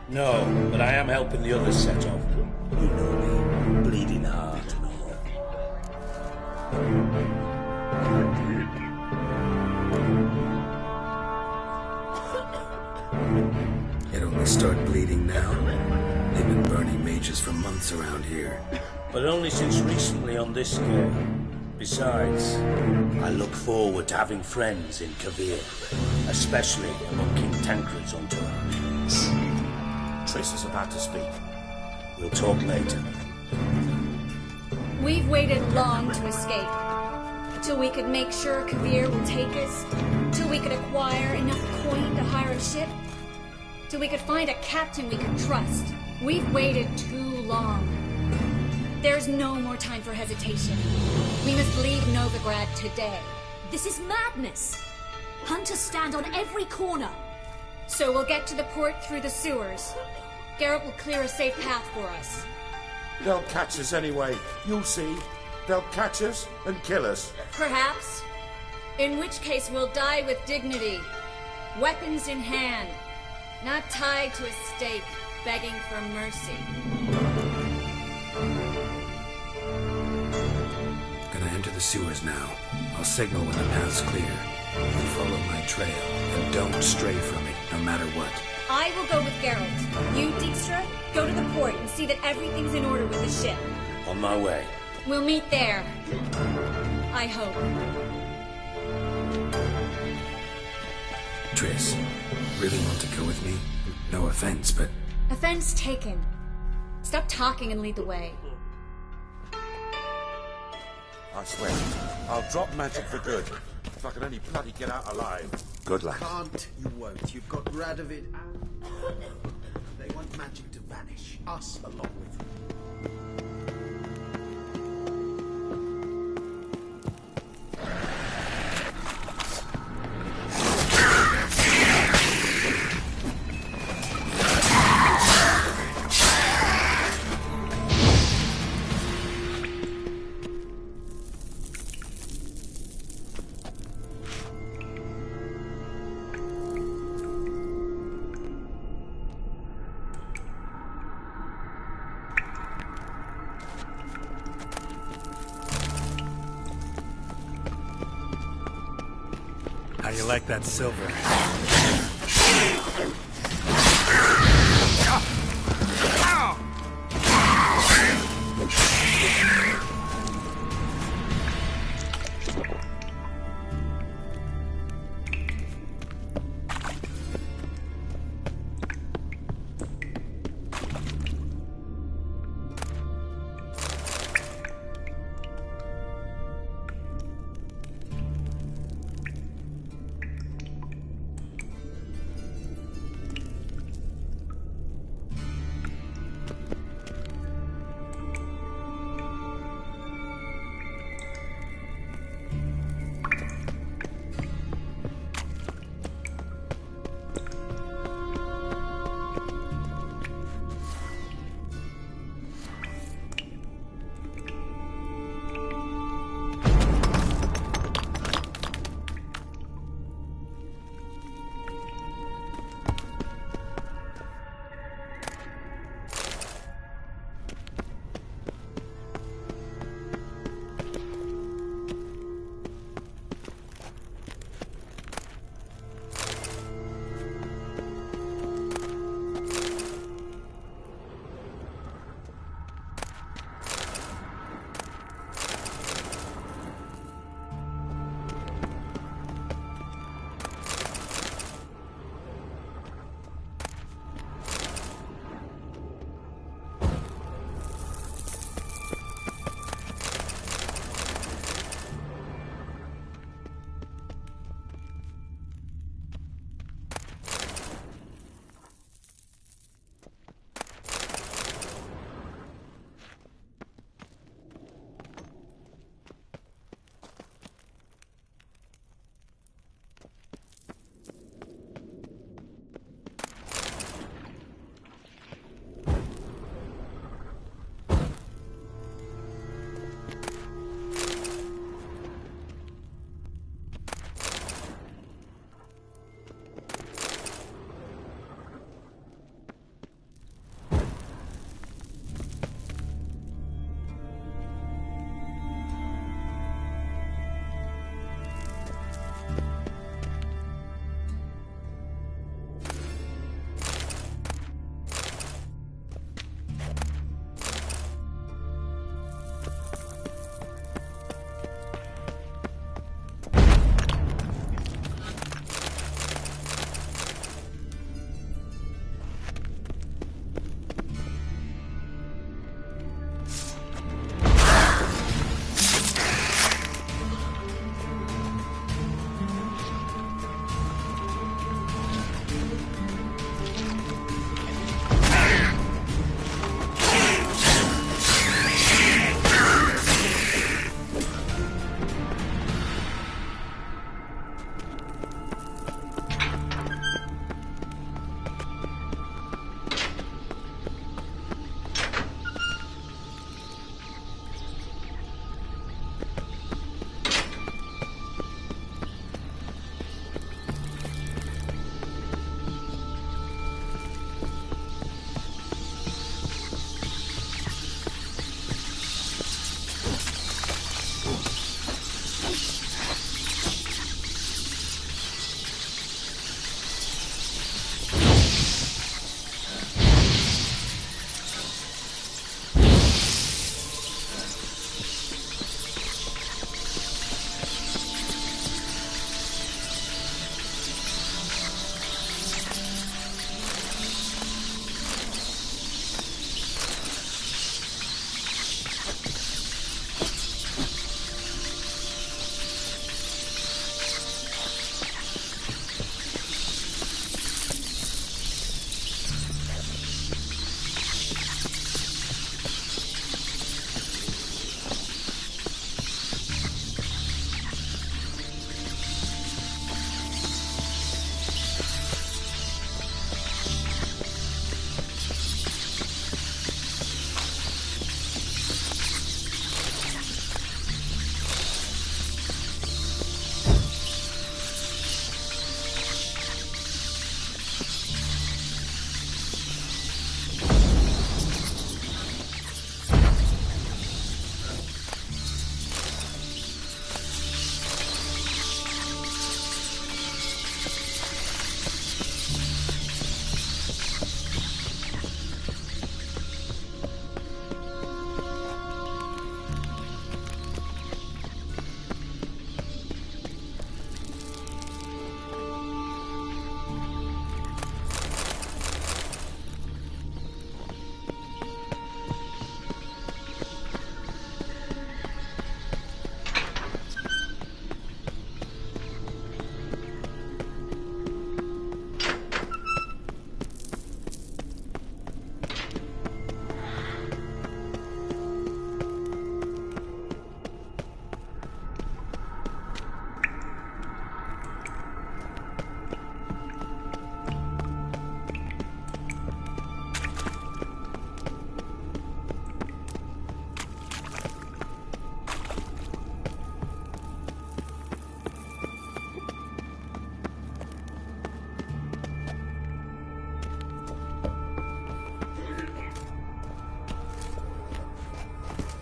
[SPEAKER 14] No, but I am helping the others set off. You know me, bleeding heart and all.
[SPEAKER 4] They start bleeding now? They've been burning mages for months around here.
[SPEAKER 3] But only since recently on this scale. Besides, I look forward to having friends in Kavir, especially among King Tancred's entourage.
[SPEAKER 14] Triss is about to speak.
[SPEAKER 3] We'll talk later.
[SPEAKER 11] We've waited long to escape. Till we could make sure Kavir will take us. Till we could acquire enough coin to hire a ship. Till we could find a captain we could trust. We've waited too long. There's no more time for hesitation. We must leave Novigrad today.
[SPEAKER 7] This is madness. Hunters stand on every corner.
[SPEAKER 11] So we'll get to the port through the sewers. Geralt will clear a safe path for us.
[SPEAKER 14] They'll catch us anyway. You'll see. They'll catch us and kill us.
[SPEAKER 11] Perhaps. In which case we'll die with dignity. Weapons in hand. Not tied to a stake, begging for mercy.
[SPEAKER 4] Gonna enter the sewers now. I'll signal when the path's clear. You follow my trail, and don't stray from it, no matter what.
[SPEAKER 11] I will go with Geralt. You, Dijkstra, go to the port and see that everything's in order with the ship.
[SPEAKER 3] On my way.
[SPEAKER 11] We'll meet there. I hope.
[SPEAKER 4] Triss, really want to go with me? No offense, but...
[SPEAKER 11] Offense taken. Stop talking and lead the way.
[SPEAKER 14] I swear, I'll drop magic for good. If I can only bloody get out alive. Good luck.
[SPEAKER 20] Can't, you won't. You've got Radovid. They want magic to vanish. Us along with them.
[SPEAKER 4] How you like that silver?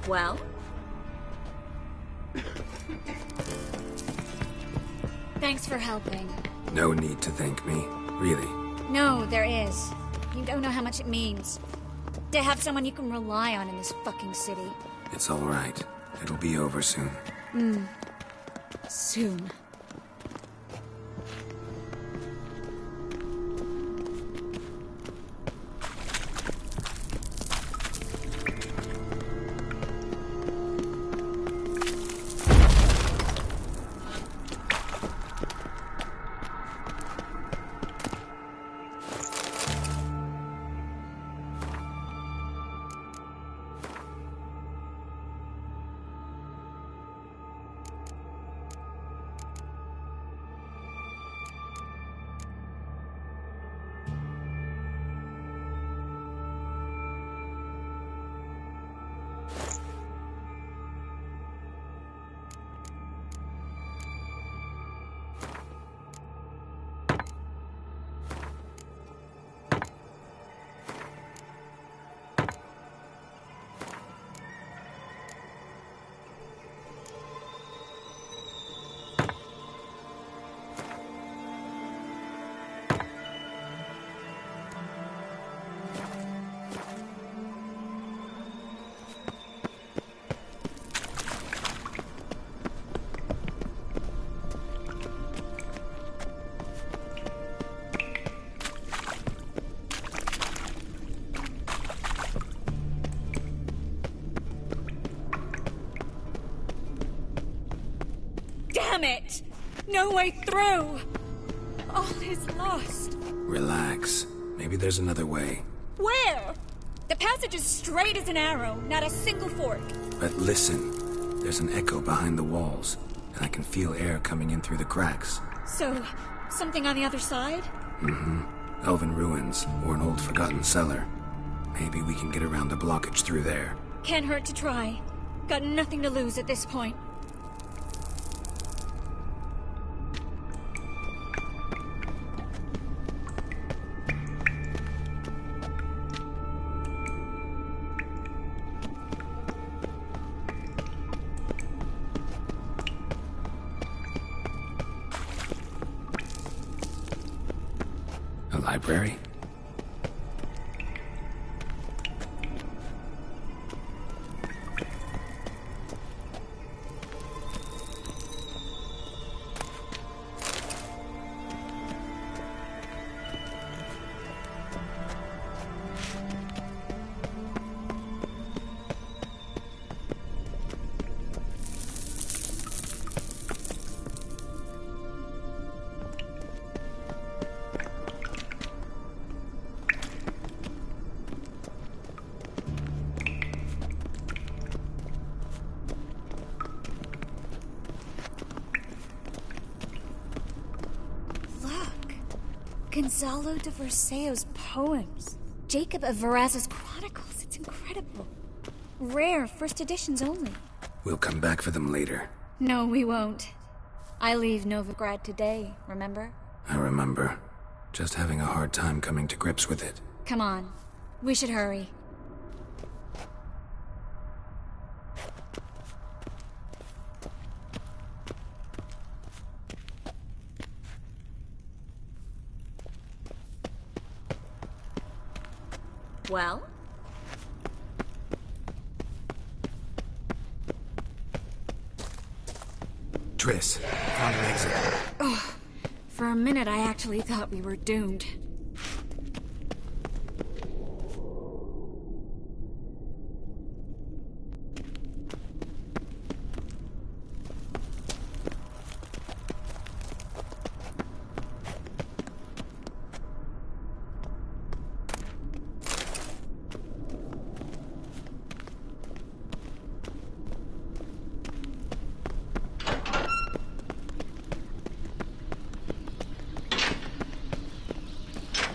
[SPEAKER 11] Well? Thanks for helping.
[SPEAKER 4] No need to thank me, really.
[SPEAKER 11] No, there is. You don't know how much it means. To have someone you can rely on in this fucking city.
[SPEAKER 4] It's all right. It'll be over soon.
[SPEAKER 11] Soon. Damn it! No way through! All is lost.
[SPEAKER 4] Relax. Maybe there's another way.
[SPEAKER 11] Where? The passage is straight as an arrow, not a single fork.
[SPEAKER 4] But listen. There's an echo behind the walls, and I can feel air coming in through the cracks.
[SPEAKER 11] So, something on the other side?
[SPEAKER 4] Elven ruins, or an old forgotten cellar. Maybe we can get around the blockage through there.
[SPEAKER 11] Can't hurt to try. Got nothing to lose at this point.
[SPEAKER 4] A library?
[SPEAKER 11] Gonzalo de Verseo's poems. Jacob of Varaz's chronicles. It's incredible. Rare, first editions only.
[SPEAKER 4] We'll come back for them later.
[SPEAKER 11] No, we won't. I leave Novigrad today, remember?
[SPEAKER 4] I remember. Just having a hard time coming to grips with it.
[SPEAKER 11] Come on. We should hurry. Well?
[SPEAKER 4] Triss, found an exit.
[SPEAKER 11] Oh, for a minute I actually thought we were doomed.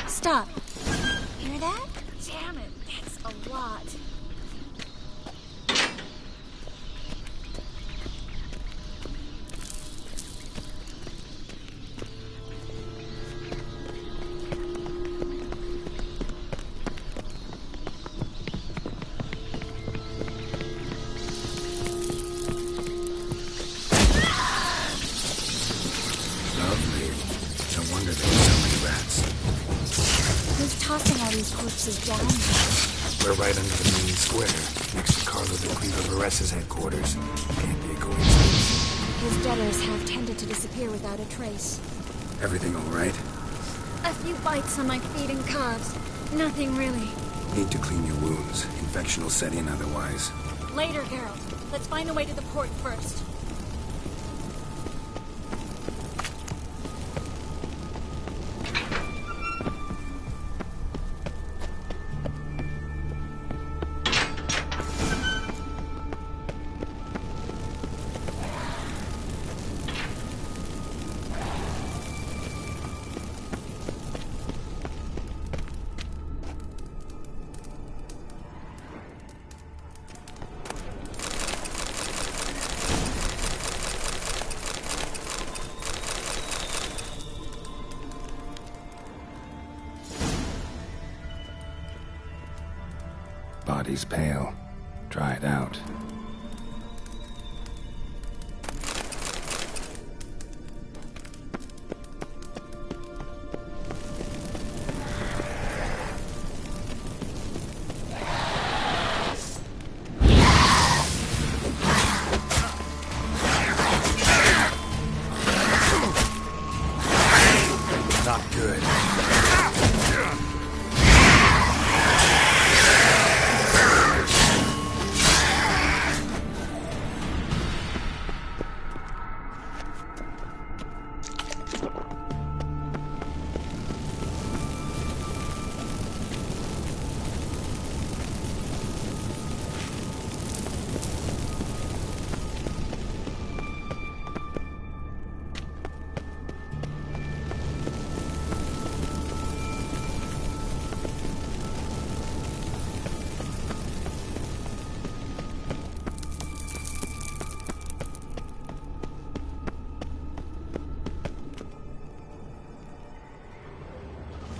[SPEAKER 11] Stop. Hear that? Damn it, that's a lot.
[SPEAKER 15] those corpses down?
[SPEAKER 4] We're right under the main square, next to Carlo de Quiva Varese' headquarters. Can't be a coincidence.
[SPEAKER 15] His debtors have tended to disappear without a trace.
[SPEAKER 4] Everything all right?
[SPEAKER 11] A few bites on my feet and calves. Nothing really.
[SPEAKER 4] Need to clean your wounds. Infection will set in otherwise.
[SPEAKER 11] Later, Geralt. Let's find a way to the port first.
[SPEAKER 4] Body's pale. Dried out. Not good.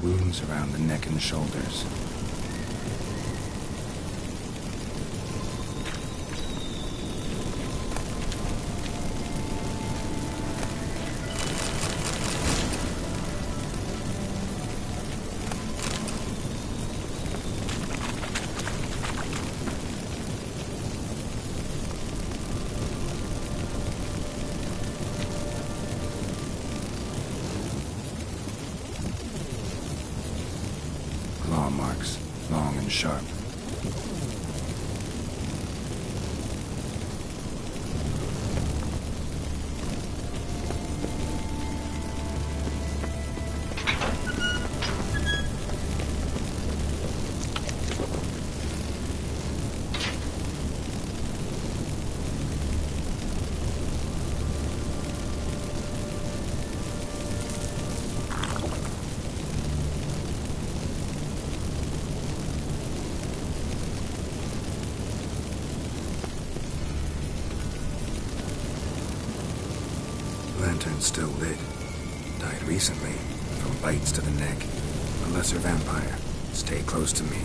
[SPEAKER 4] Wounds around the neck and shoulders. Claw marks, long and sharp. Lantern's still lit. Died recently, from bites to the neck. A lesser vampire. Stay close to me.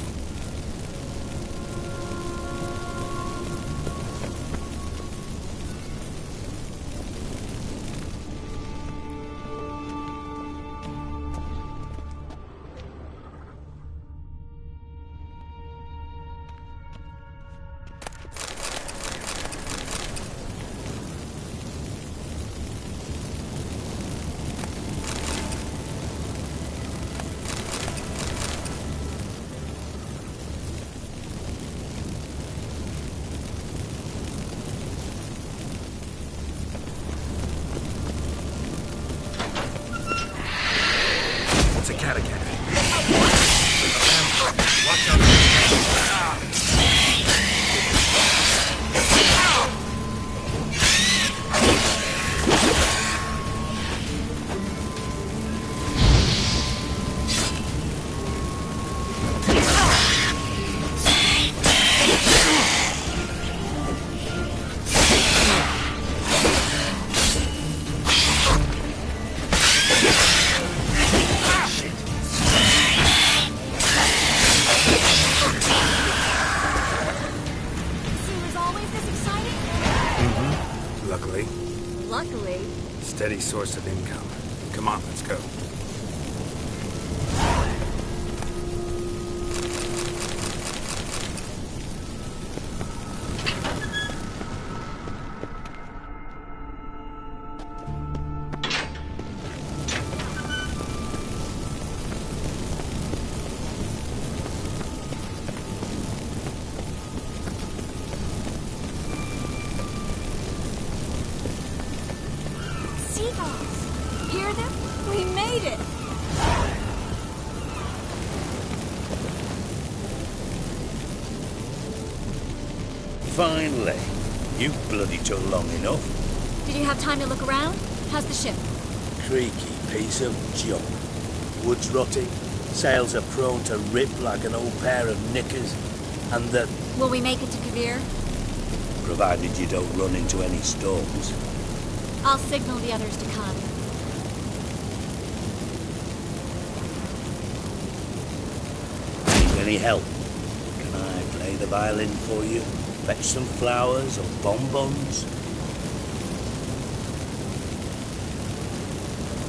[SPEAKER 4] It's a catacomb. Watch out. Luckily.
[SPEAKER 11] Luckily.
[SPEAKER 4] Steady source of income. Come on, let's go.
[SPEAKER 3] Finally. You bloody took long enough.
[SPEAKER 11] Did you have time to look around? How's the ship?
[SPEAKER 3] Creaky piece of junk. Wood's rotting. Sails are prone to rip like an old pair of knickers. And the...
[SPEAKER 11] Will we make it to Kavir?
[SPEAKER 3] Provided you don't run into any storms.
[SPEAKER 11] I'll signal the others to come.
[SPEAKER 3] Need any help? Can I play the violin for you? Fetch some flowers or bonbons?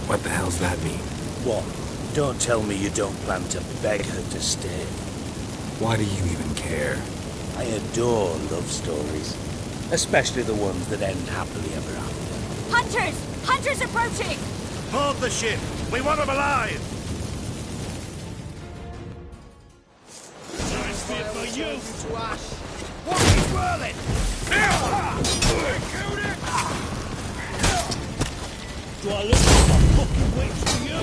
[SPEAKER 4] What the hell's that mean?
[SPEAKER 3] What? Don't tell me you don't plan to beg her to stay.
[SPEAKER 4] Why do you even care?
[SPEAKER 3] I adore love stories. Especially the ones that end happily ever after.
[SPEAKER 11] Hunters! Hunters approaching!
[SPEAKER 14] Board the ship! We want them alive!
[SPEAKER 18] Nice fit for you!
[SPEAKER 14] What is whirling?
[SPEAKER 3] Do I look like a fucking witch to you?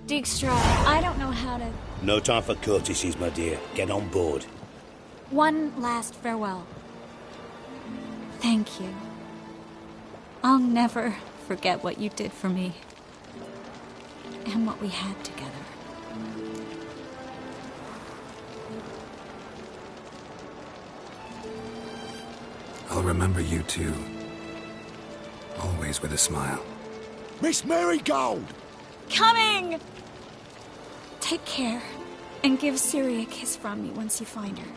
[SPEAKER 11] Dijkstra, I don't know how to...
[SPEAKER 3] No time for courtesies, my dear. Get on board.
[SPEAKER 11] One last farewell. Thank you. I'll never forget what you did for me. And what we had together.
[SPEAKER 4] I'll remember you too. Always with a smile.
[SPEAKER 14] Miss Marigold!
[SPEAKER 11] Coming! Take care, and give Ciri a kiss from me once you find her.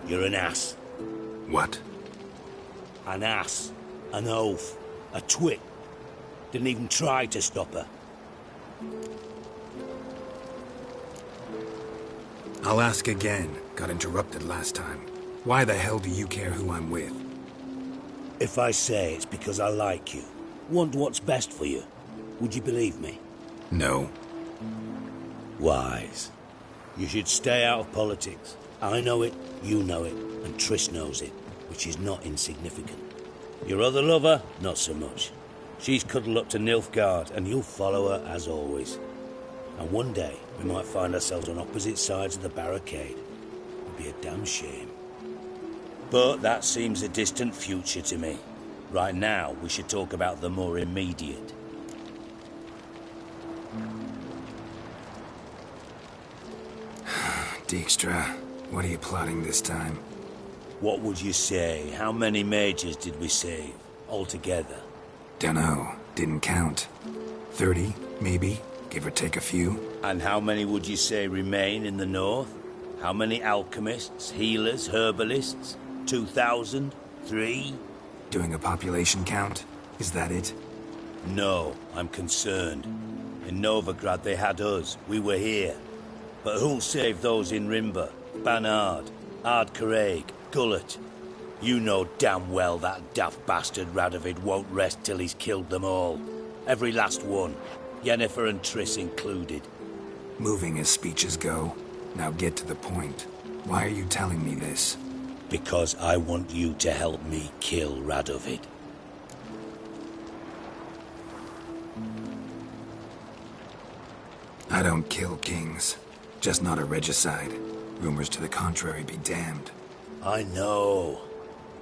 [SPEAKER 3] You're an ass.
[SPEAKER 4] What?
[SPEAKER 3] An ass. An oaf. A twit. Didn't even try to stop her.
[SPEAKER 4] I'll ask again. Got interrupted last time. Why the hell do you care who I'm with?
[SPEAKER 3] If I say it's because I like you, want what's best for you, would you believe me?
[SPEAKER 4] No.
[SPEAKER 3] Wise. You should stay out of politics. I know it, you know it, and Triss knows it, which is not insignificant. Your other lover, not so much. She's cuddled up to Nilfgaard, and you'll follow her as always. And one day, we might find ourselves on opposite sides of the barricade. It would be a damn shame. But that seems a distant future to me. Right now, we should talk about the more immediate.
[SPEAKER 4] Dijkstra, what are you plotting this time?
[SPEAKER 3] What would you say? How many mages did we save, altogether?
[SPEAKER 4] Dunno. Didn't count. 30, maybe? Give or take a few?
[SPEAKER 3] And how many would you say remain in the north? How many alchemists, healers, herbalists? 2,000? 3?
[SPEAKER 4] Doing a population count? Is that it?
[SPEAKER 3] No, I'm concerned. In Novigrad they had us. We were here. But who'll save those in Rimba? Banard, Ardcaraig, Gullet? You know damn well that daft bastard Radovid won't rest till he's killed them all. Every last one. Yennefer and Triss included.
[SPEAKER 4] Moving as speeches go. Now get to the point. Why are you telling me this?
[SPEAKER 3] Because I want you to help me kill Radovid.
[SPEAKER 4] I don't kill kings. Just not a regicide. Rumors to the contrary be damned.
[SPEAKER 3] I know.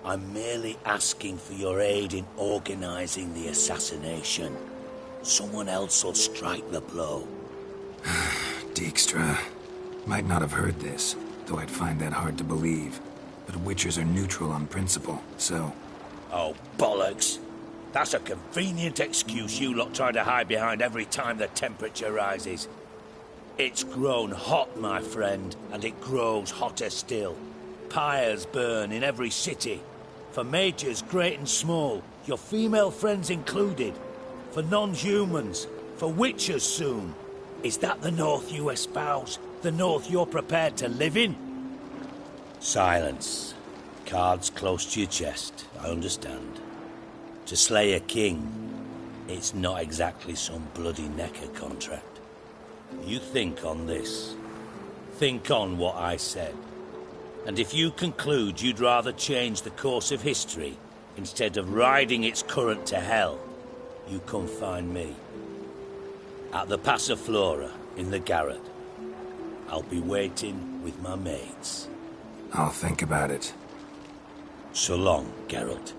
[SPEAKER 3] I'm merely asking for your aid in organizing the assassination. Someone else will strike the blow.
[SPEAKER 4] Dijkstra. Might not have heard this, though I'd find that hard to believe. But Witchers are neutral on principle, so...
[SPEAKER 3] Oh, bollocks. That's a convenient excuse you lot try to hide behind every time the temperature rises. It's grown hot, my friend, and it grows hotter still. Pyres burn in every city. For majors great and small, your female friends included. For non-humans, for witchers soon. Is that the North you espouse? The North you're prepared to live in? Silence. Cards close to your chest, I understand. To slay a king, it's not exactly some bloody necker contract. You think on this. Think on what I said. And if you conclude you'd rather change the course of history instead of riding its current to hell, you come find me. At the Passiflora, in the garret. I'll be waiting with my mates.
[SPEAKER 4] I'll think about it.
[SPEAKER 3] So long, Geralt.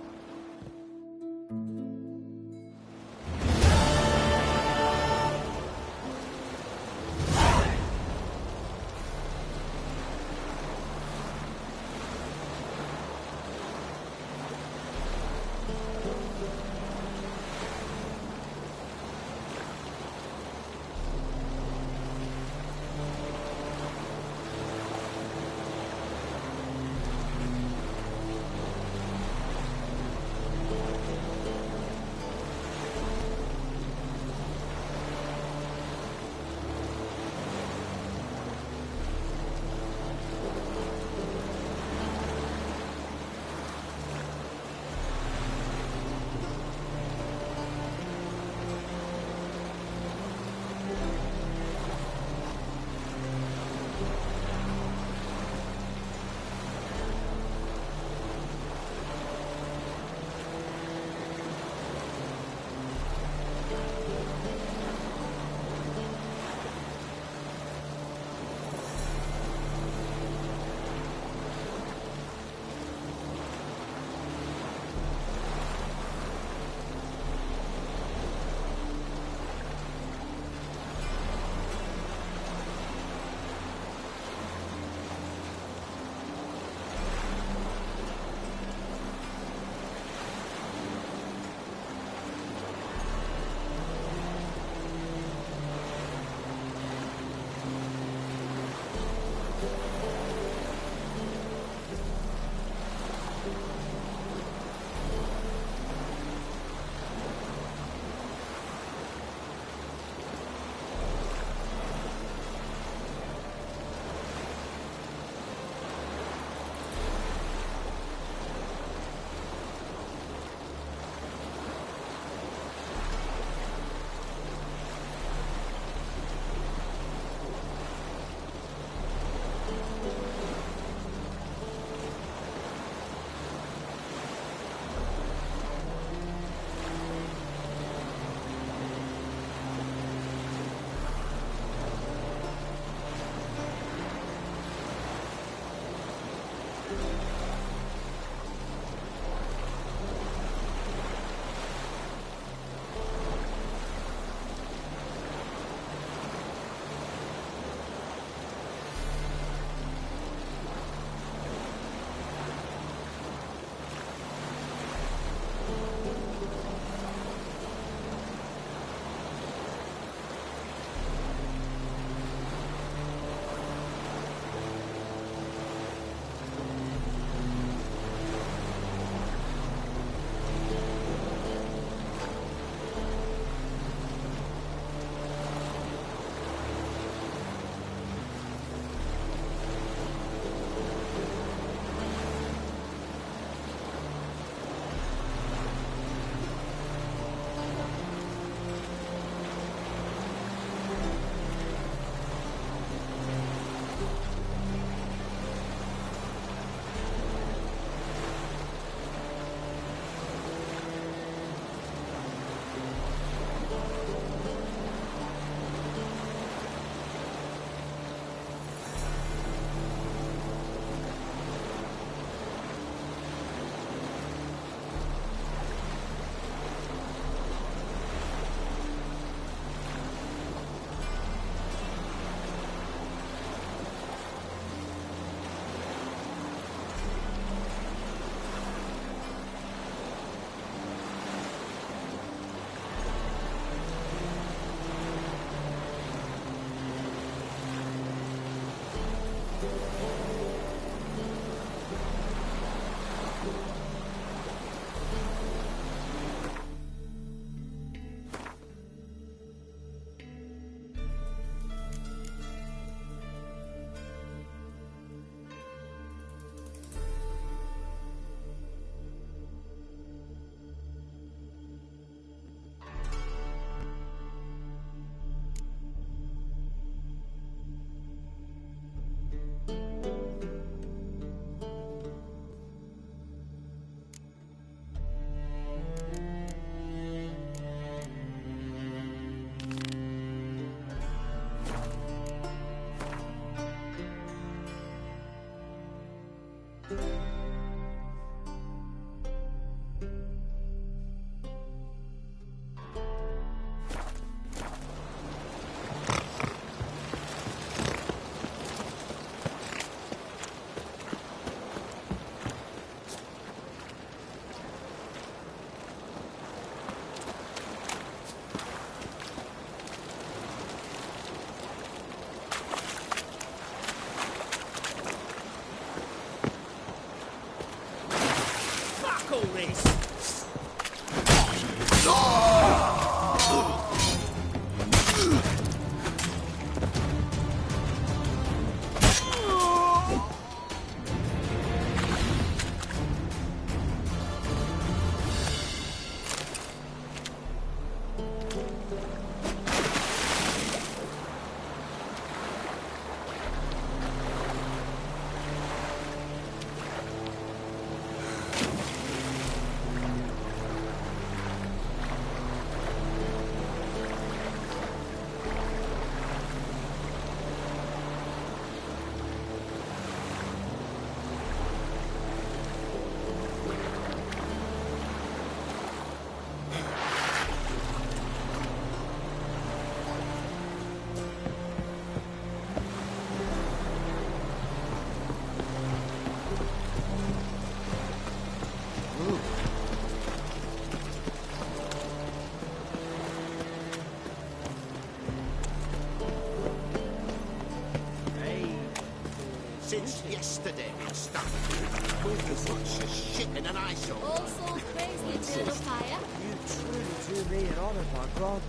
[SPEAKER 20] Since yesterday and stuff. We're as much as shit in an ice hole.
[SPEAKER 7] All souls praise the eternal fire.
[SPEAKER 12] You truly do me an honour, by God.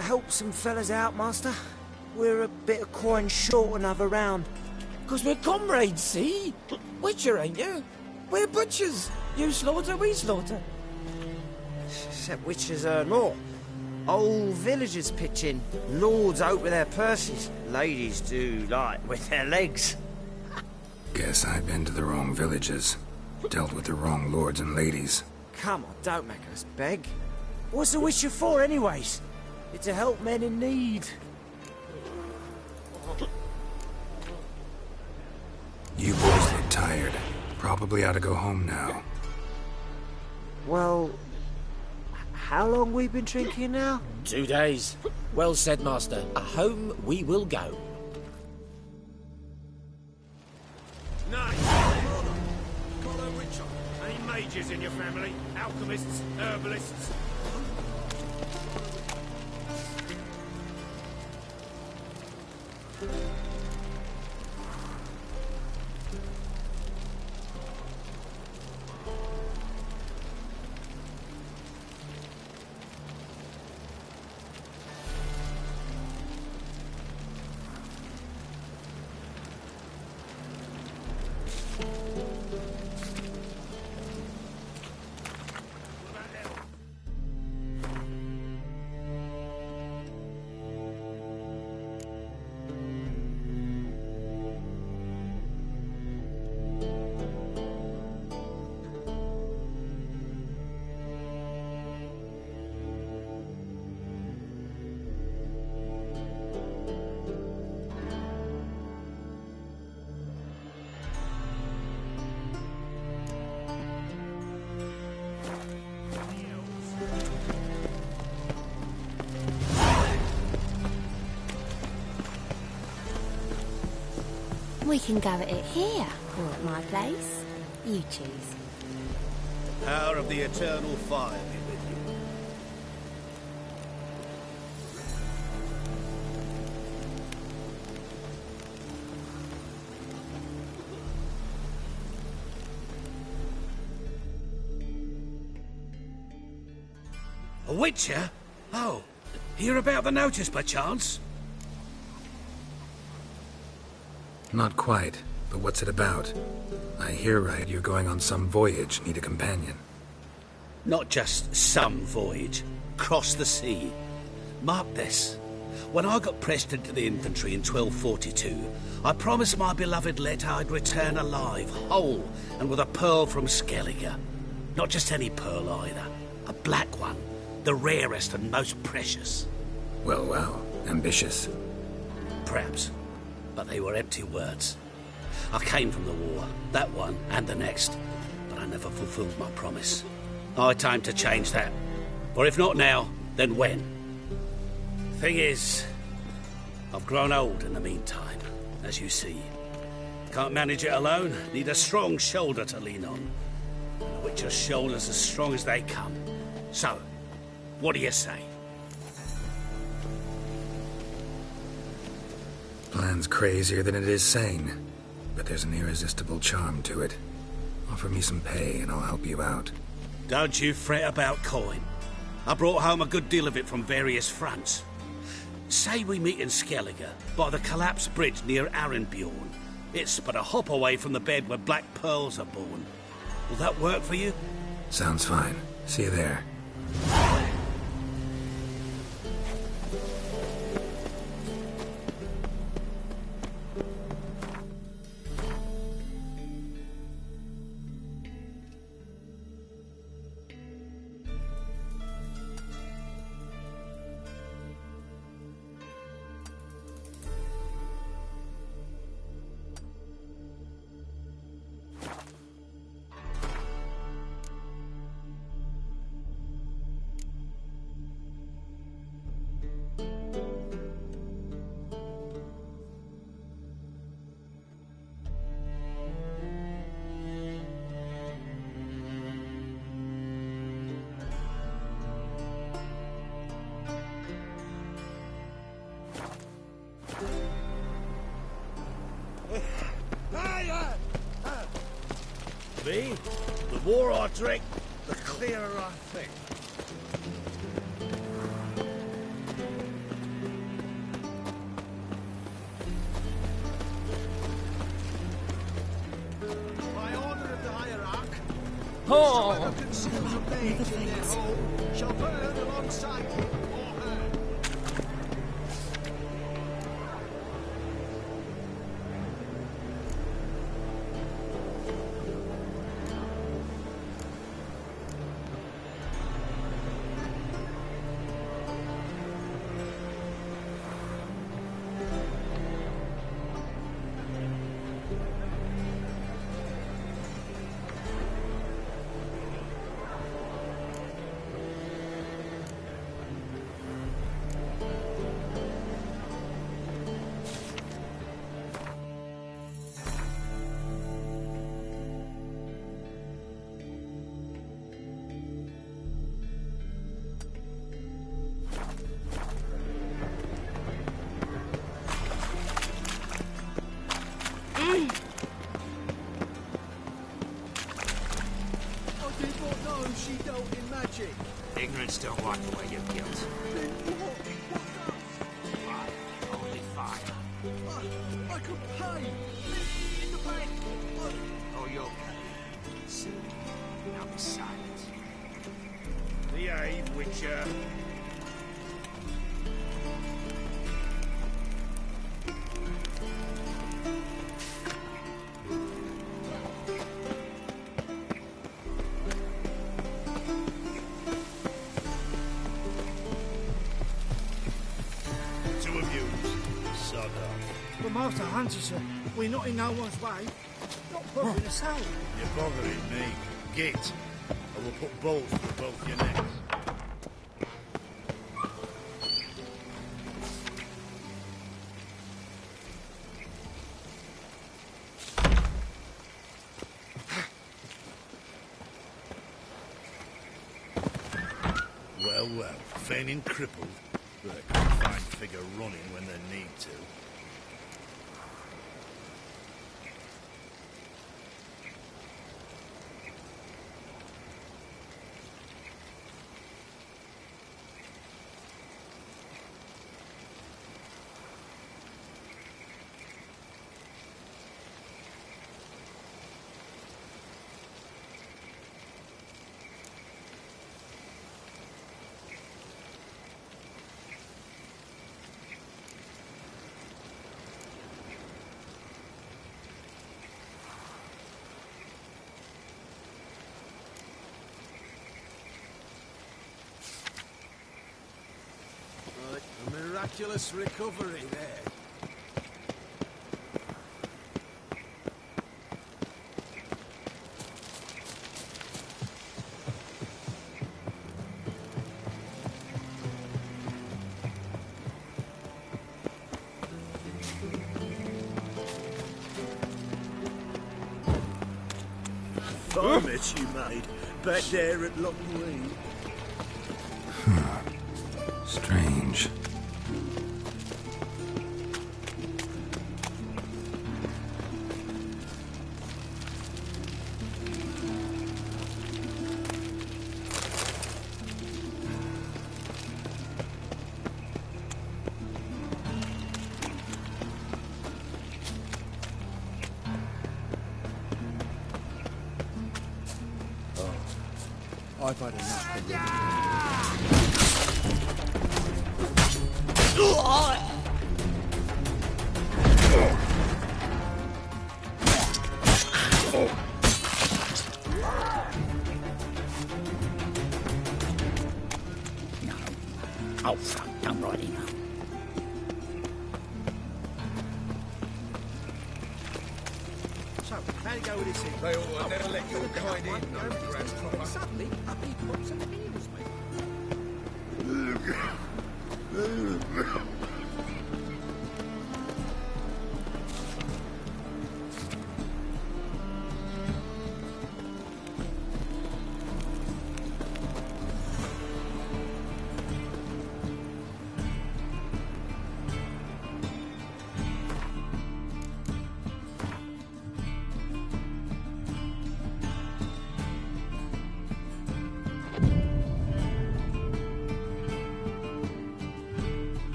[SPEAKER 12] Help some fellas out, master. We're a bit of coin short another round.
[SPEAKER 1] 'Cause we're comrades, see? Witcher, ain't you? We're butchers. You slaughter, we slaughter.
[SPEAKER 12] Except witchers earn more. Old villagers pitch in. Lords out with their purses. Ladies do, like, with their legs.
[SPEAKER 4] Guess I've been to the wrong villages. Dealt with the wrong lords and ladies.
[SPEAKER 12] Come on, don't make us beg. What's the witcher for, anyways? It's to help men in need.
[SPEAKER 4] You boys look tired. Probably ought to go home now.
[SPEAKER 12] Well, how long we been drinking now?
[SPEAKER 1] 2 days. Well said, master. Home we will go.
[SPEAKER 5] Nay, Colo Richard. Any mages in your family? Alchemists, herbalists?
[SPEAKER 6] We can go at it here, or at my place. You choose.
[SPEAKER 20] Power of the eternal fire be with you.
[SPEAKER 3] A witcher? Oh, hear about the notice by chance?
[SPEAKER 4] Not quite, but what's it about? I hear right you're going on some voyage, need a companion.
[SPEAKER 3] Not just some voyage. Cross the sea. Mark this. When I got pressed into the infantry in 1242, I promised my beloved Let I'd return alive, whole, and with a pearl from Skellige. Not just any pearl either. A black one. The rarest and most precious.
[SPEAKER 4] Well, well. Ambitious.
[SPEAKER 3] Perhaps. But they were empty words. I came from the war, that one and the next, but I never fulfilled my promise. High time to change that. For if not now, then when? Thing is, I've grown old in the meantime, as you see. Can't manage it alone, need a strong shoulder to lean on. Which are shoulders as strong as they come. So, what do you say?
[SPEAKER 4] Plan's crazier than it is sane, but there's an irresistible charm to it. Offer me some pay and I'll help you out.
[SPEAKER 3] Don't you fret about coin. I brought home a good deal of it from various fronts. Say we meet in Skellige, by the collapsed bridge near Arenbjorn. It's but a hop away from the bed where black pearls are born. Will that work for you?
[SPEAKER 4] Sounds fine. See you there.
[SPEAKER 5] be. The more I drink, the clearer I think.
[SPEAKER 14] By order of the hierarch,
[SPEAKER 1] Oh.
[SPEAKER 14] whosoever conceals a mage in their home shall burn alongside him or her. I did not know she dealt in magic.
[SPEAKER 18] Ignorance don't wipe away your guilt.
[SPEAKER 14] Then what?
[SPEAKER 18] Only fire.
[SPEAKER 14] I could pay. In the bank.
[SPEAKER 18] Oh, you'll pay. Soon. Now be silent.
[SPEAKER 5] Behave, Witcher. To amuse. Sod off.
[SPEAKER 14] But Master Hunter, sir, we're not in no one's way. Not bothering us out.
[SPEAKER 5] You're bothering me. Git. I will put balls through both your necks. Well, feigning crippled, but a confined figure running when they need to.
[SPEAKER 14] Right, a miraculous recovery there.
[SPEAKER 5] Promise you made back there at Loch Green.
[SPEAKER 4] Strange.
[SPEAKER 14] I've had enough of
[SPEAKER 8] Oh, fuck, I'm righty now.
[SPEAKER 14] So, how to go with this thing?
[SPEAKER 18] They ought to never let your kind in, no grandfather.
[SPEAKER 14] Suddenly, up he pops and heals me.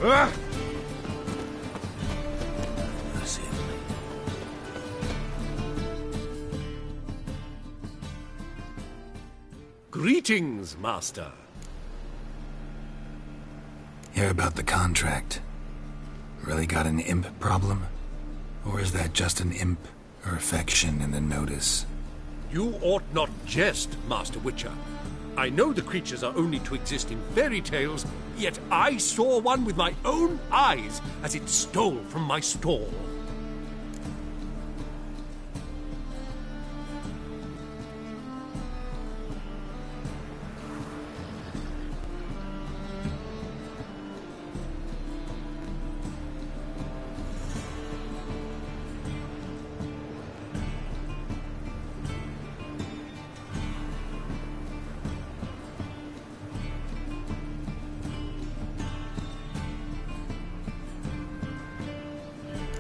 [SPEAKER 3] Mercy on me.
[SPEAKER 23] Greetings, Master.
[SPEAKER 4] Hear about the contract. Really got an imp problem? Or is that just an imp or affection in the notice?
[SPEAKER 23] You ought not jest, Master Witcher. I know the creatures are only to exist in fairy tales, yet I saw one with my own eyes as it stole from my stall.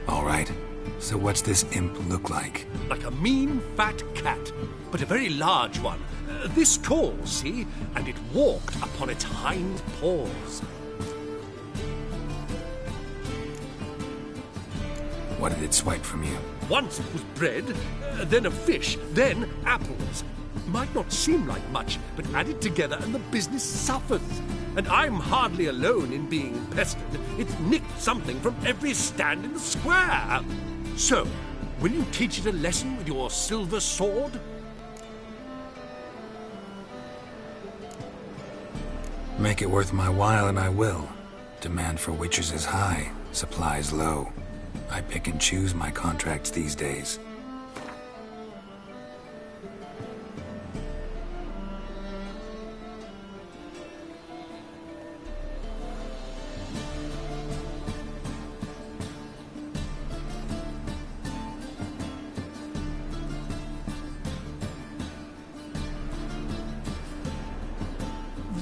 [SPEAKER 4] All right. So what's this imp look like?
[SPEAKER 23] Like a mean, fat cat, but a very large one. This tall, see? And it walked upon its hind paws.
[SPEAKER 4] What did it swipe from you?
[SPEAKER 23] Once it was bread, then a fish, then apples. Might not seem like much, but added together and the business suffers. And I'm hardly alone in being pestered. It's nicked something from every stand in the square. So, will you teach it a lesson with your silver sword?
[SPEAKER 4] Make it worth my while and I will. Demand for witchers is high, supplies low. I pick and choose my contracts these days.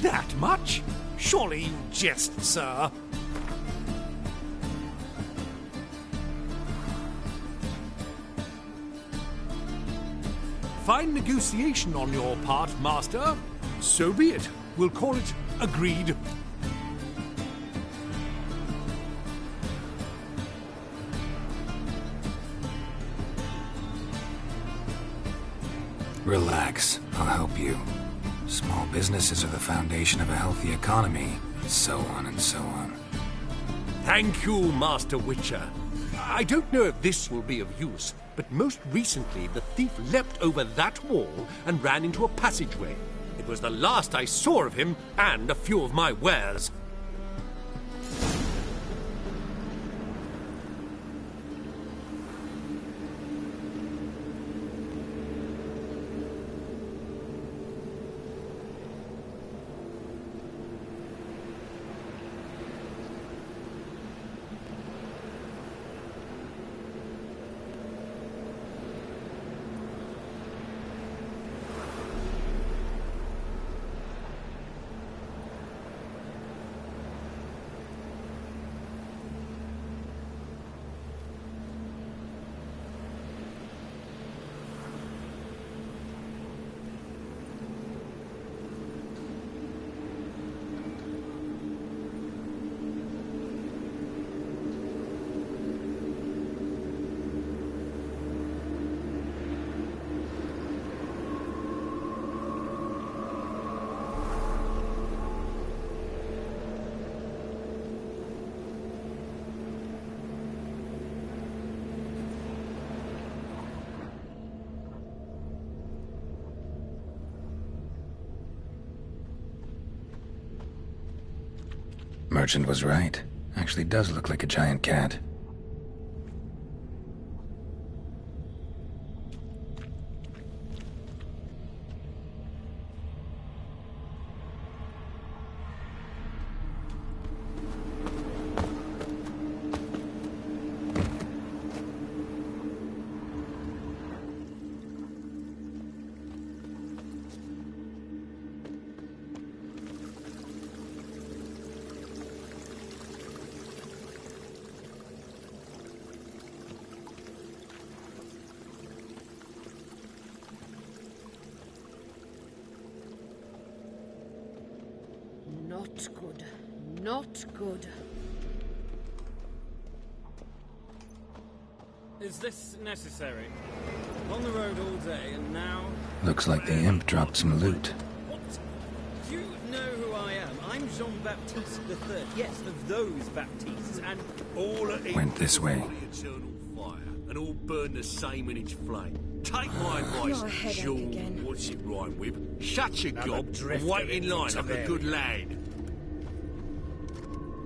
[SPEAKER 23] That much? Surely you jest, sir. Fine negotiation on your part, Master. So be it. We'll call it agreed.
[SPEAKER 4] Relax. I'll help you. Small businesses are the foundation of a healthy economy, and so on and so on.
[SPEAKER 23] Thank you, Master Witcher. I don't know if this will be of use, but most recently the thief leapt over that wall and ran into a passageway. It was the last I saw of him and a few of my wares.
[SPEAKER 4] Merchant was right. Actually does look like a giant cat.
[SPEAKER 2] Not good. Not good.
[SPEAKER 9] Is this necessary? On the road all day, and now...
[SPEAKER 4] Looks like the imp dropped some loot.
[SPEAKER 9] What? Do you know who I am? I'm Jean-Baptiste III. Yes, of those Baptistes, and...
[SPEAKER 5] All at
[SPEAKER 4] Went this way.
[SPEAKER 5] eternal fire, and all burn the same in its flame. Take my advice,
[SPEAKER 15] Not a headache
[SPEAKER 5] Jean,
[SPEAKER 15] again.
[SPEAKER 5] what's it rhyme with? Shut your
[SPEAKER 3] Another
[SPEAKER 5] gob and
[SPEAKER 3] drifter
[SPEAKER 5] wait in line
[SPEAKER 3] into
[SPEAKER 5] like a
[SPEAKER 3] Mary.
[SPEAKER 5] good lad.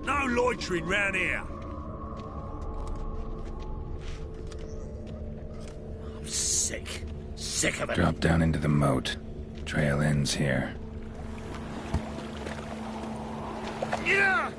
[SPEAKER 5] No loitering round here.
[SPEAKER 3] I'm sick. Sick of it.
[SPEAKER 4] Drop down into the moat. Trail ends here.
[SPEAKER 5] Yeah!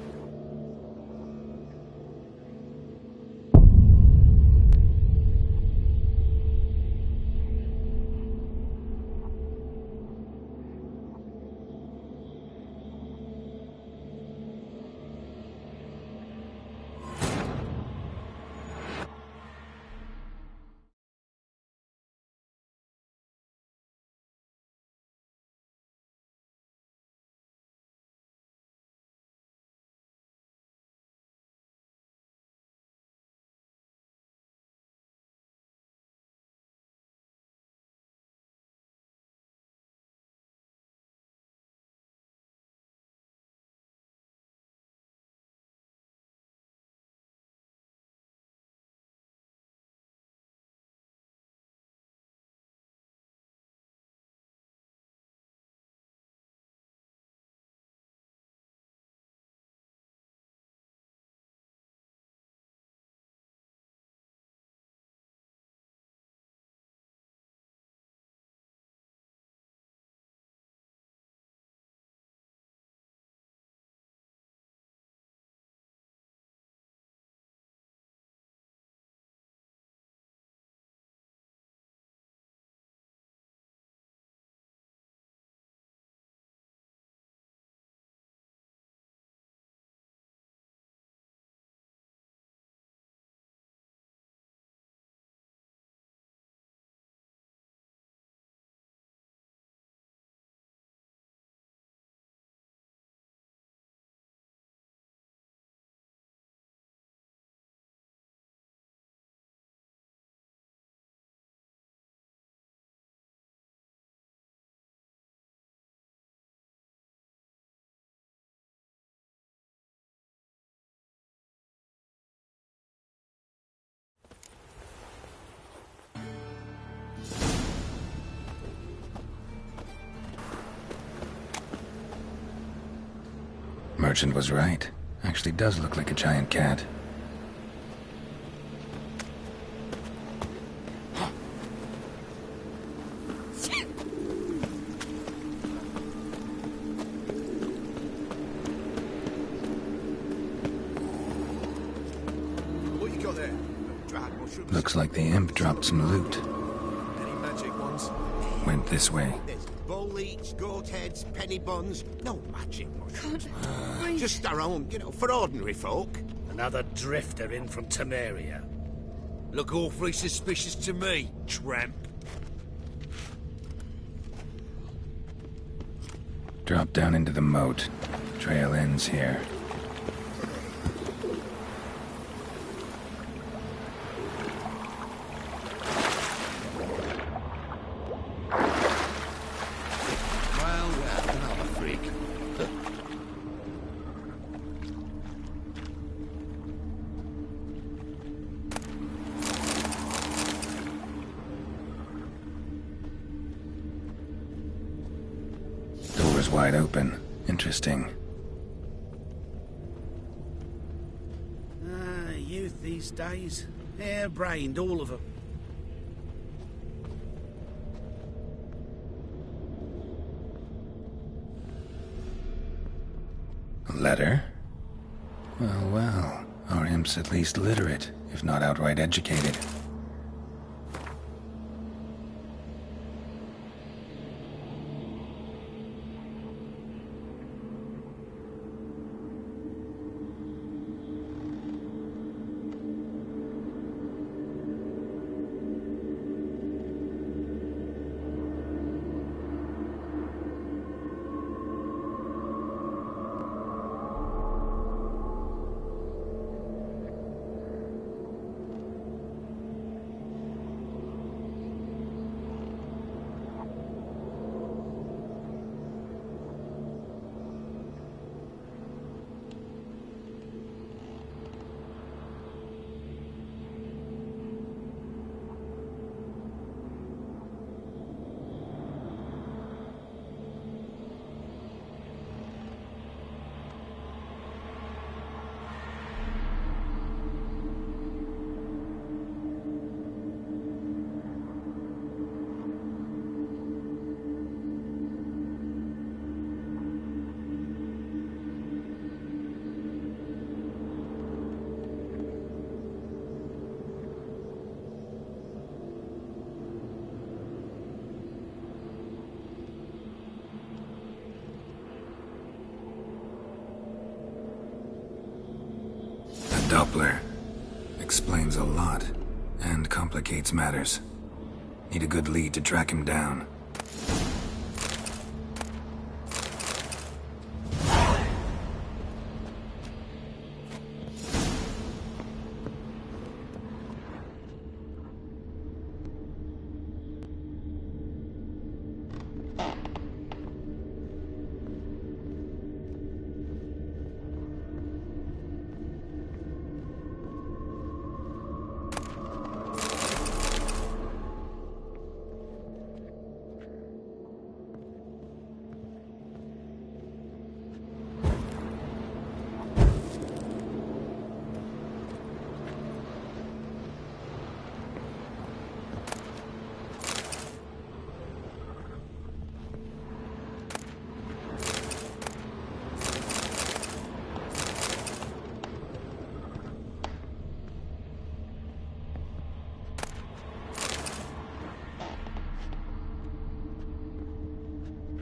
[SPEAKER 4] Merchant was right. Actually does look like a giant cat.
[SPEAKER 14] What you got there? Dried mushrooms?
[SPEAKER 4] Looks like the imp dropped some loot.
[SPEAKER 14] Any magic ones?
[SPEAKER 4] Went this way.
[SPEAKER 14] There's bull leech, goat heads, penny buns. No magic mushrooms. Just our own, for ordinary folk.
[SPEAKER 3] Another drifter in from Temeria.
[SPEAKER 5] Look awfully suspicious to me, tramp.
[SPEAKER 4] Drop down into the moat. Trail ends here.
[SPEAKER 14] Well, another freak.
[SPEAKER 4] Door's wide open. Interesting.
[SPEAKER 3] Youth these days. Hair-brained, all of them.
[SPEAKER 4] A letter? Well, well. Our imp's at least literate, if not outright educated. Doppler. Explains a lot, and complicates matters. Need a good lead to track him down.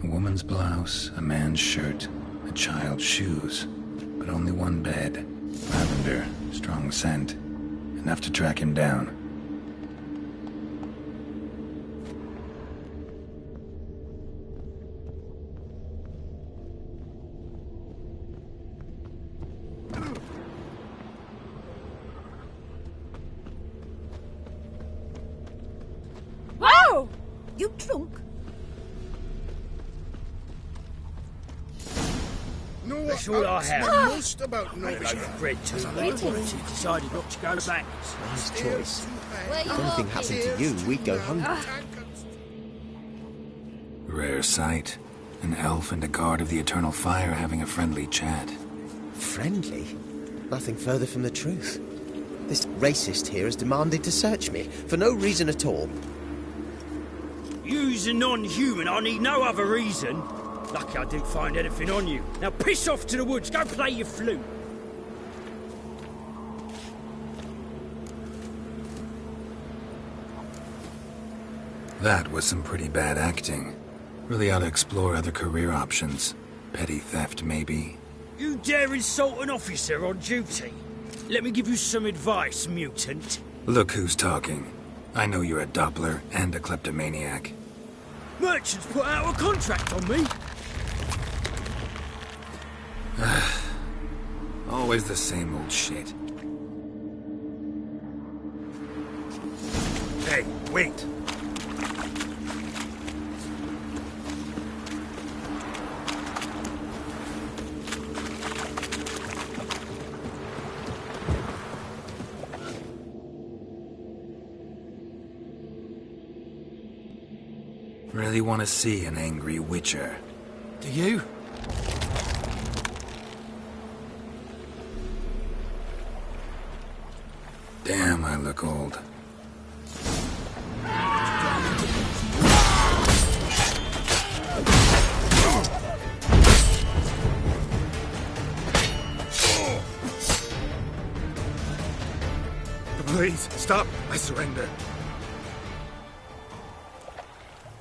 [SPEAKER 4] A woman's blouse, a man's shirt, a child's shoes, but only one bed. Lavender, strong scent, enough to track him down.
[SPEAKER 2] Whoa! You drunk?
[SPEAKER 20] No,
[SPEAKER 5] That's all I have.
[SPEAKER 20] Most about Nova
[SPEAKER 5] Fred too late. He decided not to go back.
[SPEAKER 16] Nice choice. If anything happened to you, we'd go hungry.
[SPEAKER 4] Rare sight. An elf and a guard of the Eternal Fire having a friendly chat.
[SPEAKER 16] Friendly? Nothing further from the truth. This racist here has demanded to search me, for no reason at all.
[SPEAKER 5] You's a non-human. I need no other reason. Lucky I didn't find anything on you. Now piss off to the woods. Go play your flute.
[SPEAKER 4] That was some pretty bad acting. Really ought to explore other career options. Petty theft, maybe.
[SPEAKER 5] You dare insult an officer on duty? Let me give you some advice, mutant.
[SPEAKER 4] Look who's talking. I know you're a Doppler and a kleptomaniac.
[SPEAKER 5] Merchants put out a contract on me.
[SPEAKER 4] Always the same old shit.
[SPEAKER 14] Hey, wait.
[SPEAKER 4] Really want to see an angry Witcher.
[SPEAKER 14] Do you?
[SPEAKER 4] Damn, I look old.
[SPEAKER 14] Please, stop. I surrender.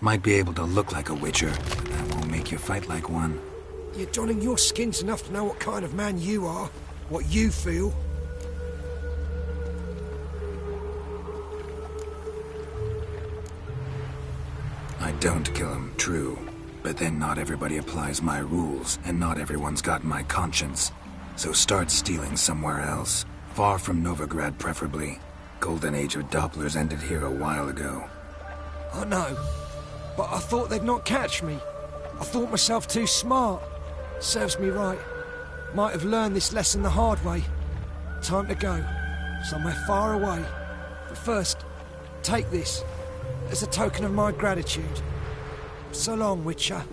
[SPEAKER 4] Might be able to look like a Witcher, but that won't make you fight like one.
[SPEAKER 14] You're donning your skins enough to know what kind of man you are, what you feel.
[SPEAKER 4] I don't kill him, true. But then not everybody applies my rules, and not everyone's got my conscience. So start stealing somewhere else. Far from Novigrad, preferably. Golden age of Dopplers ended here a while ago.
[SPEAKER 14] I know, but I thought they'd not catch me. I thought myself too smart. Serves me right. Might have learned this lesson the hard way. Time to go. Somewhere far away. But first, take this. As a token of my gratitude. So long, Witcher.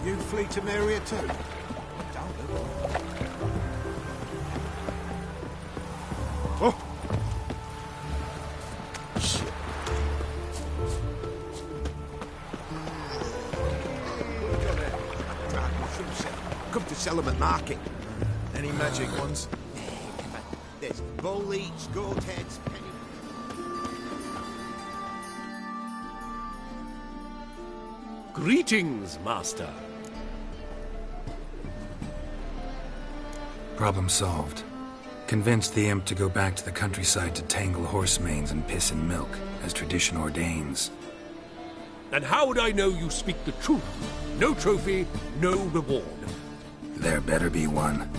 [SPEAKER 20] You flee to Maria too? Don't look. Oh! Shit. Come to Settlement Market. Any magic ones?
[SPEAKER 14] There's bull leech, goat heads, penny...
[SPEAKER 23] Greetings, Master.
[SPEAKER 4] Problem solved. Convinced the imp to go back to the countryside to tangle horse manes and piss in milk, as tradition ordains.
[SPEAKER 23] And how would I know you speak the truth? No trophy, no reward.
[SPEAKER 4] There better be one.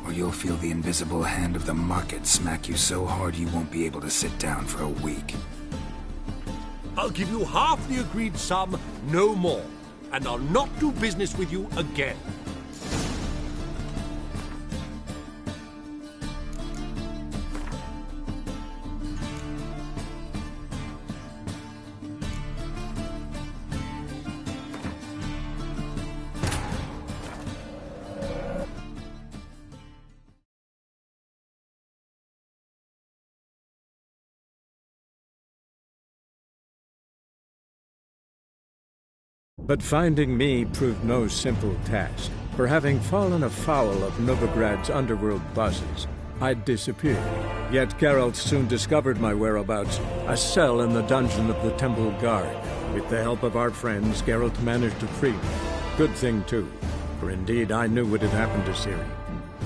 [SPEAKER 4] Or you'll feel the invisible hand of the market smack you so hard you won't be able to sit down for a week.
[SPEAKER 23] I'll give you half the agreed sum, no more. And I'll not do business with you again.
[SPEAKER 17] But finding me proved no simple task, for having fallen afoul of Novigrad's underworld bosses, I'd disappeared. Yet Geralt soon discovered my whereabouts, a cell in the dungeon of the Temple Guard. With the help of our friends, Geralt managed to free me. Good thing, too, for indeed I knew what had happened to Ciri.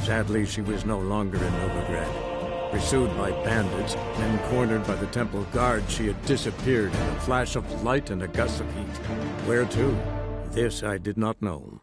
[SPEAKER 17] Sadly, she was no longer in Novigrad. Pursued by bandits, then cornered by the Temple Guard, she had disappeared in a flash of light and a gust of heat. Where to? This I did not know.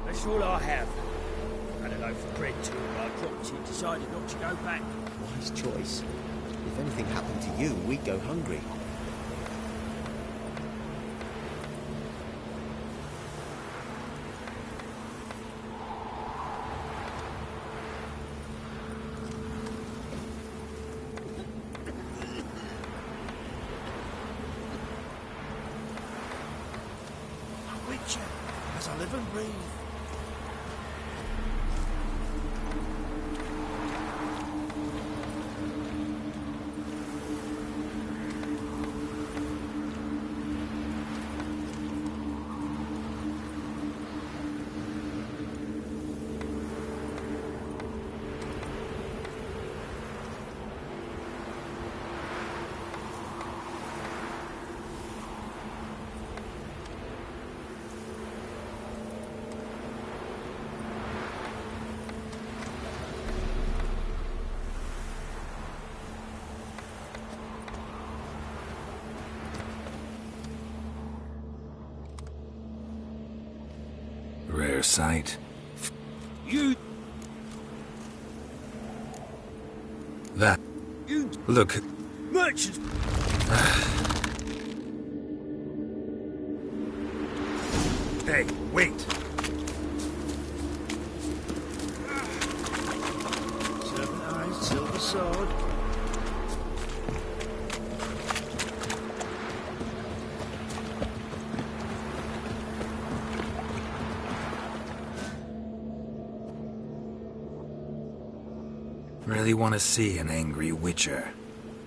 [SPEAKER 1] That's all I have. Had a loaf of bread too, but I dropped it, decided not to go back.
[SPEAKER 16] Wise choice. If anything happened to you, we'd go hungry.
[SPEAKER 1] A witcher, as I live and breathe.
[SPEAKER 4] Rare sight.
[SPEAKER 1] You...
[SPEAKER 4] That...
[SPEAKER 1] You...
[SPEAKER 4] Look...
[SPEAKER 1] Merchants...
[SPEAKER 4] Hey, wait!
[SPEAKER 1] Silver eyes, silver sword.
[SPEAKER 4] Really want to see an angry witcher.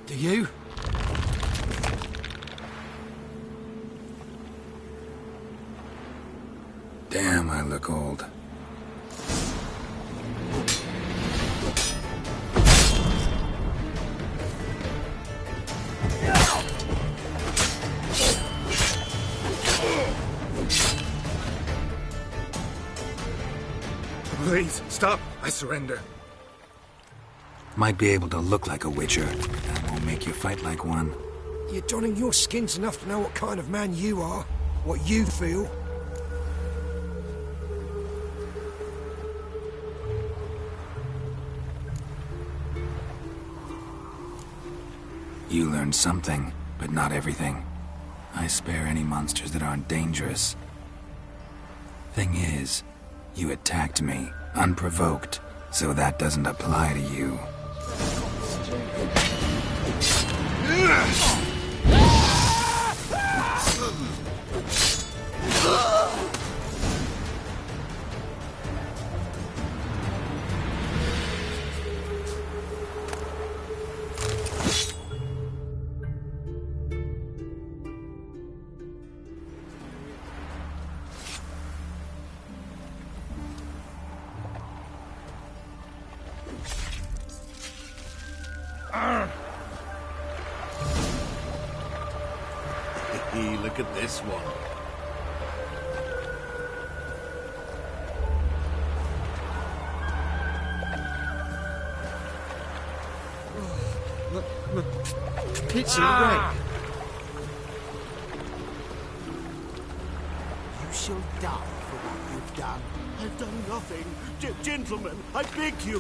[SPEAKER 1] Do you?
[SPEAKER 4] Damn, I look old.
[SPEAKER 14] Please, stop. I surrender.
[SPEAKER 4] Might be able to look like a witcher. That won't make you fight like one.
[SPEAKER 14] You're donning your skins enough to know what kind of man you are, what you feel.
[SPEAKER 4] You learned something, but not everything. I spare any monsters that aren't dangerous. Thing is, you attacked me, unprovoked, so that doesn't apply to you.
[SPEAKER 5] Look at this one.
[SPEAKER 12] Pizza away.
[SPEAKER 14] You shall die for what you've done.
[SPEAKER 5] I've done nothing. Gentlemen, I beg you.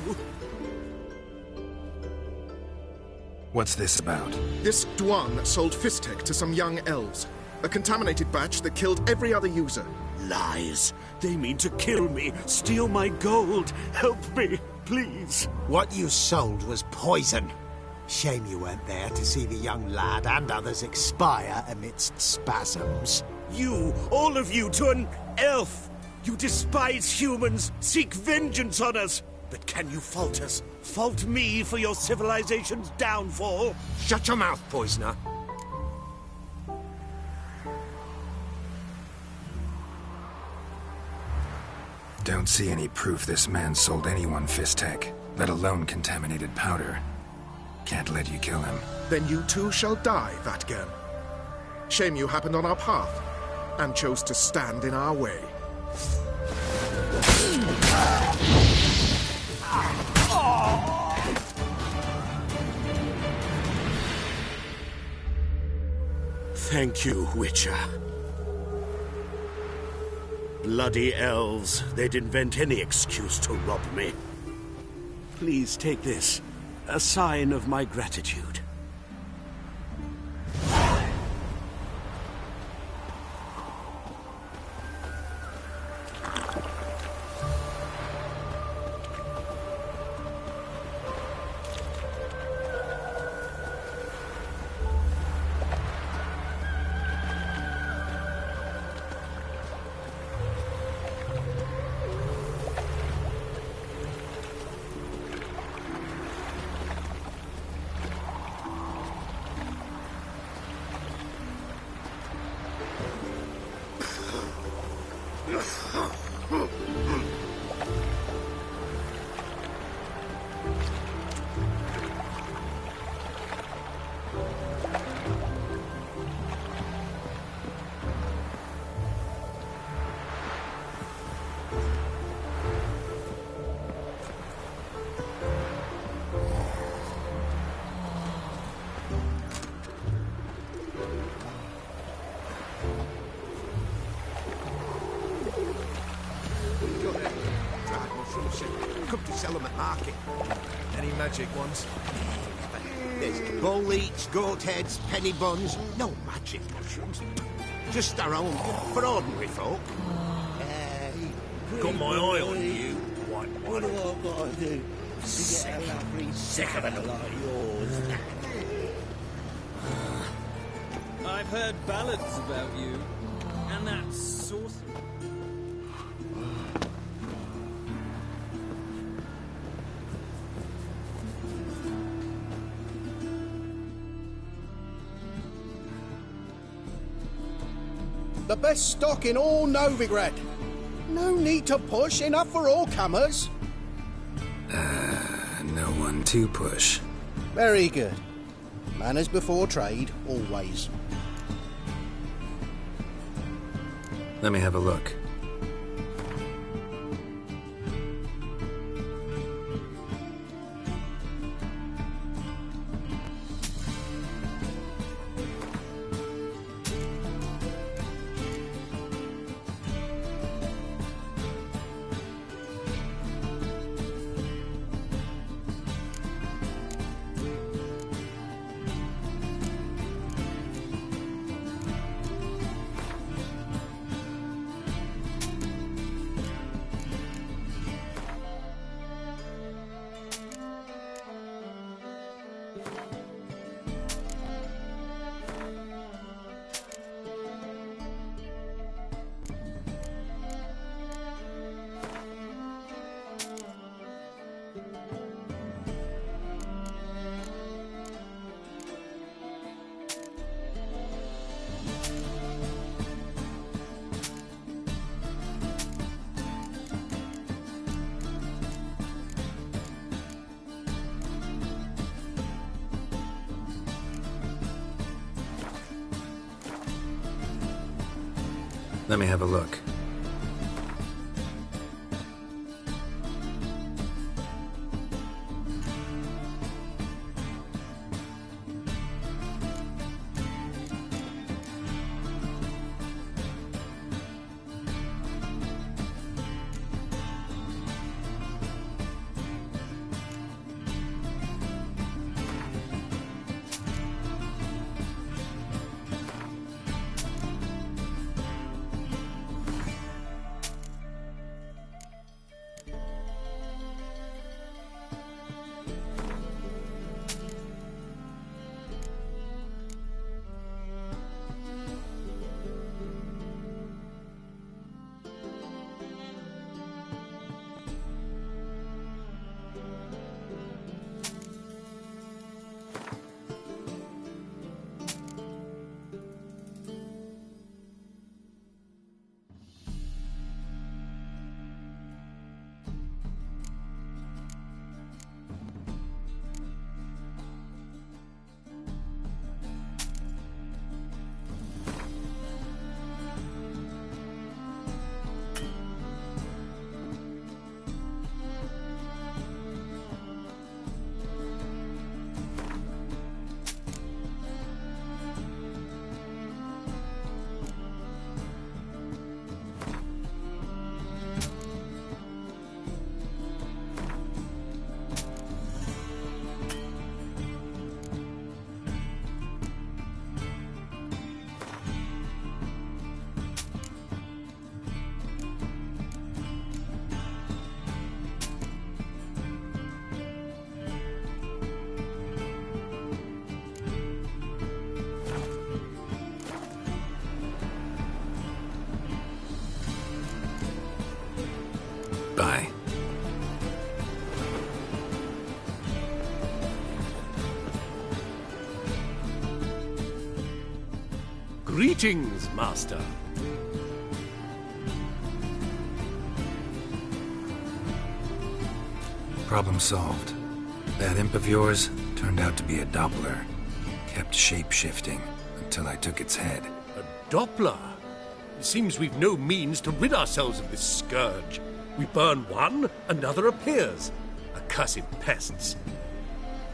[SPEAKER 4] What's this about?
[SPEAKER 10] This Duan sold Fistek to some young elves. A contaminated batch that killed every other user.
[SPEAKER 5] Lies. They mean to kill me, steal my gold. Help me, please.
[SPEAKER 14] What you sold was poison. Shame you weren't there to see the young lad and others expire amidst spasms.
[SPEAKER 5] You, all of you, to an elf. You despise humans, seek vengeance on us. But can you fault us? Fault me for your civilization's downfall?
[SPEAKER 14] Shut your mouth, poisoner.
[SPEAKER 4] Don't see any proof this man sold anyone Fistek, let alone contaminated powder. Can't let you kill him.
[SPEAKER 10] Then you too shall die, Vatgern. Shame you happened on our path, and chose to stand in our way.
[SPEAKER 5] Thank you, Witcher. Bloody elves. They'd invent any excuse to rob me. Please take this. A sign of my gratitude.
[SPEAKER 14] Come to sell them at market.
[SPEAKER 19] Any magic ones?
[SPEAKER 14] There's bull leech, goat heads, penny buns. No magic mushrooms. Just our own, for ordinary folk.
[SPEAKER 5] Got my eye on you, white one.
[SPEAKER 3] What do I gotta do to get a free sick of it like yours?
[SPEAKER 9] I've heard ballads about you, and that sorcery.
[SPEAKER 20] The best stock in all Novigrad. No need to push, enough for all comers.
[SPEAKER 4] No one to push.
[SPEAKER 20] Very good. Manners before trade, always.
[SPEAKER 4] Let me have a look. Let me have a look. Bye.
[SPEAKER 23] Greetings, Master.
[SPEAKER 4] Problem solved. That imp of yours turned out to be a Doppler. Kept shape-shifting until I took its head.
[SPEAKER 23] A Doppler? It seems we've no means to rid ourselves of this scourge. We burn one, another appears. Accursed pests.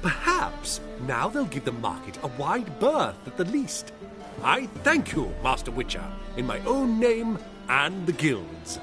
[SPEAKER 23] Perhaps now they'll give the market a wide berth at the least. I thank you, Master Witcher, in my own name and the guild's.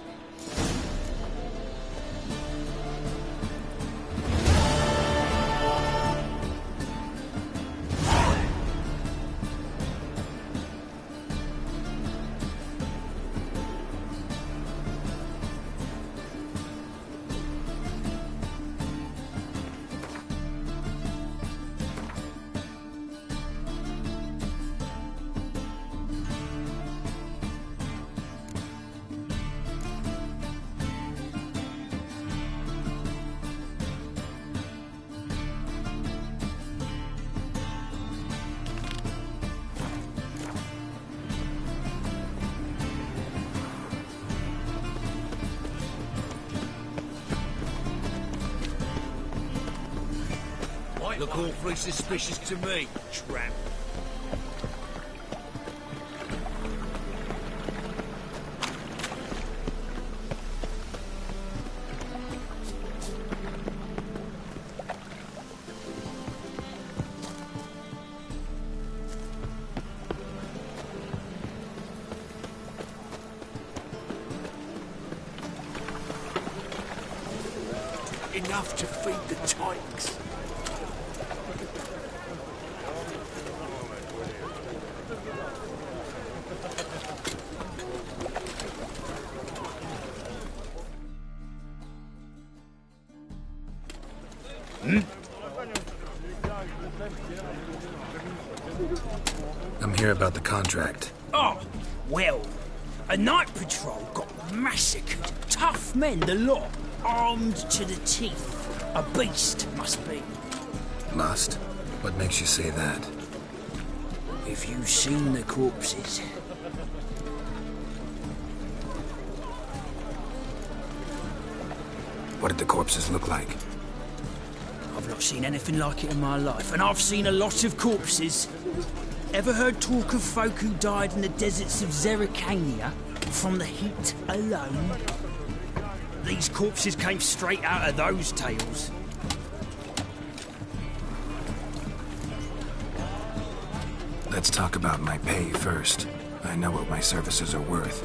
[SPEAKER 5] Look awfully suspicious to me, tramp. Enough to feed the tykes.
[SPEAKER 4] I'm here about the contract.
[SPEAKER 13] Oh, well, a night patrol got massacred. Tough men, the lot, armed to the teeth. A beast, must be.
[SPEAKER 4] Must? What makes you say that?
[SPEAKER 13] If you've seen the corpses.
[SPEAKER 4] What did the corpses look like?
[SPEAKER 13] I've not seen anything like it in my life, and I've seen a lot of corpses. Ever heard talk of folk who died in the deserts of Zerrikania? from the heat alone. These corpses came straight out of those tales.
[SPEAKER 4] Let's talk about my pay first. I know what my services are worth.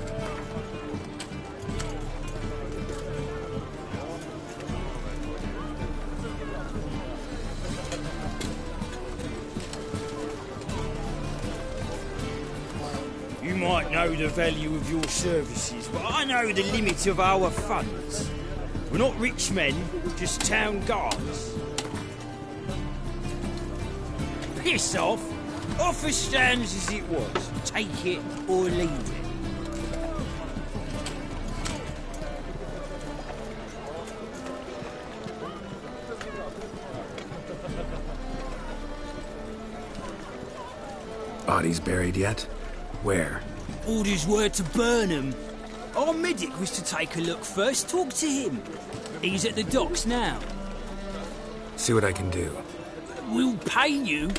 [SPEAKER 13] You might know the value of your services, but I know the limit of our funds. We're not rich men, just town guards. Piss off! Offer stands as it was. Take it or leave it.
[SPEAKER 4] Bodies buried yet? Where?
[SPEAKER 13] Orders were to burn them. Our medic was to take a look first, talk to him. He's at the docks now.
[SPEAKER 4] See what I can do.
[SPEAKER 13] We'll pay you.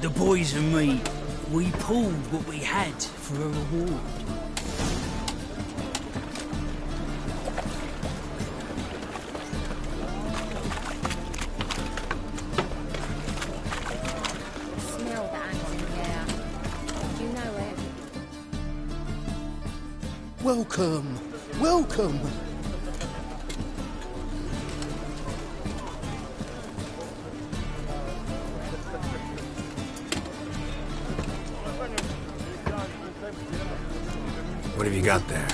[SPEAKER 13] The boys and me, we pulled what we had for a reward.
[SPEAKER 6] Smell that hangs in the air. Do you know it?
[SPEAKER 20] Welcome, welcome.
[SPEAKER 4] What have you got there?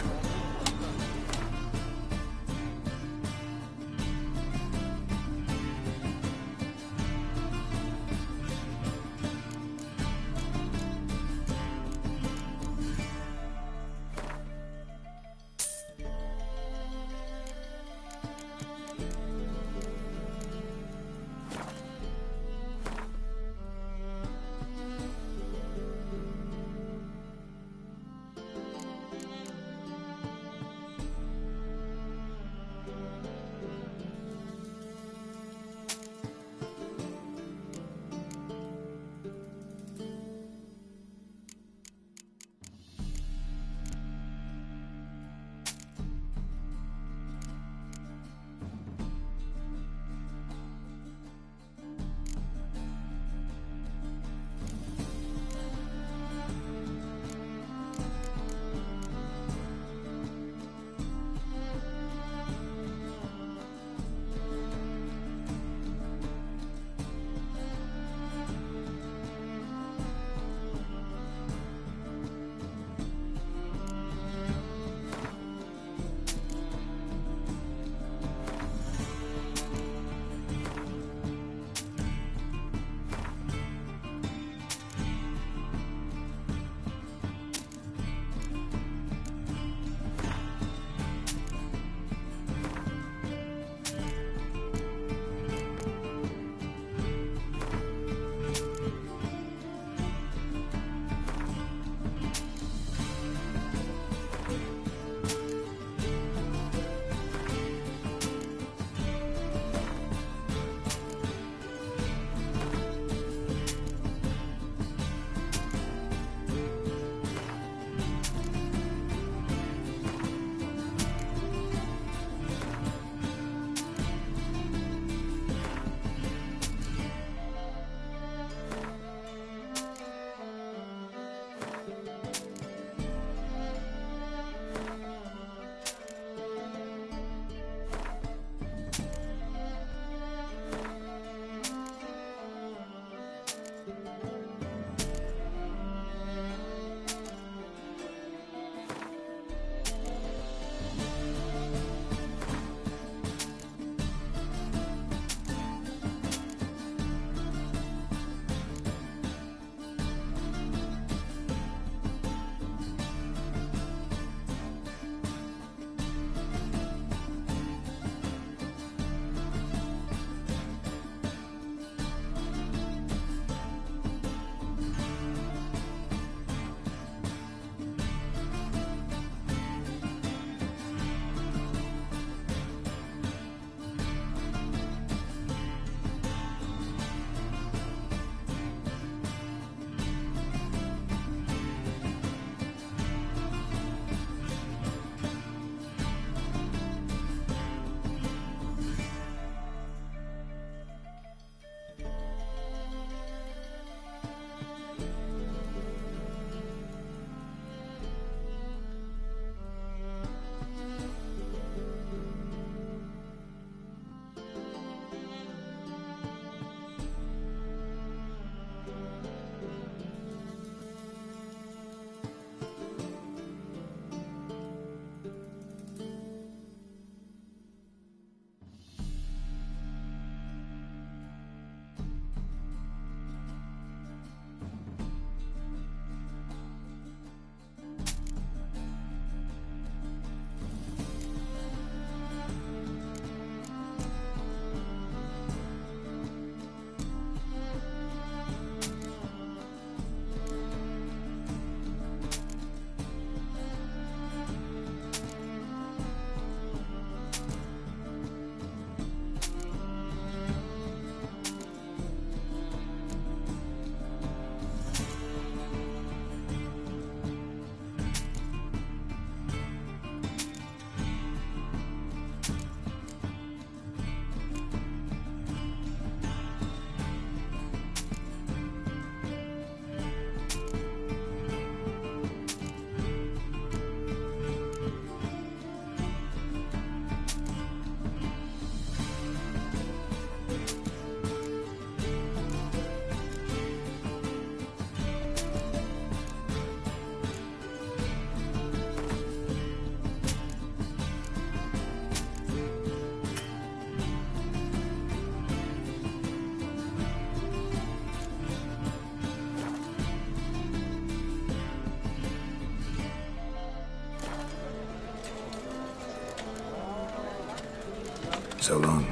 [SPEAKER 4] So long.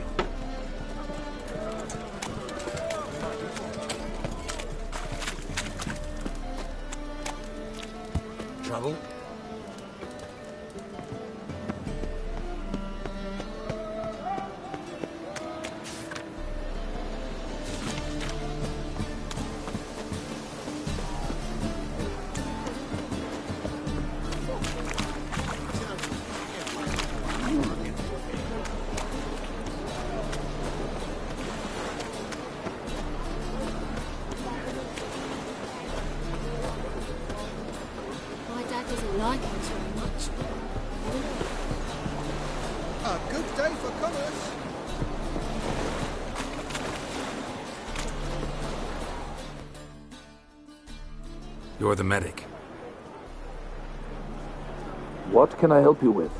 [SPEAKER 14] Trouble?
[SPEAKER 6] My dad doesn't like us very much.
[SPEAKER 20] A good day for commerce.
[SPEAKER 4] You're the medic.
[SPEAKER 11] What can I help you with?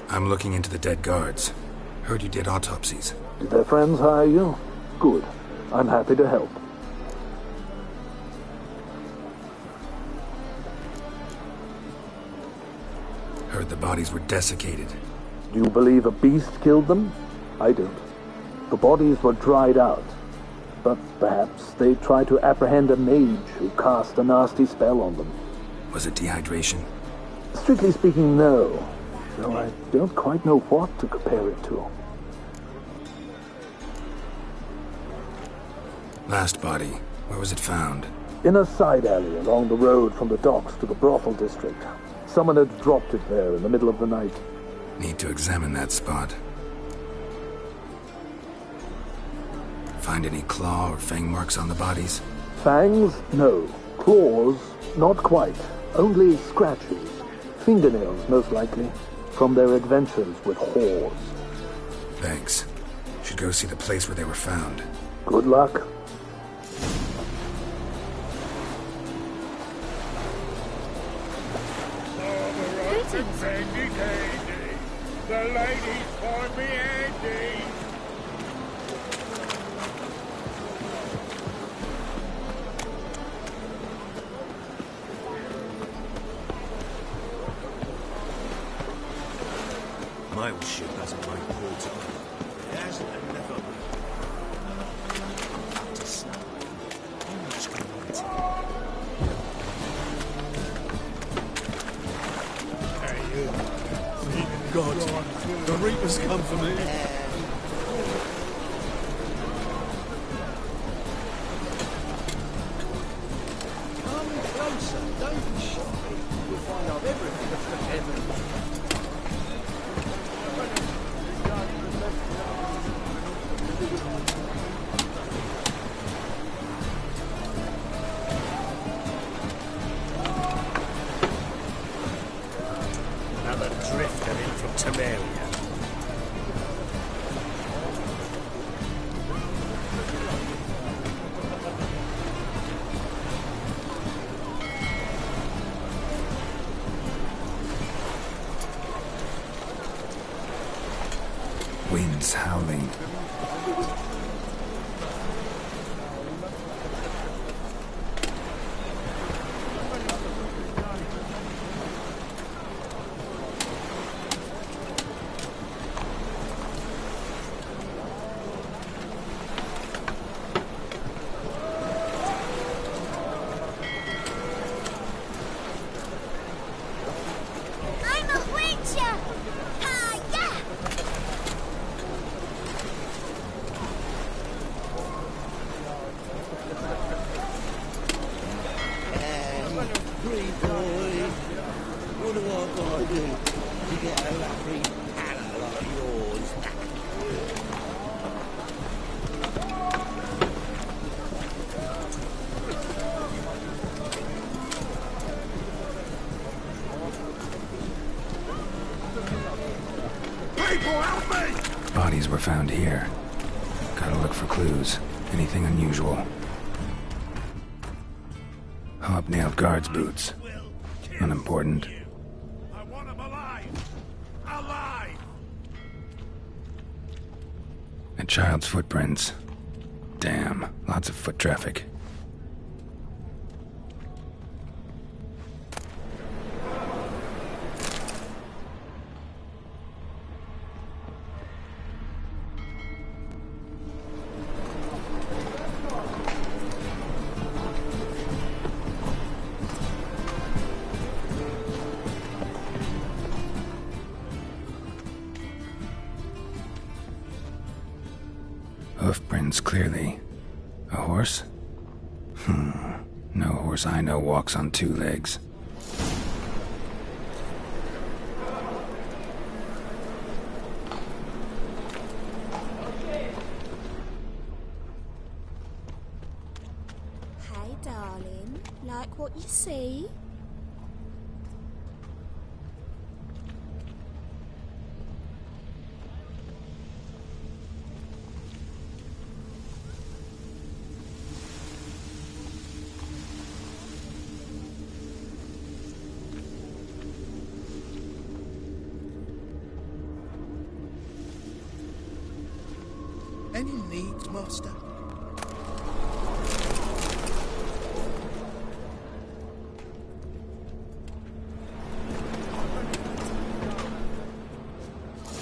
[SPEAKER 4] I'm looking into the dead guards. Heard you did autopsies.
[SPEAKER 11] Did their friends hire you? Good. I'm happy to help.
[SPEAKER 4] Heard the bodies were desiccated.
[SPEAKER 11] Do you believe a beast killed them? I don't. The bodies were dried out. But perhaps they tried to apprehend a mage who cast a nasty spell on them.
[SPEAKER 4] Was it dehydration?
[SPEAKER 11] Strictly speaking, no. Though I don't quite know what to compare it to.
[SPEAKER 4] Last body, where was it found?
[SPEAKER 11] In a side alley along the road from the docks to the brothel district. Someone had dropped it there in the middle of the night.
[SPEAKER 4] Need to examine that spot. Find any claw or fang marks on the bodies?
[SPEAKER 11] Fangs? No. Claws? Not quite. Only scratches. Fingernails, most likely. From their adventures with whores.
[SPEAKER 4] Thanks. Should go see the place where they were found.
[SPEAKER 11] Good luck.
[SPEAKER 18] Andy, Andy. The ladies find me Andy.
[SPEAKER 5] My old ship hasn't made port either. It hasn't and never will. To snow. How much can I take?
[SPEAKER 19] God, the Reapers come for me.
[SPEAKER 20] Come closer, don't be shy. You'll find out everything that's the heaven.
[SPEAKER 3] Another drifter in from Temeria.
[SPEAKER 4] Winds howling.
[SPEAKER 6] I'm a witcher! Ah, yeah!
[SPEAKER 20] Pretty boy, what do I gotta do to get a lovely palate like yours?
[SPEAKER 18] People, help me!
[SPEAKER 4] Bodies were found here. Gotta look for clues. Anything unusual. Hobnailed guards' boots. Unimportant.
[SPEAKER 18] I want him alive! Alive!
[SPEAKER 4] A child's footprints. Damn, lots of foot traffic. Hoof prints, clearly. A horse? No horse I know walks on two legs.
[SPEAKER 6] Hey, darling. Like what you see?
[SPEAKER 20] Any needs, master?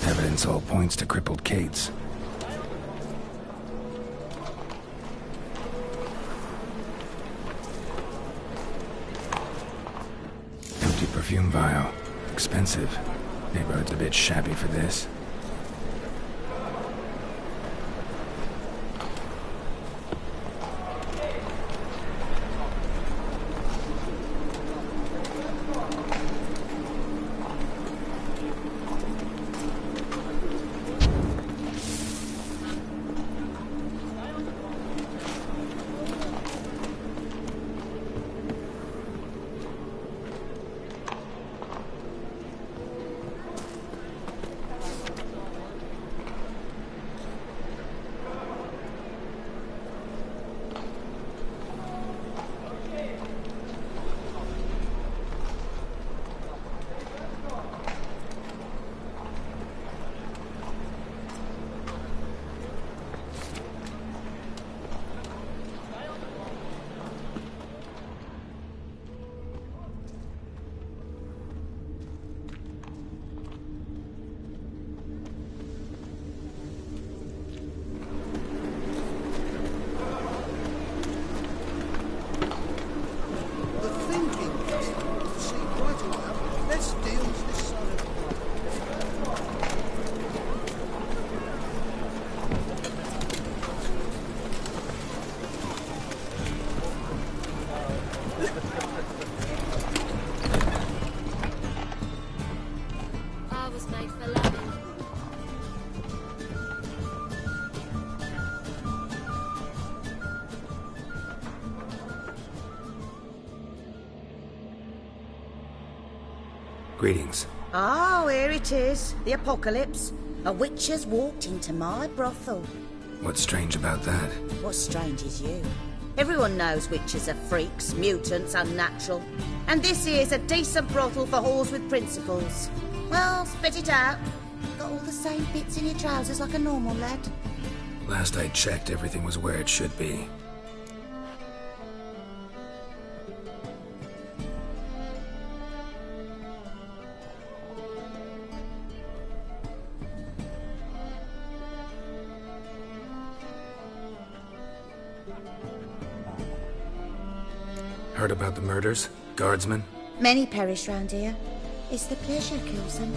[SPEAKER 4] Evidence all points to crippled Kate's. Empty perfume vial. Expensive. Neighborhood's a bit shabby for this.
[SPEAKER 6] I was made for loving.
[SPEAKER 4] Greetings.
[SPEAKER 7] Oh, here it is. The apocalypse. A witch has walked into my brothel.
[SPEAKER 4] What's strange about that?
[SPEAKER 7] What's strange is you. Everyone knows witches are freaks, mutants, unnatural. And this here's a decent brothel for whores with principles. Well, spit it out. Got all the same bits in your trousers like a normal lad.
[SPEAKER 4] Last I checked, everything was where it should be. Heard about the murders? Guardsmen?
[SPEAKER 7] Many perish round here. It's the pleasure kills them.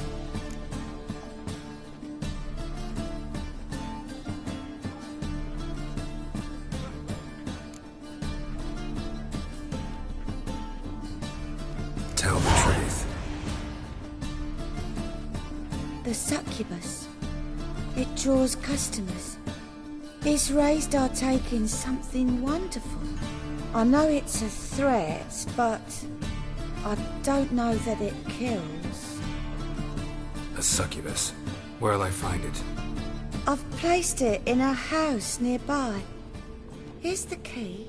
[SPEAKER 4] Tell the truth.
[SPEAKER 7] The succubus. It draws customers. Its raised are taking something wonderful. I know it's a threat, but I don't know that it kills.
[SPEAKER 4] A succubus. Where'll I find it?
[SPEAKER 7] I've placed it in a house nearby. Here's the key.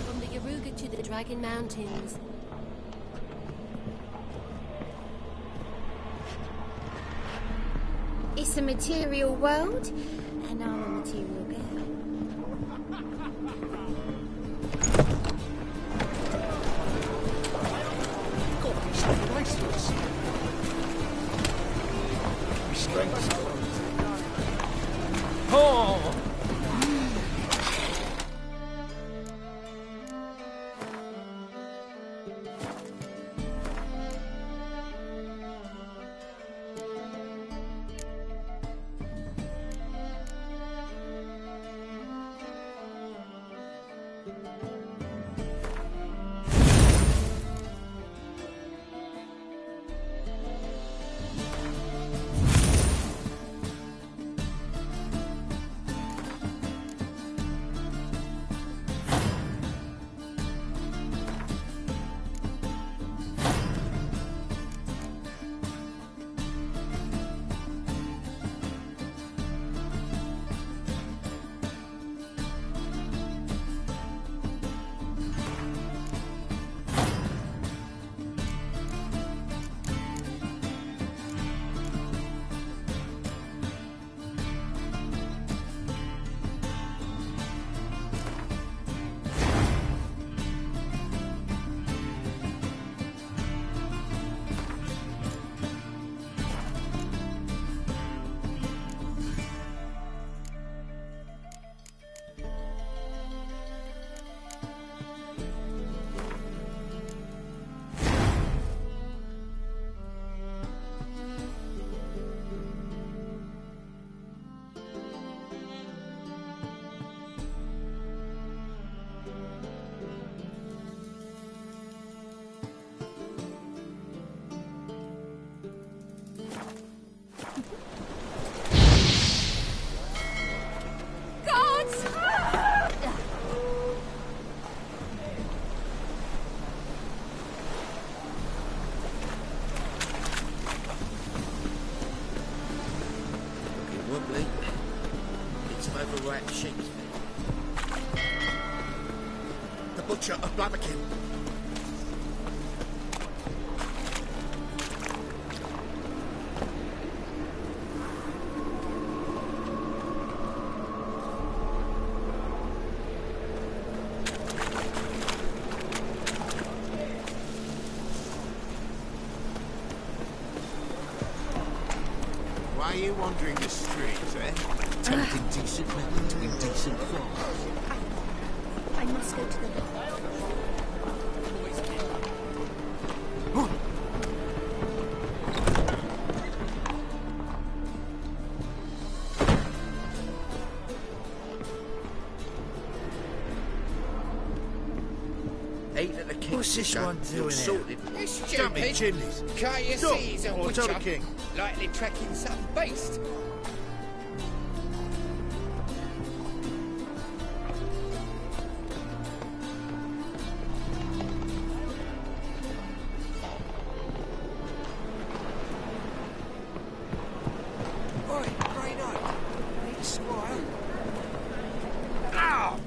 [SPEAKER 6] From the Yaruga to the Dragon Mountains. It's a material world, and I'm a material girl.
[SPEAKER 13] Oh!
[SPEAKER 20] possibly. It's some overripe sheep. The Butcher of Blaviken.
[SPEAKER 14] Why are you wandering the streets, eh? Tempting decent men to indecent farms.
[SPEAKER 6] I must go to the...
[SPEAKER 12] Eight at the king.
[SPEAKER 20] What's this one doing here?
[SPEAKER 12] Sorted.
[SPEAKER 20] Jumping chimneys.
[SPEAKER 8] Can't you
[SPEAKER 20] Stop,
[SPEAKER 8] see he's a
[SPEAKER 20] or tell the
[SPEAKER 8] butcher?
[SPEAKER 20] king.
[SPEAKER 8] Likely tracking some beast.
[SPEAKER 12] Oi, Grey Knight. Need a squire.
[SPEAKER 8] Ow!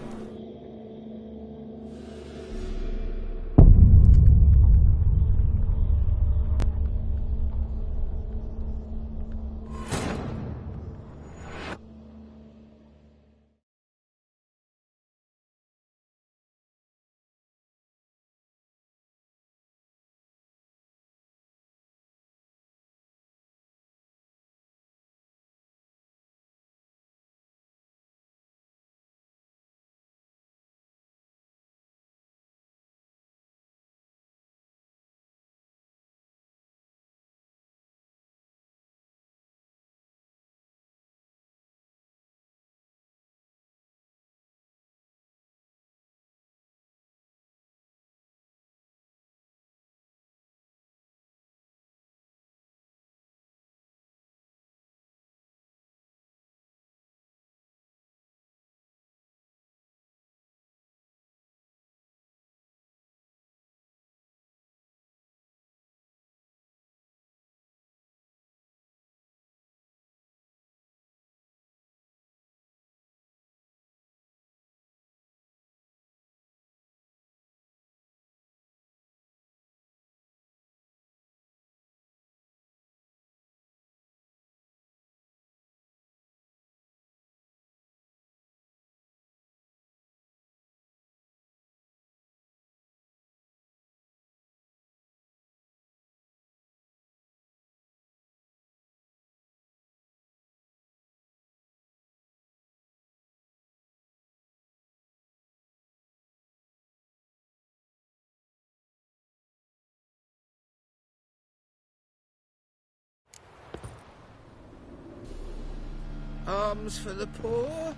[SPEAKER 12] Arms for the poor.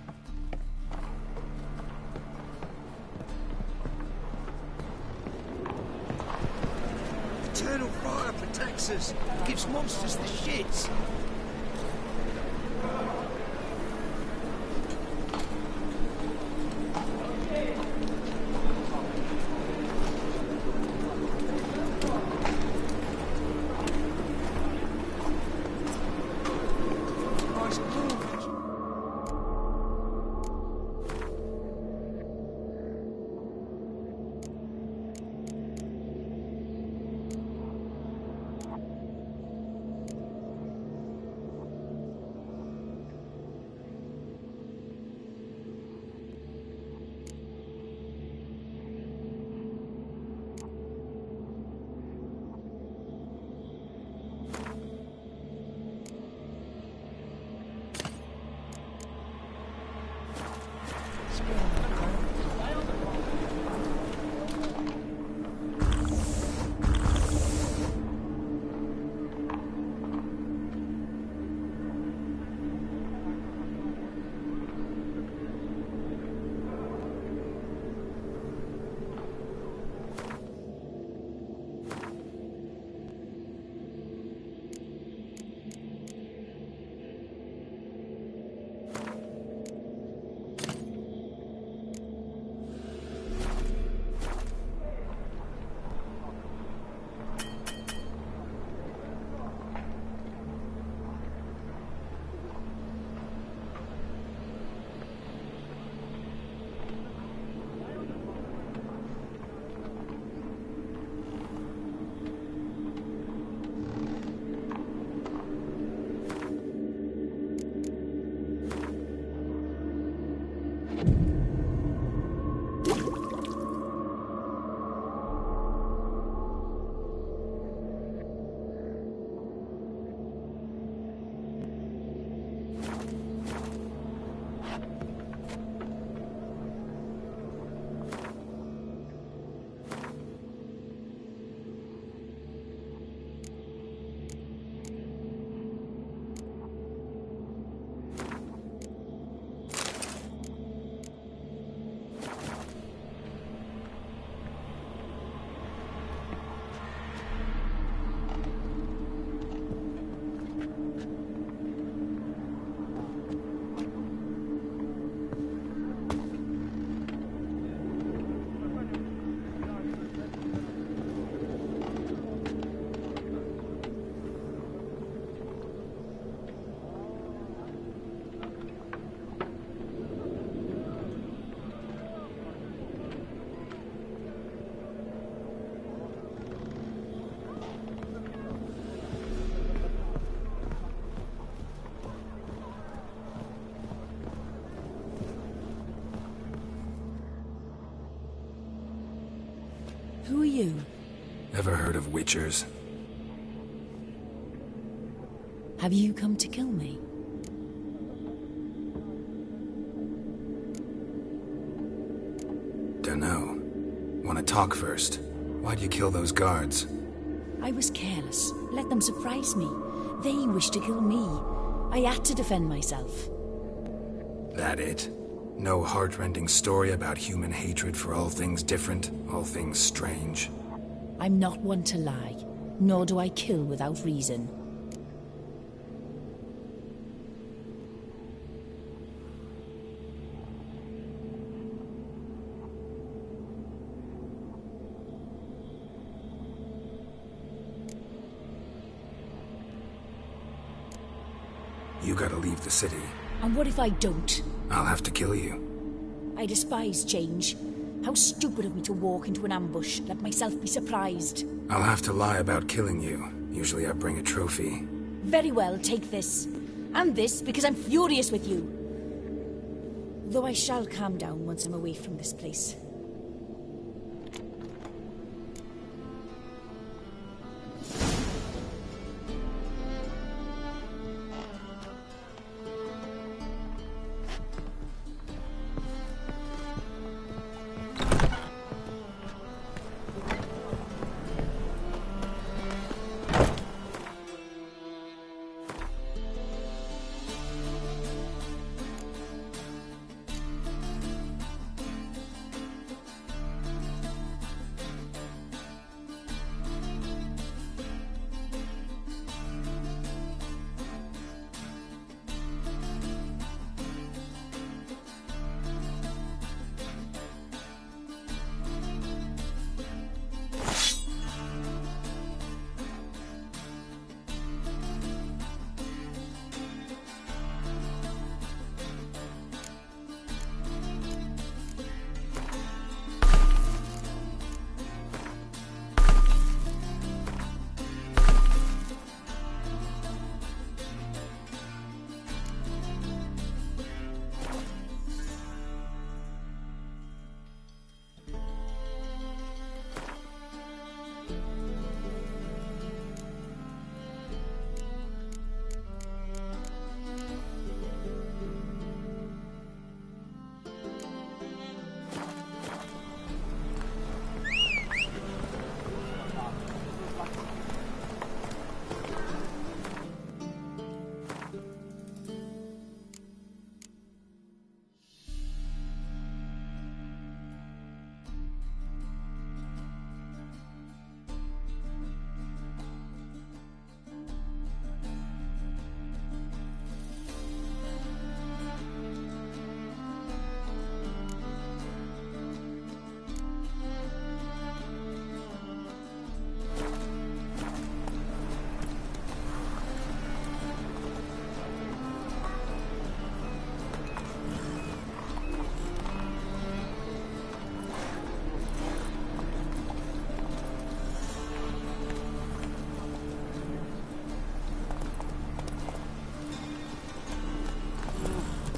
[SPEAKER 12] Eternal fire protects us. Gives monsters the shits. Nice movement.
[SPEAKER 13] Who are you?
[SPEAKER 4] Ever heard of Witchers?
[SPEAKER 13] Have you come to kill me?
[SPEAKER 4] Dunno. Wanna talk first? Why'd you kill those guards?
[SPEAKER 13] I was careless. Let them surprise me. They wished to kill me. I had to defend myself.
[SPEAKER 4] That it? No heartrending story about human hatred for all things different, all things strange?
[SPEAKER 13] I'm not one to lie, nor do I kill without reason.
[SPEAKER 4] You gotta leave the city.
[SPEAKER 13] And what if I don't?
[SPEAKER 4] I'll have to kill you.
[SPEAKER 13] I despise change. How stupid of me to walk into an ambush, let myself be surprised.
[SPEAKER 4] I'll have to lie about killing you. Usually I bring a trophy.
[SPEAKER 13] Very well, take this. And this, because I'm furious with you. Though I shall calm down once I'm away from this place.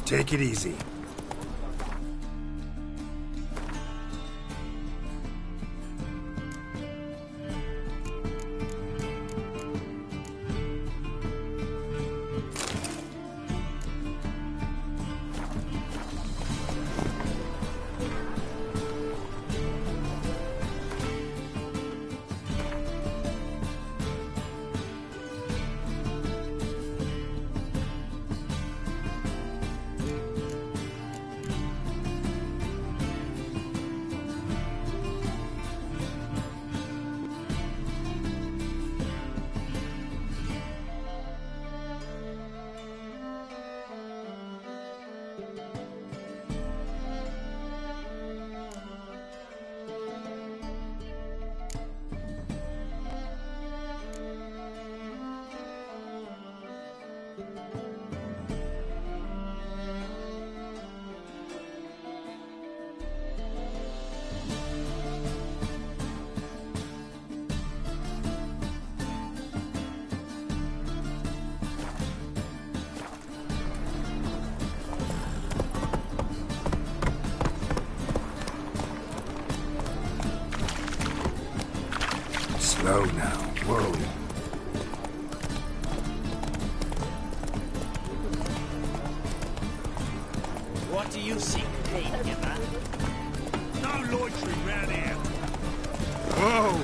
[SPEAKER 4] Take it easy. Slow now. Whoa.
[SPEAKER 13] What do you seek, gatekeeper?
[SPEAKER 14] No loitering round here. Whoa!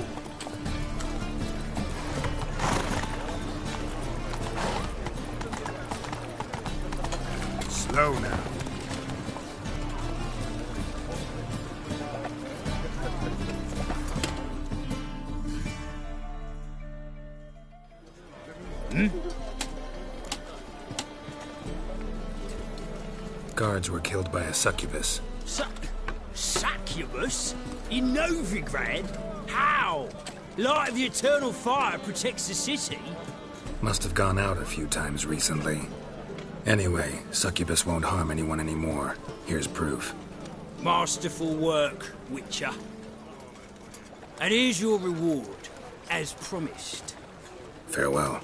[SPEAKER 14] Slow now.
[SPEAKER 4] Guards were killed by a succubus.
[SPEAKER 13] Succubus? In Novigrad? How? Light of the eternal fire protects the city?
[SPEAKER 4] Must have gone out a few times recently. Anyway, succubus won't harm anyone anymore. Here's proof.
[SPEAKER 13] Masterful work, Witcher. And here's your reward, as promised.
[SPEAKER 4] Farewell.